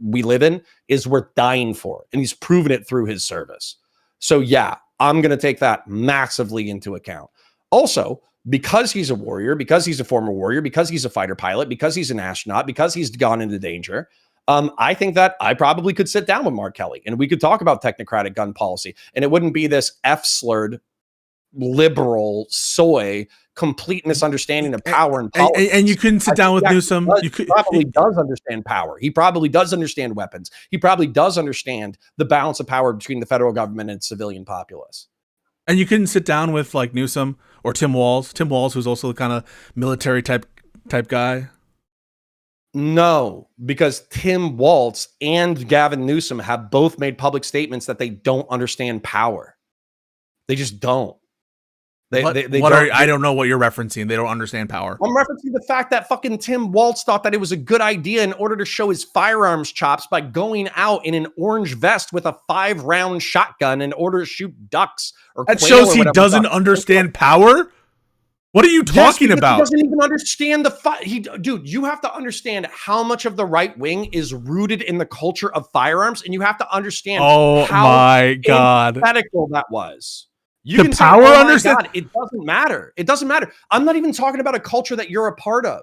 we live in is worth dying for. And he's proven it through his service. So yeah, I'm going to take that massively into account. Also, because he's a warrior, because he's a former warrior, because he's a fighter pilot, because he's an astronaut, because he's gone into danger, I think that I probably could sit down with Mark Kelly and we could talk about technocratic gun policy. And it wouldn't be this F-slurred liberal soy complete misunderstanding of power and politics. And you couldn't sit down with Newsom. He probably does understand power. He probably does understand weapons. He probably does understand the balance of power between the federal government and civilian populace. And you couldn't sit down with like Newsom or Tim Walz, who's also the kind of military type guy. No, because Tim Walz and Gavin Newsom have both made public statements that they don't understand power. They just don't. I don't know what you're referencing. They don't understand power. I'm referencing the fact that fucking Tim Walz thought that it was a good idea in order to show his firearms chops by going out in an orange vest with a 5-round shotgun in order to shoot ducks or that shows he doesn't understand power. What are you talking about? He doesn't even understand the fight. Dude, you have to understand how much of the right wing is rooted in the culture of firearms, and you have to understand how antithetical that was. You can power say, understand. It doesn't matter. It doesn't matter. I'm not even talking about a culture that you're a part of.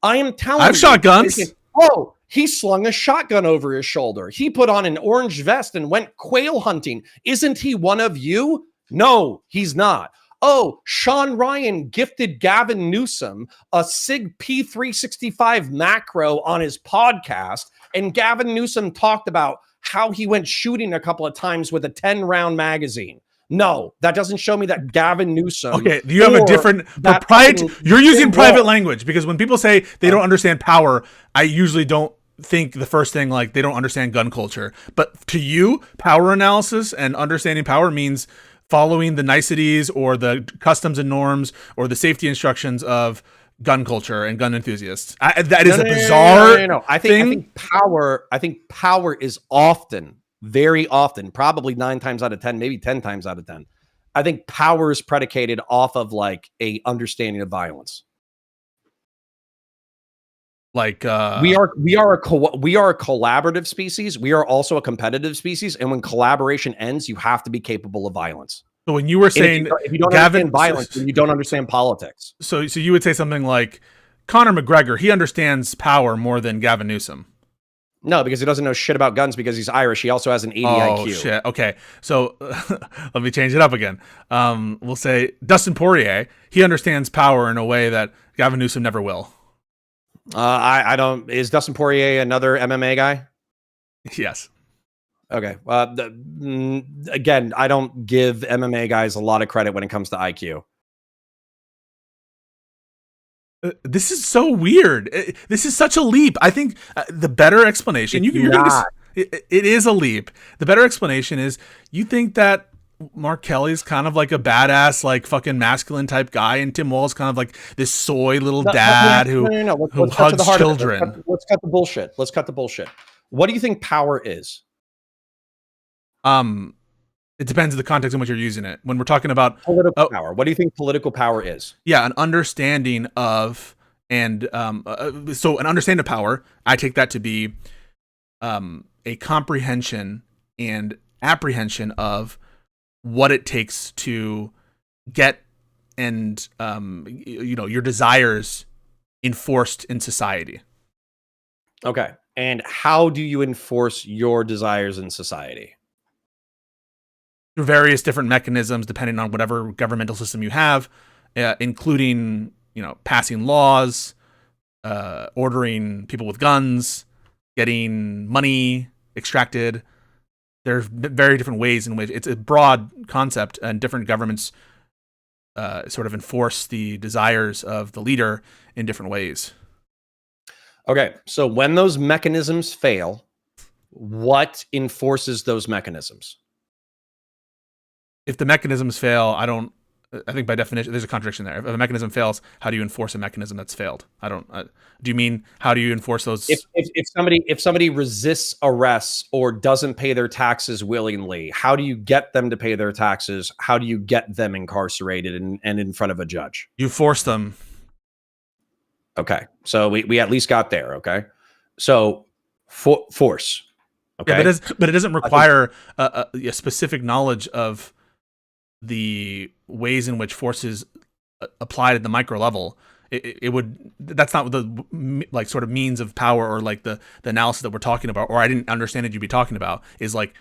I am telling you. I have shotguns. Oh, he slung a shotgun over his shoulder. He put on an orange vest and went quail hunting. Isn't he one of you? No, he's not. Oh, Sean Ryan gifted Gavin Newsom a SIG P365 macro on his podcast, and Gavin Newsom talked about how he went shooting a couple of times with a 10-round magazine. No, that doesn't show me that Gavin Newsom. Okay, you have a different proprietary. You're using private language because when people say they don't understand power, I usually don't think the first thing like they don't understand gun culture. But to you, power analysis and understanding power means following the niceties or the customs and norms or the safety instructions of gun culture and gun enthusiasts. That is a bizarre. No. I think power is often. Very often, probably 9 times out of 10, maybe 10 times out of 10. I think power is predicated off of like a understanding of violence. Like we are a collaborative species. We are also a competitive species, and when collaboration ends, you have to be capable of violence. So when you were saying if you don't understand violence, then you don't understand politics. So you would say something like Conor McGregor. He understands power more than Gavin Newsom. No, because he doesn't know shit about guns because he's Irish. He also has an 80 IQ. Oh, shit. Okay. So let me change it up again. We'll say Dustin Poirier, he understands power in a way that Gavin Newsom never will. I don't. Is Dustin Poirier another MMA guy? Yes. Okay. Again, I don't give MMA guys a lot of credit when it comes to IQ. This is so weird. This is such a leap. I think the better explanation, it is a leap. The better explanation is you think that Mark Kelly's kind of like a badass, like fucking masculine type guy, and Tim Walz kind of like this soy little dad who hugs children. Let's cut the bullshit. Let's cut the bullshit. What do you think power is? It depends on the context in which you're using it. When we're talking about political power, what do you think political power is? Yeah, an understanding of, and so an understanding of power, I take that to be a comprehension and apprehension of what it takes to get and your desires enforced in society. Okay, and how do you enforce your desires in society? Through various different mechanisms, depending on whatever governmental system you have, including, passing laws, ordering people with guns, getting money extracted. There's very different ways in which it's a broad concept, and different governments sort of enforce the desires of the leader in different ways. Okay, so when those mechanisms fail, what enforces those mechanisms? If the mechanisms fail, I think by definition, there's a contradiction there. If a mechanism fails, how do you enforce a mechanism that's failed? Do you mean, how do you enforce those? If somebody resists arrests or doesn't pay their taxes willingly, how do you get them to pay their taxes? How do you get them incarcerated and in front of a judge? You force them. Okay. So we at least got there. Okay. So force. Okay. Yeah, but it doesn't require a specific knowledge of the ways in which force is applied at the micro level. That's not the like sort of means of power, or like the analysis that we're talking about, or I didn't understand it you'd be talking about, is like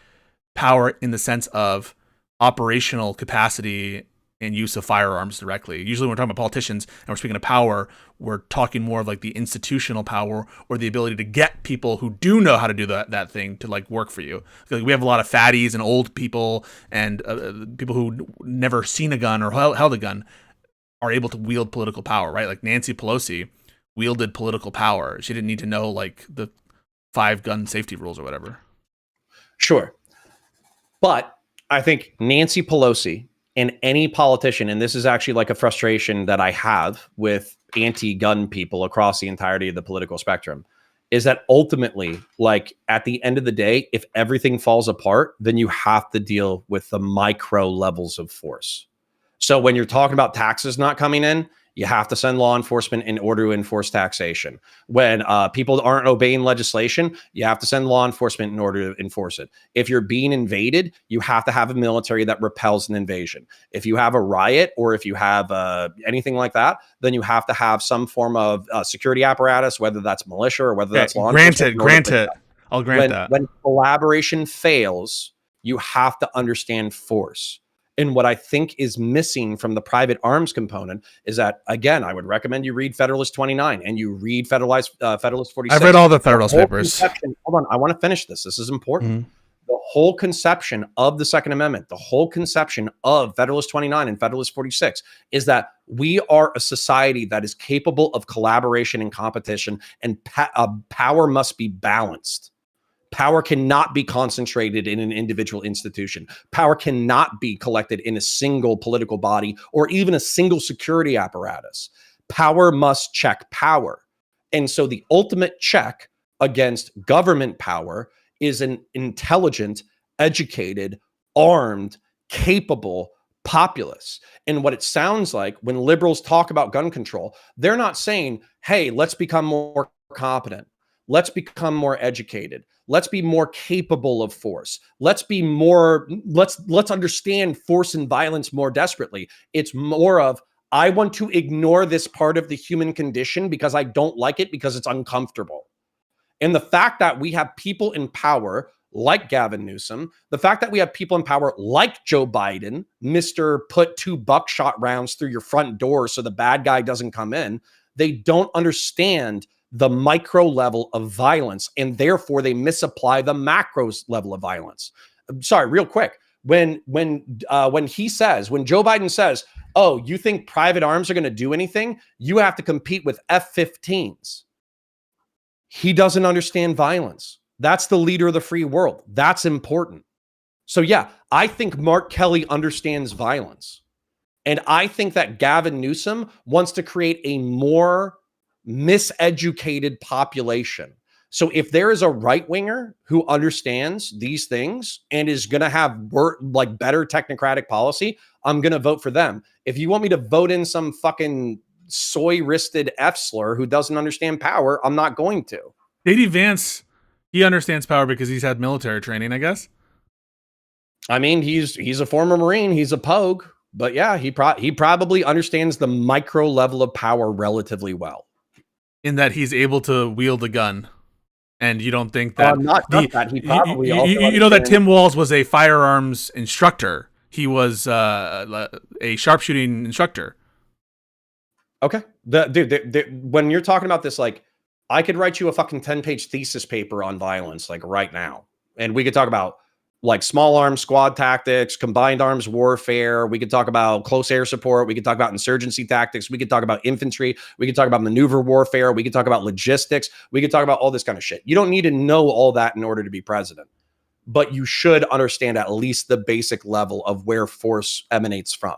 power in the sense of operational capacity and use of firearms directly. Usually when we're talking about politicians and we're speaking of power, we're talking more of like the institutional power, or the ability to get people who do know how to do that thing to like work for you. Like we have a lot of fatties and old people and people who never seen a gun or held a gun are able to wield political power, right? Like Nancy Pelosi wielded political power. She didn't need to know like the 5 gun safety rules or whatever. Sure. But I think Nancy Pelosi and any politician, and this is actually like a frustration that I have with anti-gun people across the entirety of the political spectrum, is that ultimately, like at the end of the day, if everything falls apart, then you have to deal with the micro levels of force. So when you're talking about taxes not coming in, you have to send law enforcement in order to enforce taxation. When people aren't obeying legislation, you have to send law enforcement in order to enforce it. If you're being invaded, you have to have a military that repels an invasion. If you have a riot or if you have anything like that, then you have to have some form of security apparatus, whether that's militia or whether that's law enforcement. Granted. I'll grant that. When collaboration fails, you have to understand force. And what I think is missing from the private arms component is that, again, I would recommend you read Federalist 29 and you read Federalist 46. I've read all the Federalist papers. Hold on. I want to finish this. This is important. Mm-hmm. The whole conception of the Second Amendment, the whole conception of Federalist 29 and Federalist 46 is that we are a society that is capable of collaboration and competition, and power must be balanced. Power cannot be concentrated in an individual institution. Power cannot be collected in a single political body or even a single security apparatus. Power must check power. And so the ultimate check against government power is an intelligent, educated, armed, capable populace. And what it sounds like when liberals talk about gun control, they're not saying, hey, let's become more competent. Let's become more educated. Let's be more capable of force. Let's understand force and violence more desperately. It's more of, I want to ignore this part of the human condition because I don't like it because it's uncomfortable. And the fact that we have people in power like Gavin Newsom, the fact that we have people in power like Joe Biden, Mr. Put 2 buckshot rounds through your front door so the bad guy doesn't come in, they don't understand the micro level of violence, and therefore they misapply the macro level of violence. Sorry, real quick. When Joe Biden says, oh, you think private arms are going to do anything? You have to compete with F-15s. He doesn't understand violence. That's the leader of the free world. That's important. So yeah, I think Mark Kelly understands violence. And I think that Gavin Newsom wants to create a more miseducated population. So if there is a right winger who understands these things and is going to have better technocratic policy, I'm going to vote for them. If you want me to vote in some fucking soy-wristed F-slur who doesn't understand power, I'm not going to. JD Vance, he understands power because he's had military training, I guess. I mean, he's a former Marine. He's a pogue. But yeah, he probably understands the micro level of power relatively well. In that he's able to wield a gun. And you don't think that... He probably also you know that Tim Walz was a firearms instructor. He was a sharpshooting instructor. Okay. When you're talking about this, like, I could write you a fucking 10-page thesis paper on violence, like, right now. And we could talk about, like, small arms squad tactics, combined arms warfare. We could talk about close air support. We could talk about insurgency tactics. We could talk about infantry. We could talk about maneuver warfare. We could talk about logistics. We could talk about all this kind of shit. You don't need to know all that in order to be president, but you should understand at least the basic level of where force emanates from.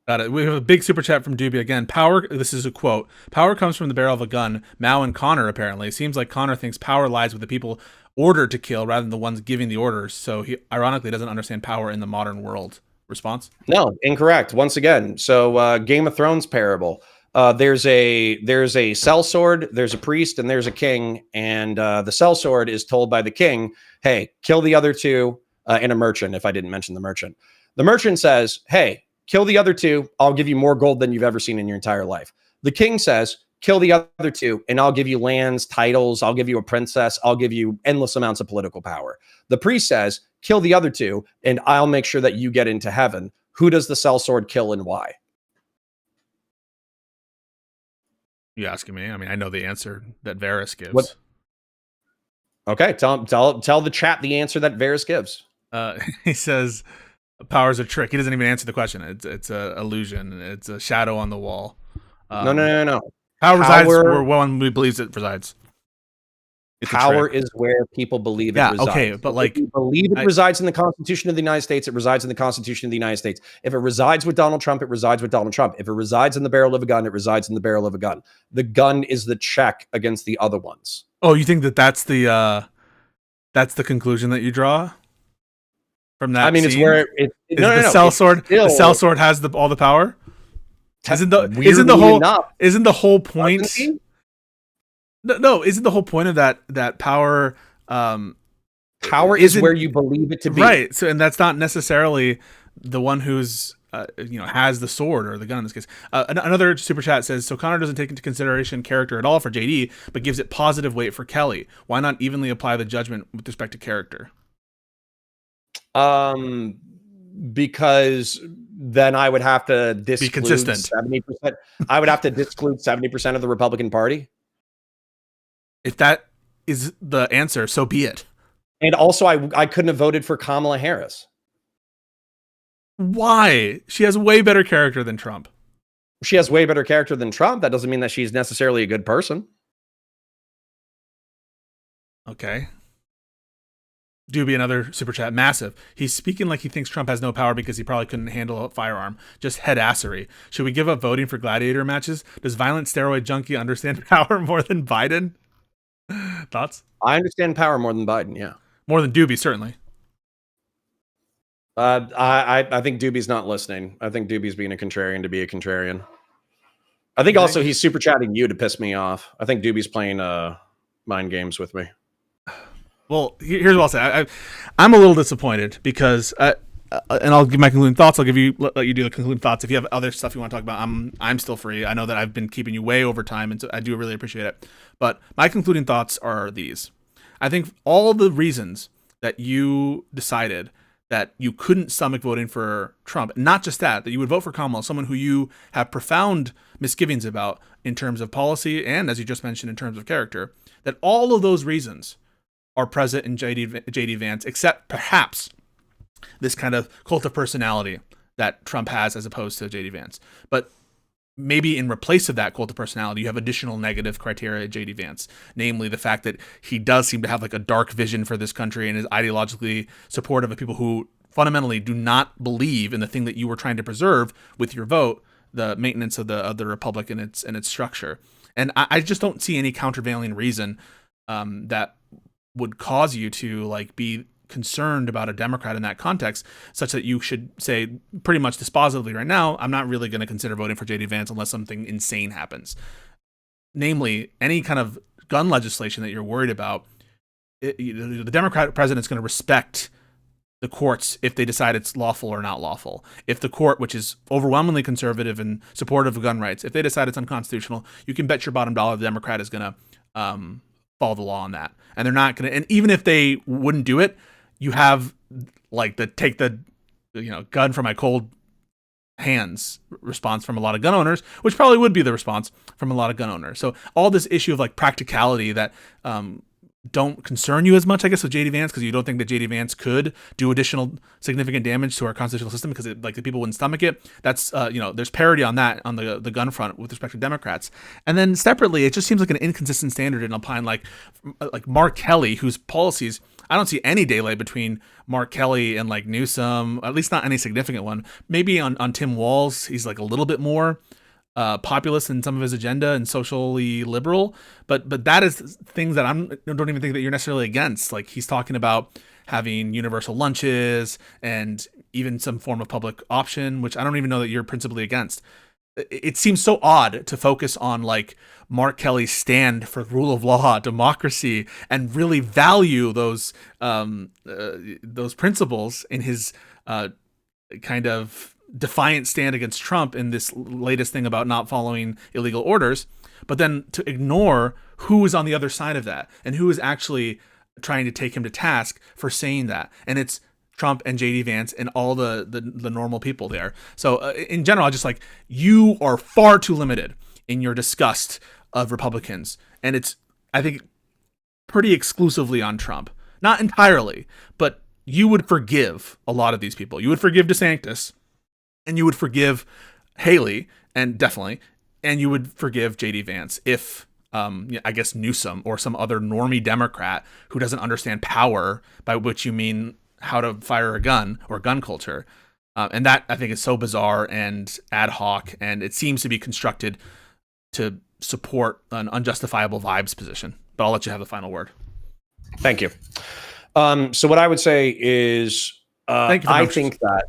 Got it. We have a big super chat from Doobie again. Power, this is a quote, power comes from the barrel of a gun. Mao and Conor, apparently. It seems like Conor thinks power lies with the people ordered to kill rather than the ones giving the orders. So he ironically doesn't understand power in the modern world. Response? No, incorrect. Once again. So Game of Thrones parable. There's a sellsword, there's a priest, and there's a king. And the sellsword is told by the king, hey, kill the other two, and a merchant, if I didn't mention the merchant. The merchant says, hey, kill the other two. I'll give you more gold than you've ever seen in your entire life. The king says, kill the other two, and I'll give you lands, titles. I'll give you a princess. I'll give you endless amounts of political power. The priest says, kill the other two, and I'll make sure that you get into heaven. Who does the sellsword kill and why? You asking me? I mean, I know the answer that Varys gives. What? Okay, tell the chat the answer that Varys gives. He says, power's a trick. He doesn't even answer the question. It's a illusion. It's a shadow on the wall. No. Power resides where one believes it resides. Power is where people believe it resides. Okay, but like, if you believe it resides in the Constitution of the United States, it resides in the Constitution of the United States. If it resides with Donald Trump, it resides with Donald Trump. If it resides in the barrel of a gun, it resides in the barrel of a gun. The gun is the check against the other ones. Oh, you think that's the conclusion that you draw from that? I mean, scene? It's where the sellsword. The sellsword has all the power. Isn't the whole point? No, isn't the whole point of that power? Power is where you believe it to be, right? So, and that's not necessarily the one who's has the sword or the gun in this case. Another super chat says, so Conor doesn't take into consideration character at all for JD, but gives it positive weight for Kelly. Why not evenly apply the judgment with respect to character? Because then I would have to be consistent. 70%. I would have to disclude 70% of the Republican Party. If that is the answer, so be it. And also, I couldn't have voted for Kamala Harris. Why? She has way better character than Trump. She has way better character than Trump. That doesn't mean that she's necessarily a good person. Okay. Doobie, another super chat, massive. He's speaking like he thinks Trump has no power because he probably couldn't handle a firearm. Just headassery. Should we give up voting for gladiator matches? Does violent steroid junkie understand power more than Biden? Thoughts? I understand power more than Biden, yeah. More than Doobie, certainly. I think Doobie's not listening. I think Doobie's being a contrarian to be a contrarian. I think also he's super chatting you to piss me off. I think Doobie's playing mind games with me. Well, here's what I'll say. I'm a little disappointed because, and I'll give my concluding thoughts. Let you do the concluding thoughts. If you have other stuff you want to talk about, I'm still free. I know that I've been keeping you way over time, and so I do really appreciate it. But my concluding thoughts are these. I think all the reasons that you decided that you couldn't stomach voting for Trump, not just that you would vote for Kamala, someone who you have profound misgivings about in terms of policy and, as you just mentioned, in terms of character, that all of those reasons are present in JD Vance, except perhaps this kind of cult of personality that Trump has as opposed to JD Vance. But maybe in replace of that cult of personality, you have additional negative criteria at JD Vance, namely the fact that he does seem to have like a dark vision for this country and is ideologically supportive of people who fundamentally do not believe in the thing that you were trying to preserve with your vote, the maintenance of the republic and its structure. And I just don't see any countervailing reason that would cause you to like be concerned about a Democrat in that context, such that you should say pretty much dispositively right now, I'm not really going to consider voting for JD Vance unless something insane happens. Namely, any kind of gun legislation that you're worried about, the Democrat president is going to respect the courts if they decide it's lawful or not lawful. If the court, which is overwhelmingly conservative and supportive of gun rights, if they decide it's unconstitutional, you can bet your bottom dollar the Democrat is going to follow the law on that. And they're not going to, and even if they wouldn't do it, you have like the take the gun from my cold hands response from a lot of gun owners, which probably would be the response from a lot of gun owners. So all this issue of like practicality that don't concern you as much, I guess, with JD Vance, because you don't think that JD Vance could do additional significant damage to our constitutional system because the people wouldn't stomach it. That's there's parity on that on the gun front with respect to Democrats. And then separately, it just seems like an inconsistent standard in applying like Mark Kelly, whose policies I don't see any daylight between Mark Kelly and like Newsom, at least not any significant one. Maybe on Tim Walz, he's like a little bit more populist in some of his agenda and socially liberal, but that is things that I don't even think that you're necessarily against. Like he's talking about having universal lunches and even some form of public option, which I don't even know that you're principally against. It seems so odd to focus on like Mark Kelly's stand for rule of law, democracy, and really value those principles in his kind of defiant stand against Trump in this latest thing about not following illegal orders, but then to ignore who is on the other side of that and who is actually trying to take him to task for saying that. And it's Trump and JD Vance and all the normal people there. So in general, I just like, you are far too limited in your disgust of Republicans. And it's, I think, pretty exclusively on Trump. Not entirely, but you would forgive a lot of these people. You would forgive DeSantis and you would forgive Haley, and definitely, and you would forgive JD Vance if, I guess Newsom or some other normie Democrat who doesn't understand power, by which you mean how to fire a gun or gun culture. And that, I think, is so bizarre and ad hoc, and it seems to be constructed to support an unjustifiable vibes position. But I'll let you have the final word. Thank you. So what I would say is, Thank you for I think that.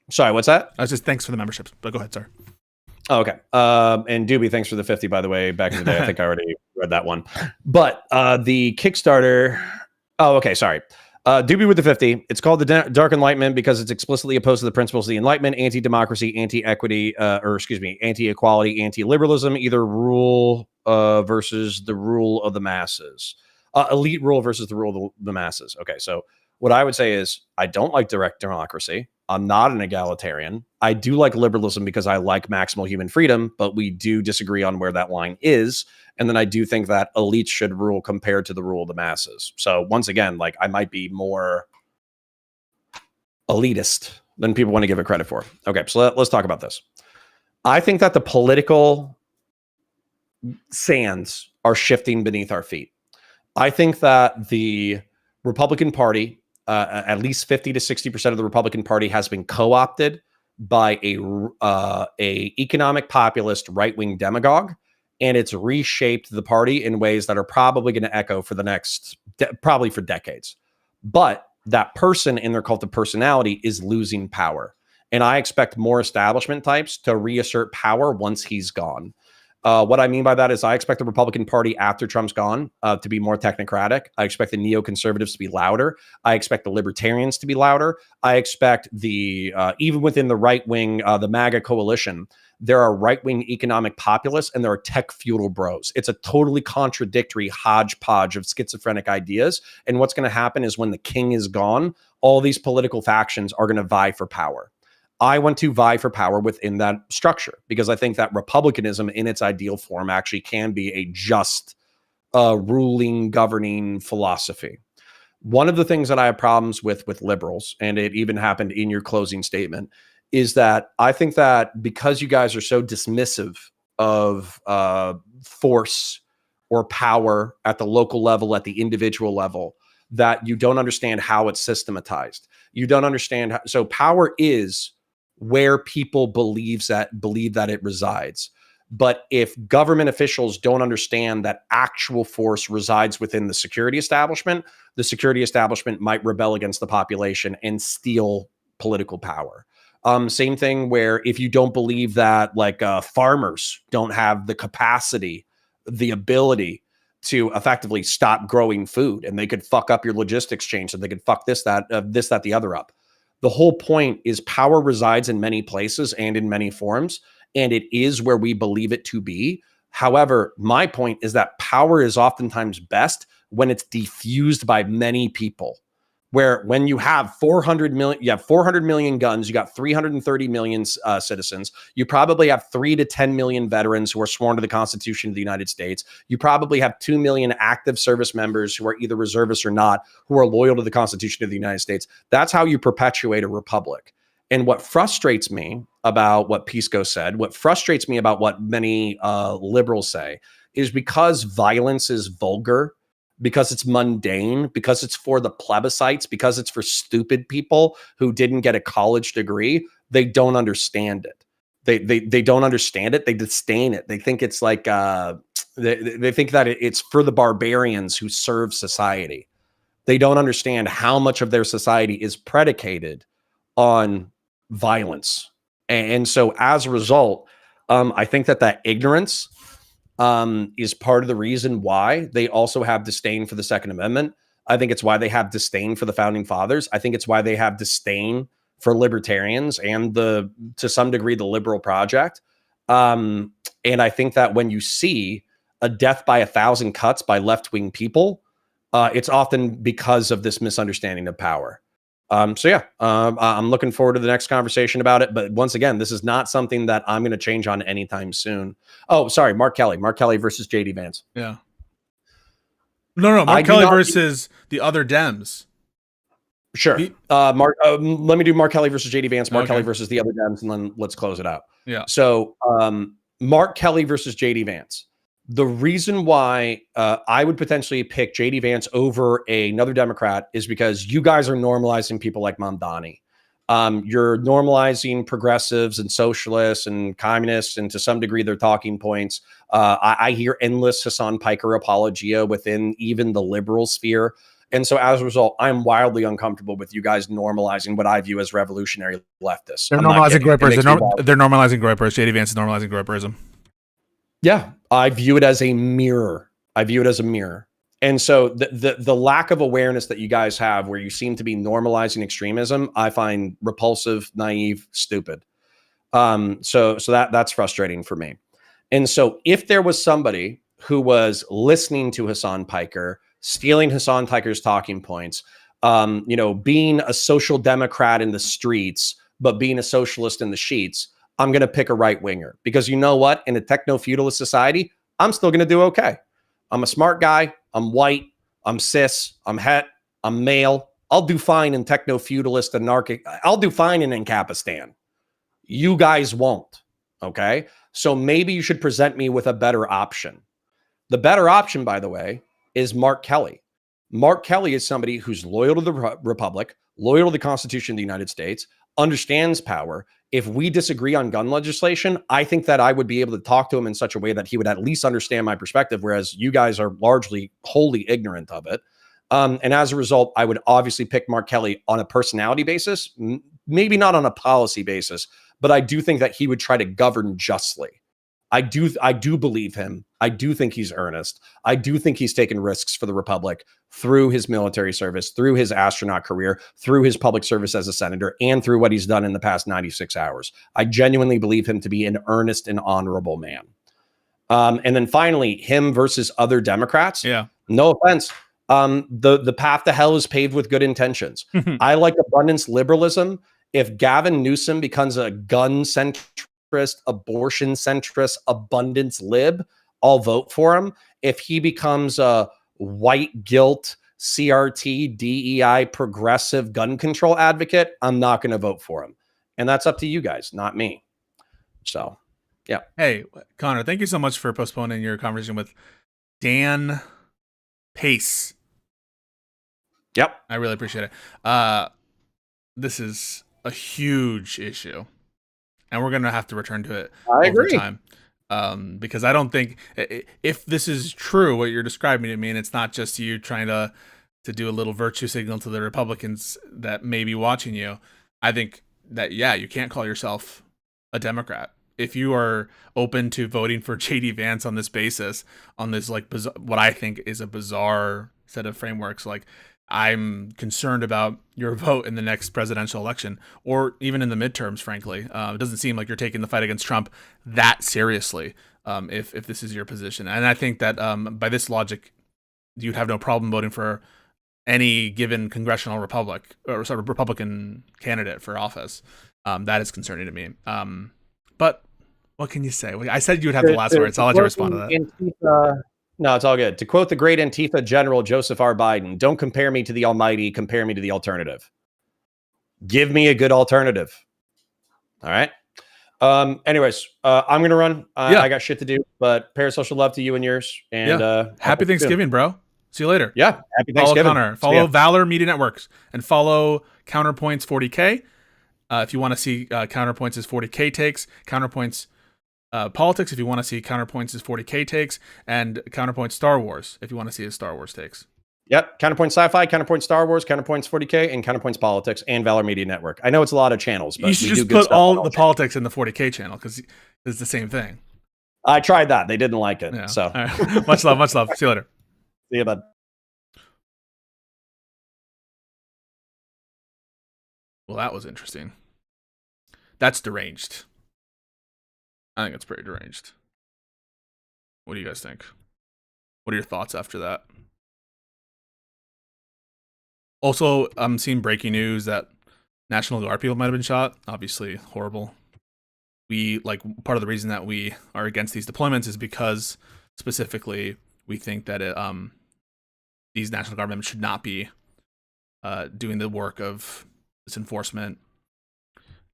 Sorry, what's that? I was just thanks for the memberships, but go ahead, sir. Oh, okay. And Doobie, thanks for the 50, by the way, back in the day. I think I already read that one. But the Kickstarter. Oh, okay. Sorry. Doobie with the 50. It's called the Dark Enlightenment because it's explicitly opposed to the principles of the Enlightenment, anti-democracy, anti-equity, anti-equality, anti-liberalism, either rule versus the rule of the masses. Elite rule versus the rule of the masses. Okay, so what I would say is I don't like direct democracy. I'm not an egalitarian. I do like liberalism because I like maximal human freedom, but we do disagree on where that line is. And then I do think that elites should rule compared to the rule of the masses. So once again, like I might be more elitist than people want to give it credit for. Okay, so let's talk about this. I think that the political sands are shifting beneath our feet. I think that the Republican Party, at least 50 to 60% of the Republican Party has been co-opted by a economic populist right-wing demagogue, and it's reshaped the party in ways that are probably going to echo for the next, probably for decades. But that person in their cult of personality is losing power. And I expect more establishment types to reassert power once he's gone. What I mean by that is I expect the Republican Party after Trump's gone to be more technocratic. I expect the neoconservatives to be louder. I expect the libertarians to be louder. I expect the even within the right wing, the MAGA coalition, there are right wing economic populists and there are tech feudal bros. It's a totally contradictory hodgepodge of schizophrenic ideas. And what's going to happen is when the king is gone, all these political factions are going to vie for power. I want to vie for power within that structure because I think that republicanism in its ideal form actually can be a just ruling, governing philosophy. One of the things that I have problems with liberals, and it even happened in your closing statement, is that I think that because you guys are so dismissive of force or power at the local level, at the individual level, that you don't understand how it's systematized. You don't understand how, so power is where people believe that it resides. But if government officials don't understand that actual force resides within the security establishment might rebel against the population and steal political power. Same thing where if you don't believe that farmers don't have the capacity, the ability to effectively stop growing food and they could fuck up your logistics chain, so they could fuck this, that, the other up. The whole point is power resides in many places and in many forms, and it is where we believe it to be. However, my point is that power is oftentimes best when it's diffused by many people. Where when you have 400 million guns, you got 330 million citizens. You probably have 3 to 10 million veterans who are sworn to the Constitution of the United States. You probably have 2 million active service members who are either reservists or not, who are loyal to the Constitution of the United States. That's how you perpetuate a republic. And what frustrates me about what Pisco said, what frustrates me about what many liberals say, is because violence is vulgar, because it's mundane, because it's for the plebiscites, because it's for stupid people who didn't get a college degree, they don't understand it. They don't understand it. They disdain it. They think it's like they think that it's for the barbarians who serve society. They don't understand how much of their society is predicated on violence, and so as a result, I think that ignorance is part of the reason why they also have disdain for the Second Amendment. I think it's why they have disdain for the Founding Fathers. I think it's why they have disdain for libertarians and to some degree, the liberal project. And I think that when you see a death by 1,000 cuts by left-wing people, it's often because of this misunderstanding of power. I'm looking forward to the next conversation about it. But once again, this is not something that I'm going to change on anytime soon. Oh, sorry, Mark Kelly versus JD Vance. Yeah. No, Mark Kelly versus the other Dems. Sure. Let me do Mark Kelly versus JD Vance, Mark Kelly versus the other Dems, and then let's close it out. Yeah. So Mark Kelly versus JD Vance. The reason why I would potentially pick JD Vance over another Democrat is because you guys are normalizing people like Mamdani. You're normalizing progressives and socialists and communists, and to some degree, their talking points. I hear endless Hassan Piker apologia within even the liberal sphere. And so as a result, I'm wildly uncomfortable with you guys normalizing what I view as revolutionary leftists. They're normalizing grippers. They're normalizing grippers. JD Vance is normalizing gripperism. Yeah, I view it as a mirror. And so the lack of awareness that you guys have, where you seem to be normalizing extremism, I find repulsive, naive, stupid. So that's frustrating for me. And so if there was somebody who was listening to Hassan Piker, stealing Hassan Piker's talking points, being a social democrat in the streets, but being a socialist in the sheets, I'm going to pick a right winger, because you know what? In a techno-feudalist society, I'm still going to do okay. I'm a smart guy. I'm white. I'm cis. I'm het. I'm male. I'll do fine in techno-feudalist anarchic. I'll do fine in Ancapistan. You guys won't. Okay. So maybe you should present me with a better option. The better option, by the way, is Mark Kelly. Mark Kelly is somebody who's loyal to the Republic, loyal to the Constitution of the United States, understands power. If we disagree on gun legislation, I think that I would be able to talk to him in such a way that he would at least understand my perspective, whereas you guys are largely wholly ignorant of it. And as a result, I would obviously pick Mark Kelly on a personality basis, maybe not on a policy basis, but I do think that he would try to govern justly. I do believe him. I do think he's earnest. I do think he's taken risks for the Republic through his military service, through his astronaut career, through his public service as a senator, and through what he's done in the past 96 hours. I genuinely believe him to be an earnest and honorable man. And then finally, him versus other Democrats. Yeah. No offense. The path to hell is paved with good intentions. I like abundance liberalism. If Gavin Newsom becomes a gun centrist, abortion centrist, abundance lib, I'll vote for him. If he becomes a white guilt, CRT, DEI, progressive gun control advocate, I'm not going to vote for him. And that's up to you guys, not me. So, yeah. Hey, Conor, thank you so much for postponing your conversation with Dan Pace. Yep. I really appreciate it. This is a huge issue, and we're going to have to return to it over time. Because I don't think, if this is true, what you're describing to me, and it's not just you trying to do a little virtue signal to the Republicans that may be watching you, I think that, yeah, you can't call yourself a Democrat. If you are open to voting for JD Vance on this basis, on this like what I think is a bizarre set of frameworks, like I'm concerned about your vote in the next presidential election, or even in the midterms, frankly. It doesn't seem like you're taking the fight against Trump that seriously, if this is your position. And I think that by this logic, you'd have no problem voting for any given congressional Republican candidate for office. That is concerning to me. But what can you say? I said you would have the last word, so I'll let you respond to that. No, it's all good. To quote the great Antifa General Joseph R. Biden, don't compare me to the almighty, compare me to the alternative. Give me a good alternative. All right. Anyways, I'm going to run. I got shit to do, but parasocial love to you and yours. And happy Thanksgiving, bro. See you later. Yeah. Happy Thanksgiving. Follow Conor. Follow Valor Media Networks and follow Counterpoints 40K. If you want to see Counterpoints' 40K takes, Counterpoints Politics, if you want to see Counterpoints' 40K takes, and Counterpoint Star Wars, if you want to see his Star Wars takes. Yep. Counterpoint Sci-Fi, Counterpoint Star Wars, Counterpoints 40K, and Counterpoints Politics, and Valor Media Network. I know it's a lot of channels, but you should just put all the politics in the 40K channel, because it's the same thing. I tried that. They didn't like it. Yeah. So right. Much love. See you later. See you, bud. Well, that was interesting. That's deranged. I think it's pretty deranged. What do you guys think? What are your thoughts after that? Also, I'm seeing breaking news that National Guard people might have been shot. Obviously, horrible. Part of the reason that we are against these deployments is because, specifically, we think that these National Guard members should not be doing the work of this enforcement.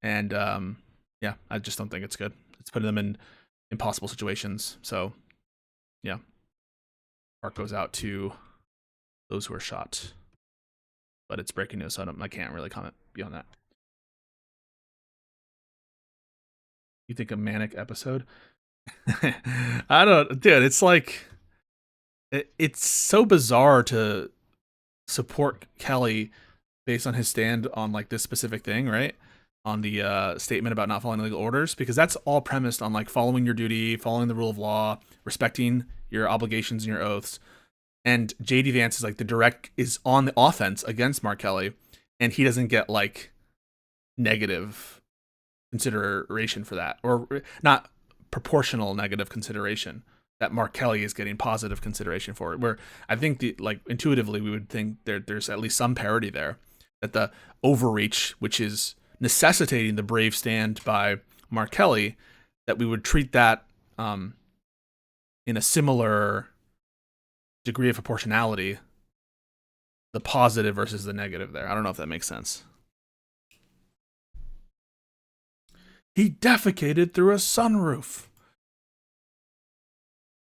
And I just don't think it's good. It's putting them in impossible situations. So, yeah. Heart goes out to those who are shot. But it's breaking news, so I can't really comment beyond that. You think a manic episode? I don't, dude. It's like it's so bizarre to support Kelly based on his stand on like this specific thing, right? On the statement about not following legal orders, because that's all premised on like following your duty, following the rule of law, respecting your obligations and your oaths. And JD Vance is like is on the offense against Mark Kelly, and he doesn't get like negative consideration for that, or not proportional negative consideration that Mark Kelly is getting positive consideration for it. Where I think like intuitively we would think there's at least some parity there, that the overreach, which is necessitating the brave stand by Mark Kelly, that we would treat that in a similar degree of proportionality, the positive versus the negative there. I don't know if that makes sense. He defecated through a sunroof.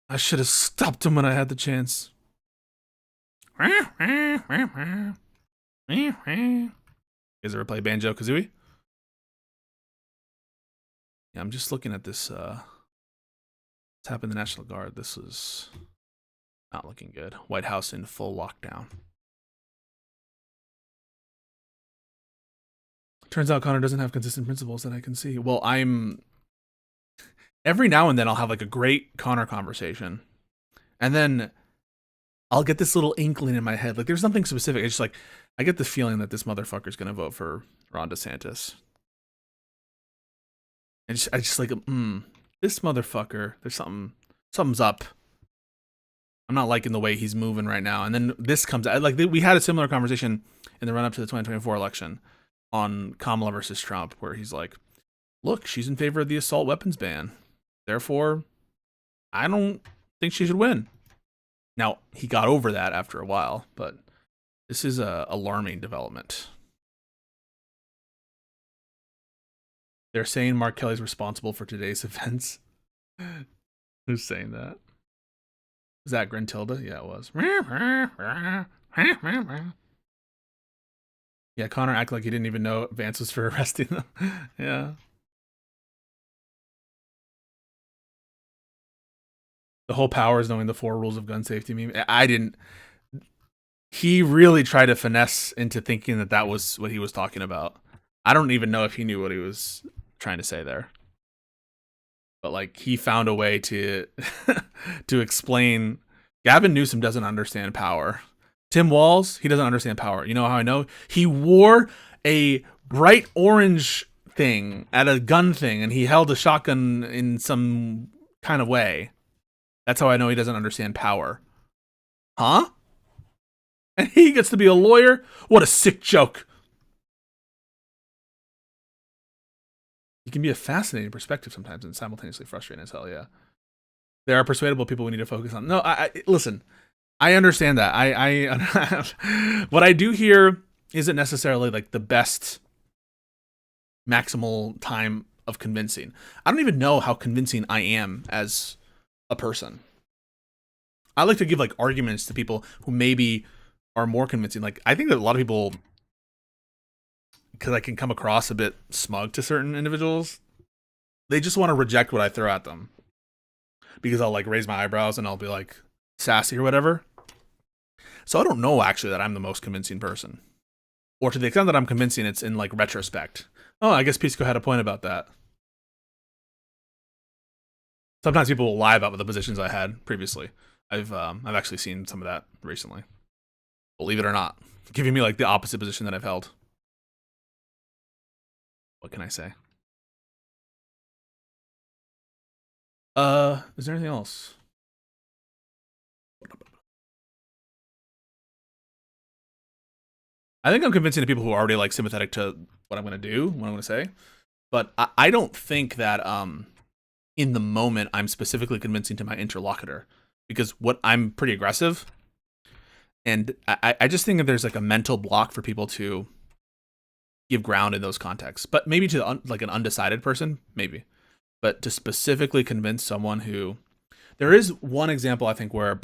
I should have stopped him when I had the chance. You guys ever play Banjo-Kazooie? Yeah, I'm just looking at this. What's happened to the National Guard? This is not looking good. White House in full lockdown. Turns out Conor doesn't have consistent principles that I can see. Well, every now and then I'll have like a great Conor conversation, and then I'll get this little inkling in my head. Like there's nothing specific. It's just like, I get the feeling that this motherfucker's going to vote for Ron DeSantis. And I just like, this motherfucker, there's something's up. I'm not liking the way he's moving right now. And then this comes out. Like we had a similar conversation in the run up to the 2024 election on Kamala versus Trump, where he's like, look, she's in favor of the assault weapons ban. Therefore, I don't think she should win. Now, he got over that after a while, but this is a alarming development. They're saying Mark Kelly's responsible for today's events. Who's saying that? Is that Grentilda? Yeah, it was. Yeah, Conor acted like he didn't even know Vance was for arresting them. Yeah. The whole power is knowing the 4 rules of gun safety meme. I didn't. He really tried to finesse into thinking that was what he was talking about. I don't even know if he knew what he was trying to say there. But like, he found a way to to explain. Gavin Newsom doesn't understand power. Tim Walz, he doesn't understand power. You know how I know? He wore a bright orange thing at a gun thing, and he held a shotgun in some kind of way. That's how I know he doesn't understand power. Huh? And he gets to be a lawyer? What a sick joke. He can be a fascinating perspective sometimes and simultaneously frustrating as hell, yeah. There are persuadable people we need to focus on. No, listen. I understand that. I what I do here isn't necessarily like the best maximal time of convincing. I don't even know how convincing I am as a person. I like to give like arguments to people who maybe are more convincing. Like, I think that a lot of people, because I can come across a bit smug to certain individuals, they just want to reject what I throw at them. Because I'll like raise my eyebrows and I'll be like sassy or whatever. So I don't know actually that I'm the most convincing person. Or to the extent that I'm convincing, it's in like retrospect. Oh, I guess Pisco had a point about that. Sometimes people will lie about the positions I had previously. I've actually seen some of that recently. Believe it or not. Giving me like the opposite position that I've held. What can I say? Is there anything else? I think I'm convincing the people who are already like sympathetic to what I'm going to do, what I'm going to say. But I don't think that in the moment I'm specifically convincing to my interlocutor, because I'm pretty aggressive. And I just think that there's like a mental block for people to give ground in those contexts. But maybe to like an undecided person, maybe. But to specifically convince someone who, there is one example I think where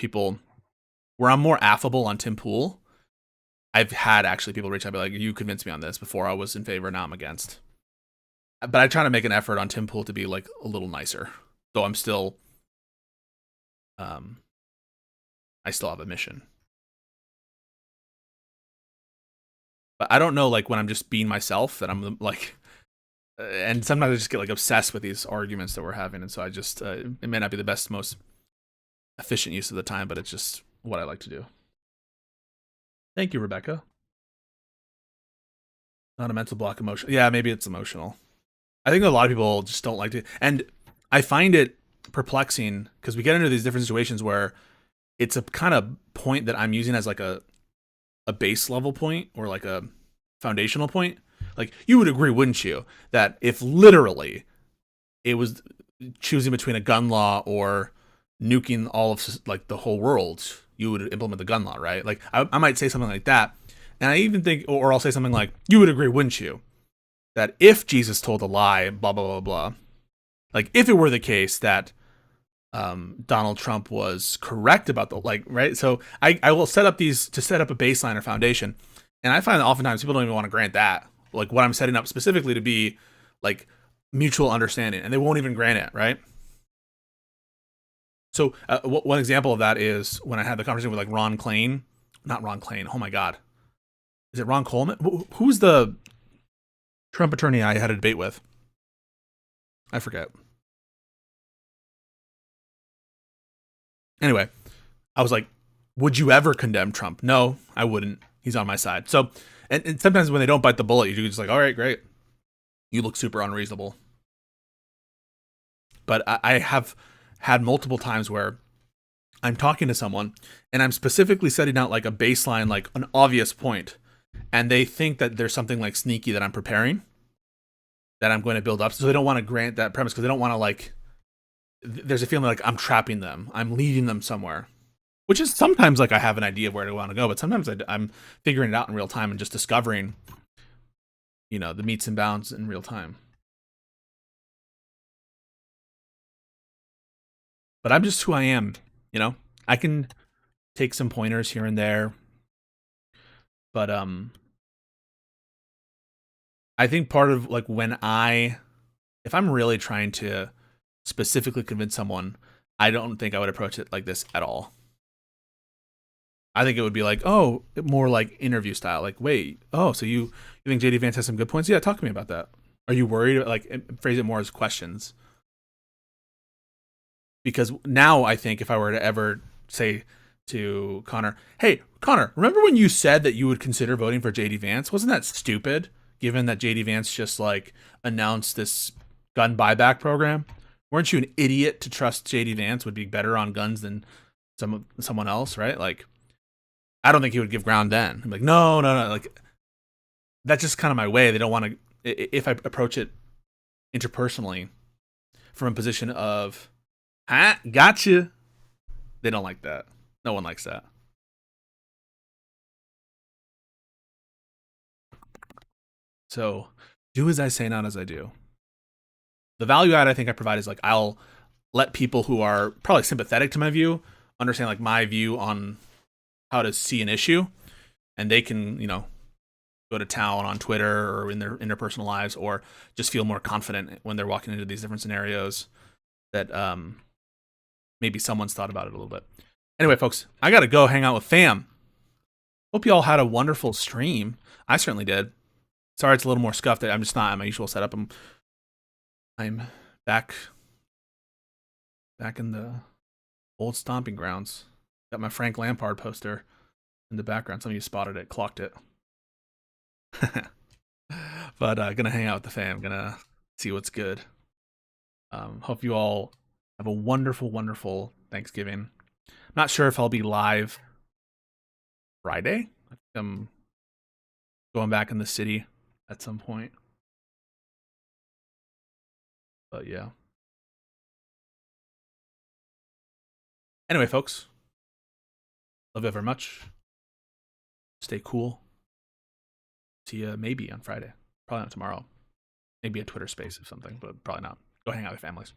I'm more affable on Tim Pool. I've had actually people reach out and be like, you convinced me on this. Before I was in favor, now I'm against. But I try to make an effort on Tim Pool to be like a little nicer. Though I'm still, I still have a mission. But I don't know, like when I'm just being myself, that I'm like, and sometimes I just get like obsessed with these arguments that we're having, and so I just, it may not be the best, most efficient use of the time, but it's just what I like to do. Thank you, Rebecca. Not a mental block, emotional. Yeah, maybe it's emotional. I think a lot of people just don't like to, and I find it perplexing because we get into these different situations where it's a kind of point that I'm using as like a base level point or like a foundational point. Like, you would agree, wouldn't you, that if literally it was choosing between a gun law or nuking all of like the whole world, you would implement the gun law, right? Like I might say something like that, and I even think, or I'll say something like, you would agree, wouldn't you, that if Jesus told a lie, blah blah blah blah, like if it were the case that Donald Trump was correct about the, like, right? So I will set up a baseline or foundation, and I find that oftentimes people don't even want to grant that, like what I'm setting up specifically to be like mutual understanding, and they won't even grant it, right? So one example of that is when I had the conversation with like Ron Klain, not Ron Klain. Oh my God, is it Ron Coleman? Who's the Trump attorney I had a debate with? I forget. Anyway, I was like, would you ever condemn Trump? No, I wouldn't. He's on my side. So, and sometimes when they don't bite the bullet, you're just like, all right, great. You look super unreasonable. But I have had multiple times where I'm talking to someone and I'm specifically setting out like a baseline, like an obvious point, and they think that there's something like sneaky that I'm preparing, that I'm going to build up. So they don't want to grant that premise because they don't want to, like, there's a feeling like I'm trapping them. I'm leading them somewhere, which is sometimes like I have an idea of where I want to go, but sometimes I'm figuring it out in real time and just discovering, you know, the meets and bounds in real time. But I'm just who I am, you know? I can take some pointers here and there, but I think part of like if I'm really trying to specifically convince someone, I don't think I would approach it like this at all. I think it would be like, oh, more like interview style. Like, wait, oh, so you think JD Vance has some good points? Yeah, talk to me about that. Are you worried? Like, phrase it more as questions. Because now I think if I were to ever say to Conor, hey, Conor, remember when you said that you would consider voting for JD Vance? Wasn't that stupid, given that JD Vance just like announced this gun buyback program? Weren't you an idiot to trust JD Vance would be better on guns than someone else, right? Like, I don't think he would give ground then. I'm like, no. Like, that's just kind of my way. They don't want to, if I approach it interpersonally from a position of, gotcha, they don't like that. No one likes that. So do as I say, not as I do. The value add I think I provide is like, I'll let people who are probably sympathetic to my view understand like my view on how to see an issue, and they can, you know, go to town on Twitter or in their interpersonal lives, or just feel more confident when they're walking into these different scenarios that maybe someone's thought about it a little bit. Anyway, folks, I gotta go hang out with fam. Hope you all had a wonderful stream. I certainly did. Sorry it's a little more scuffed. I'm just not at my usual setup. I'm back in the old stomping grounds. Got my Frank Lampard poster in the background. Some of you spotted it, clocked it. But gonna hang out with the fam. Gonna see what's good. Hope you all have a wonderful, wonderful Thanksgiving. I'm not sure if I'll be live Friday. I think I'm going back in the city at some point. But yeah. Anyway, folks, love you very much. Stay cool. See you maybe on Friday. Probably not tomorrow. Maybe a Twitter space or something, but probably not. Go hang out with families.